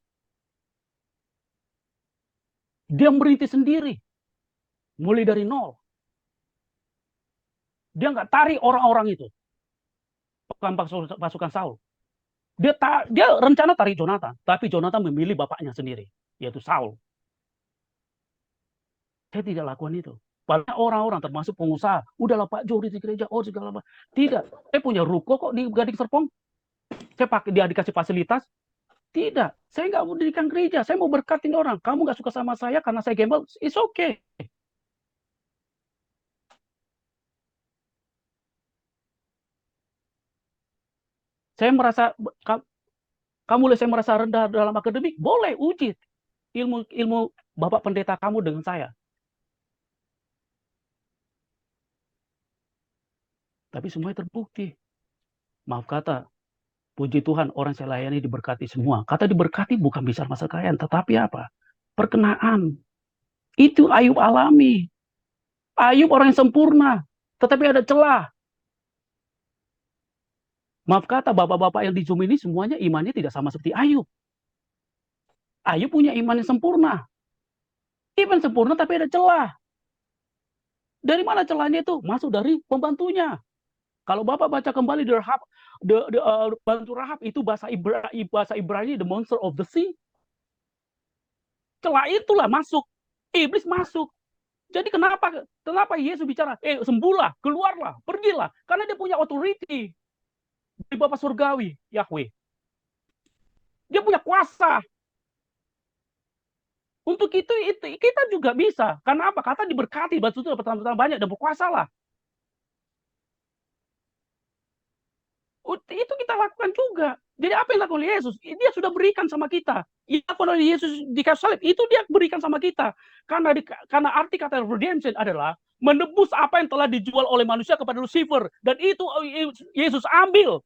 Dia merintis sendiri. Mulai dari nol. Dia nggak tarik orang-orang itu. Pasukan Saul. Dia rencana tarik Jonathan, tapi Jonathan memilih bapaknya sendiri, yaitu Saul. Saya tidak lakukan itu. Padahal orang-orang termasuk pengusaha, udahlah Pak Jody di gereja, segala macam. Tidak, saya punya ruko kok di Gading Serpong. Saya pakai, dia dikasih fasilitas. Tidak, saya nggak mau dirikan gereja, saya mau berkatin orang. Kamu nggak suka sama saya karena saya gembel, it's okay. Saya merasa, saya merasa rendah dalam akademik, boleh uji ilmu Bapak Pendeta kamu dengan saya. Tapi semuanya terbukti. Maaf kata, puji Tuhan, orang saya layani diberkati semua. Kata diberkati bukan bicara masalah kekayaan, tetapi apa? Perkenaan. Itu Ayub alami. Ayub orang yang sempurna, tetapi ada celah. Maaf kata, bapak-bapak yang di Zoom ini semuanya imannya tidak sama seperti Ayub. Ayub punya iman yang sempurna. Iman sempurna tapi ada celah. Dari mana celahnya itu? Masuk dari pembantunya. Kalau Bapak baca kembali the Rahab, bantu Rahab itu bahasa Ibrani the monster of the sea. Celah itulah masuk. Iblis masuk. Jadi kenapa Yesus bicara, sembuhlah, keluarlah, pergilah. Karena dia punya authority di Bapa Surgawi, Yahweh. Dia punya kuasa. Untuk itu kita juga bisa. Karena apa? Kata diberkati, maksudnya pertama-tama banyak dan berkuasalah. Itu kita lakukan juga. Jadi apa yang dilakukan oleh Yesus? Dia sudah berikan sama kita. Yang dilakukan oleh Yesus di kayu salib, itu dia berikan sama kita. Karena arti kata redemption adalah menebus apa yang telah dijual oleh manusia kepada Lucifer. Dan itu Yesus ambil.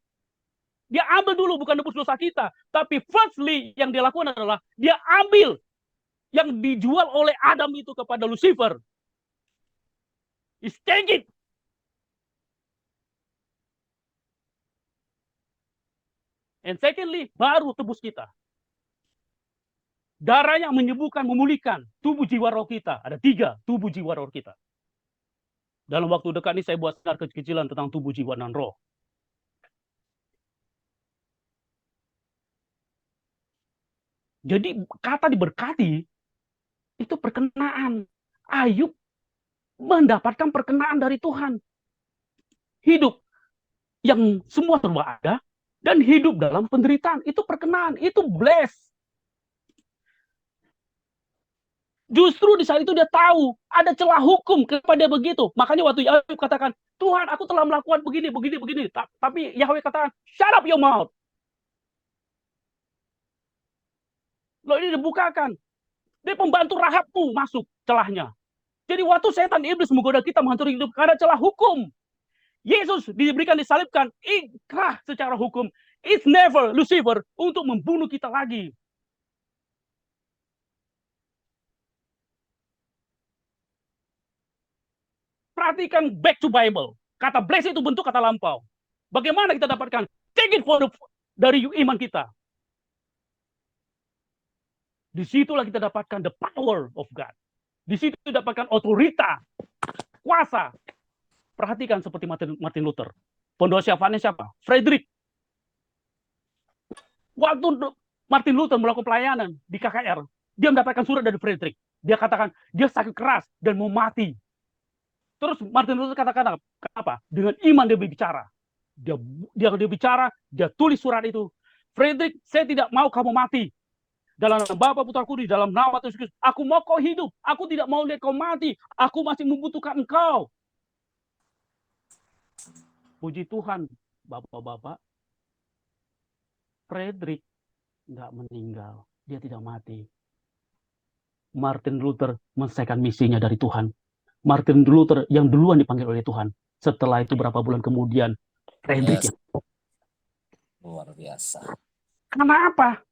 Dia ambil dulu, bukan nebus dosa kita. Tapi firstly yang dia lakukan adalah dia ambil yang dijual oleh Adam itu kepada Lucifer. He's take it. And secondly, baru tebus kita. Darah yang menyembuhkan, memulihkan tubuh jiwa roh kita. Ada 3 tubuh jiwa roh kita. Dalam waktu dekat ini saya buat senar kecil-kecilan tentang tubuh jiwa dan roh. Jadi kata diberkati itu perkenaan. Ayub mendapatkan perkenaan dari Tuhan. Hidup yang semua serba ada dan hidup dalam penderitaan. Itu perkenaan, itu bless. Justru di saat itu dia tahu ada celah hukum kepada begitu. Makanya waktu Ayub katakan, Tuhan aku telah melakukan begini. Tapi Yahweh katakan, shut up your mouth. Loh ini dibukakan. Dia pembantu Rahabmu masuk celahnya. Jadi waktu setan iblis menggoda kita menghancurkan hidup karena celah hukum. Yesus diberikan disalibkan, ikrah secara hukum. It's never Lucifer untuk membunuh kita lagi. Perhatikan back to Bible. Kata bless itu bentuk kata lampau. Bagaimana kita dapatkan? Take it dari iman kita. Disitulah kita dapatkan the power of God. Di situ dapatkan otorita, kuasa. Perhatikan seperti Martin Luther. Pendoa syafaatnya siapa? Frederick. Waktu Martin Luther melakukan pelayanan di KKR, dia mendapatkan surat dari Frederick. Dia katakan, dia sakit keras dan mau mati. Terus Martin Luther katakan apa? Dengan iman dia berbicara. Dia bicara, dia tulis surat itu. Frederick, saya tidak mau kamu mati. Dalam nama Bapa, Putra, Kudus, dalam nama Tuhan Yesus, aku mau kau hidup. Aku tidak mau lihat kau mati. Aku masih membutuhkan engkau. Puji Tuhan, Bapak-bapak. Frederick nggak meninggal. Dia tidak mati. Martin Luther menyelesaikan misinya dari Tuhan. Martin Luther yang duluan dipanggil oleh Tuhan. Setelah itu berapa bulan kemudian, Frederick Yes. Luar biasa. Karena apa?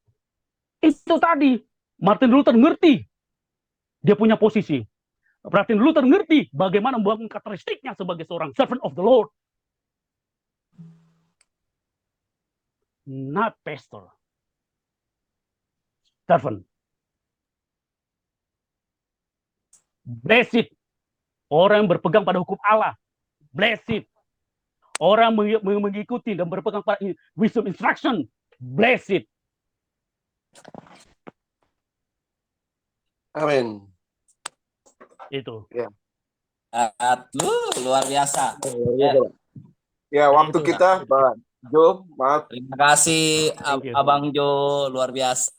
Itu tadi, Martin Luther ngerti. Dia punya posisi. Martin Luther ngerti bagaimana membangun karakteristiknya sebagai seorang servant of the Lord. Not pastor. Servant. Blessed. Orang yang berpegang pada hukum Allah. Blessed. Orang mengikuti dan berpegang pada wisdom instruction. Blessed. Amin. Itu. Ya. Luar biasa. Ya, waktu kita, Pak Jo, maaf. Terima kasih Abang Jo, luar biasa.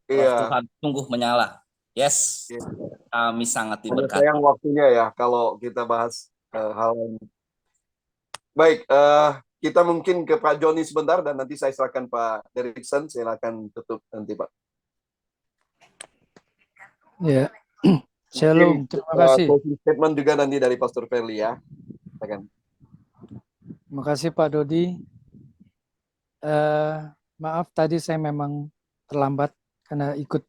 Iya. Tuhan sungguh menyala. Yes. Iya. Kami sangat Hanya diberkati. sayang waktunya ya kalau kita bahas hal ini. Baik, kita mungkin ke Pak Joni sebentar dan nanti saya silakan Pak Derikson, silakan tutup nanti Pak. Ya, Shalom, terima kasih. Closing statement juga nanti dari Pastor Ferli ya. Silakan. Terima kasih Pak Dodi. Maaf tadi saya memang terlambat karena ikut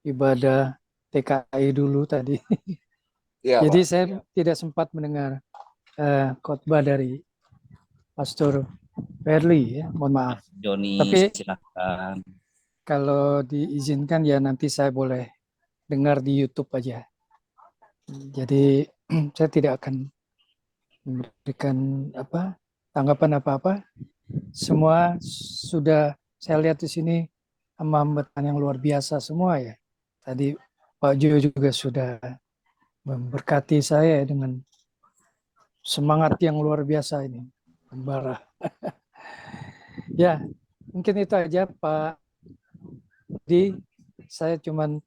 ibadah TKI dulu tadi. Ya, Jadi Pak. saya tidak sempat mendengar khotbah dari Pastor Ferli ya, mohon maaf. Joni, Tapi silakan. kalau diizinkan ya nanti saya boleh dengar di YouTube aja. Jadi saya tidak akan memberikan tanggapan apa-apa. Semua sudah saya lihat di sini hamba yang luar biasa semua ya. Tadi Pak Jo juga sudah memberkati saya dengan semangat yang luar biasa ini, Mbara. Ya, mungkin itu aja Pak Di. Saya cuman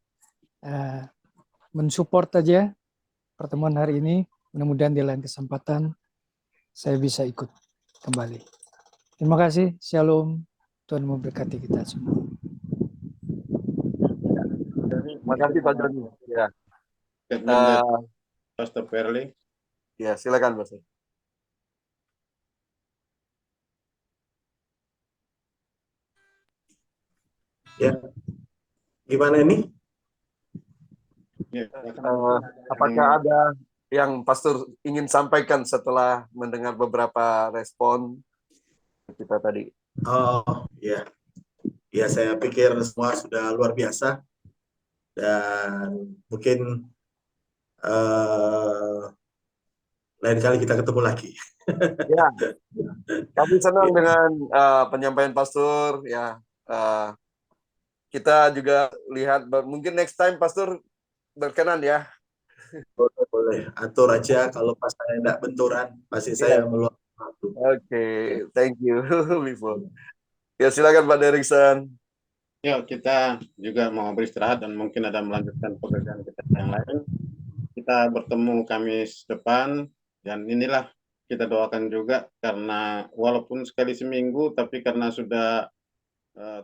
mensupport aja pertemuan hari ini. Mudah-mudahan di lain kesempatan saya bisa ikut kembali. Terima kasih. Shalom. Tuhan memberkati kita semua. Terima kasih Pak Joni. Ya. Statement dari Pastor Perli. Ya, silakan Mas. Ya, gimana ini? Ya, Apakah ada yang Pastor ingin sampaikan setelah mendengar beberapa respon kita tadi? Oh, ya. Ya, saya pikir semua sudah luar biasa. Dan mungkin lain kali kita ketemu lagi. Ya, kami senang dengan penyampaian Pastor. Ya, kita juga lihat mungkin next time Pastor berkenan ya. Boleh atur aja, kalau pas saya tidak benturan pasti saya meluangkan waktu. Oke, thank you Before. Ya, silakan Pak Derikson. Ya, kita juga mau beristirahat dan mungkin ada melanjutkan pekerjaan kita yang lain. Kita bertemu Kamis depan, dan inilah kita doakan juga, karena walaupun sekali seminggu, tapi karena sudah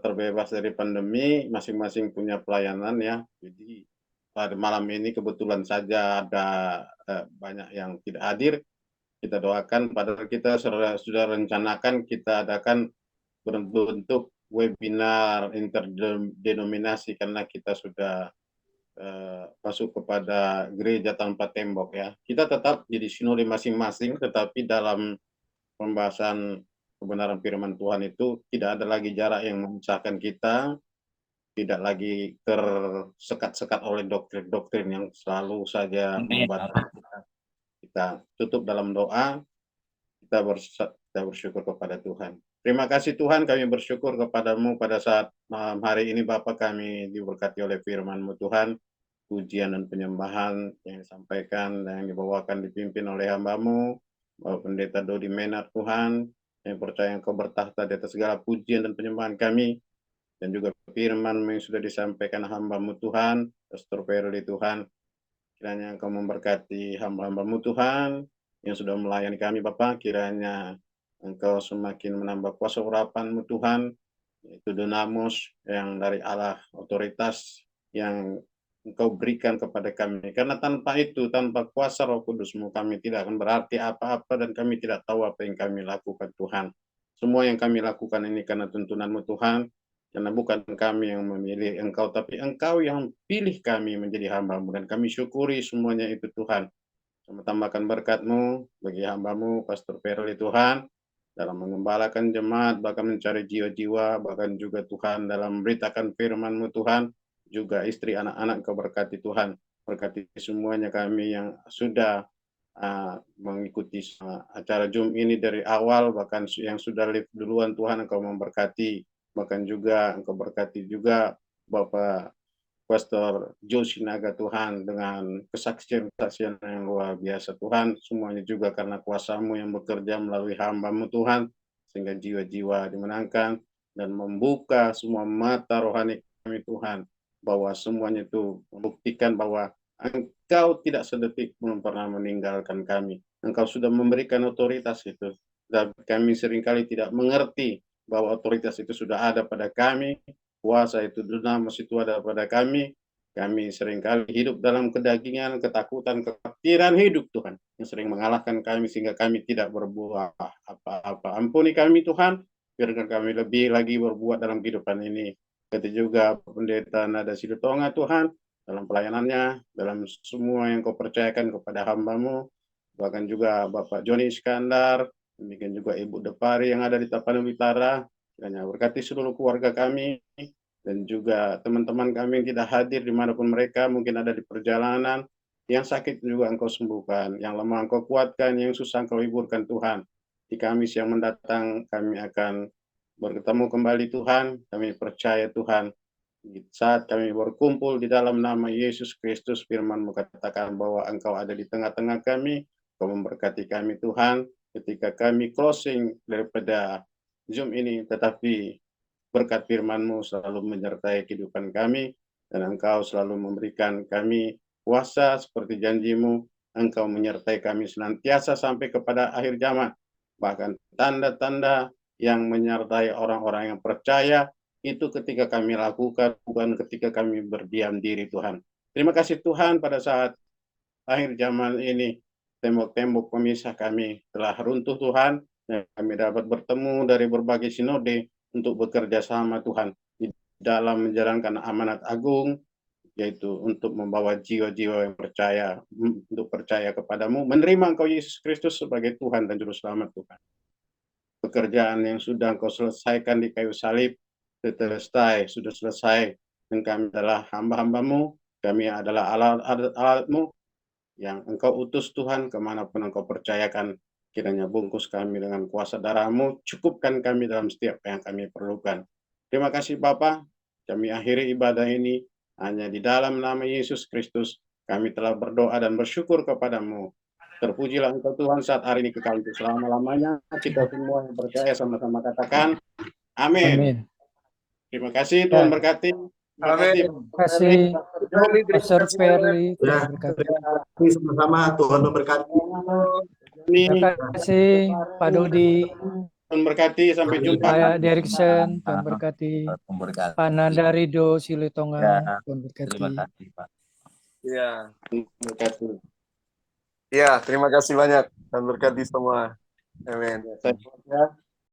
terbebas dari pandemi, masing-masing punya pelayanan ya. Jadi pada malam ini kebetulan saja ada banyak yang tidak hadir. Kita doakan, padahal kita sudah rencanakan kita adakan berbentuk webinar interdenominasi, karena kita sudah masuk kepada gereja tanpa tembok ya. Kita tetap jadi sinode masing-masing, tetapi dalam pembahasan kebenaran firman Tuhan itu tidak ada lagi jarak yang memisahkan kita, tidak lagi tersekat-sekat oleh doktrin-doktrin yang selalu saja membatasi kita. Kita tutup dalam doa, kita bersyukur kepada Tuhan. Terima kasih Tuhan, kami bersyukur kepadamu pada saat malam hari ini Bapa, kami diberkati oleh firman-Mu Tuhan. Pujian dan penyembahan yang disampaikan dan yang dibawakan dipimpin oleh hamba-Mu, Bapak Pendeta Dodi Menat Tuhan, yang percaya Engkau bertahta di atas segala pujian dan penyembahan kami, dan juga firman-Mu yang sudah disampaikan hamba-Mu Tuhan, Pastor Perli Tuhan. Kiranya Engkau memberkati hamba-hamba-Mu Tuhan, yang sudah melayani kami Bapak, kiranya Engkau semakin menambah kuasa urapan-Mu Tuhan, yaitu Dunamus yang dari Allah, otoritas yang Engkau berikan kepada kami. Karena tanpa itu, tanpa kuasa Roh Kudus-Mu, kami tidak akan berarti apa-apa, dan kami tidak tahu apa yang kami lakukan Tuhan. Semua yang kami lakukan ini karena tuntunan-Mu Tuhan, karena bukan kami yang memilih Engkau, tapi Engkau yang pilih kami menjadi hamba-Mu, dan kami syukuri semuanya itu Tuhan. Kami tambahkan berkat-Mu bagi hamba-Mu Pastor Perli Tuhan, dalam mengembalakan jemaat, bahkan mencari jiwa-jiwa, bahkan juga Tuhan dalam memberitakan firman-Mu Tuhan, juga istri anak-anak Engkau berkati Tuhan. Berkati semuanya kami yang sudah mengikuti acara Zoom ini dari awal, bahkan yang sudah live duluan Tuhan, Engkau memberkati. Bahkan juga Engkau berkati juga Bapak Pastor Jo Sinaga Tuhan, dengan kesaksian-kesaksian yang luar biasa Tuhan. Semuanya juga karena kuasa-Mu yang bekerja melalui hamba-Mu Tuhan, sehingga jiwa-jiwa dimenangkan dan membuka semua mata rohani kami Tuhan, bahwa semuanya itu membuktikan bahwa Engkau tidak sedetik pun pernah meninggalkan kami. Engkau sudah memberikan otoritas itu, dan kami seringkali tidak mengerti bahwa otoritas itu sudah ada pada kami, kuasa itu, dunamis itu ada pada kami. Kami seringkali hidup dalam kedagingan, ketakutan, kekhawatiran hidup Tuhan, yang sering mengalahkan kami sehingga kami tidak berbuat apa-apa. Ampuni kami Tuhan, biarkan kami lebih lagi berbuat dalam kehidupan ini. Begitu juga Pendeta Nada Silutonga Tuhan, dalam pelayanannya, dalam semua yang Kau percayakan kepada hamba-Mu, bahkan juga Bapak Joni Iskandar, demikian juga Ibu Depari yang ada di Tapanuli Utara, kiranya berkati seluruh keluarga kami, dan juga teman-teman kami yang tidak hadir dimanapun mereka, mungkin ada di perjalanan, Yang sakit juga Engkau sembuhkan, yang lemah Engkau kuatkan, yang susah Engkau hiburkan Tuhan. Di Kamis yang mendatang kami akan bertemu kembali Tuhan, kami percaya Tuhan. Di saat kami berkumpul di dalam nama Yesus Kristus, firman-Mu katakan bahwa Engkau ada di tengah-tengah kami, Engkau memberkati kami Tuhan, ketika kami closing daripada Zoom ini, tetapi berkat firman-Mu selalu menyertai kehidupan kami, dan Engkau selalu memberikan kami kuasa seperti janji-Mu. Engkau menyertai kami senantiasa sampai kepada akhir zaman. Bahkan tanda-tanda yang menyertai orang-orang yang percaya itu ketika kami lakukan, bukan ketika kami berdiam diri Tuhan. Terima kasih Tuhan, pada saat akhir zaman ini, tembok-tembok pemisah kami telah runtuh Tuhan, dan kami dapat bertemu dari berbagai sinode untuk bekerja sama Tuhan di dalam menjalankan amanat agung, yaitu untuk membawa jiwa-jiwa yang percaya, untuk percaya kepadamu, menerima Engkau Yesus Kristus sebagai Tuhan dan Juru Selamat Tuhan. Pekerjaan yang sudah Engkau selesaikan di kayu salib, sudah selesai, dan kami adalah hamba-hambamu, kami adalah alat-alatmu, yang Engkau utus Tuhan, kemanapun Engkau percayakan, kiranya bungkus kami dengan kuasa darah-Mu, cukupkan kami dalam setiap yang kami perlukan. Terima kasih Bapa, kami akhiri ibadah ini, hanya di dalam nama Yesus Kristus, kami telah berdoa dan bersyukur kepadamu. Terpujilah Engkau Tuhan saat hari ini kekal untuk selama-lamanya. Kita semua yang percaya sama-sama katakan, amin. Amin. Terima kasih, Tuhan berkati. Terima kasih. Terima kasih Pastor Perli. Ya, terima kasih sama-sama. Tuhan memberkati. Terima kasih Pak Dodi. Tuhan berkati, sampai jumpa. Pak Deriksen, Tuhan berkati. Pak Nanda Rido Silitonga, Ya, Tuhan berkati. terima kasih Pak. Ya, Terima kasih. ya, terima kasih banyak dan berkati semua. Amin. Saya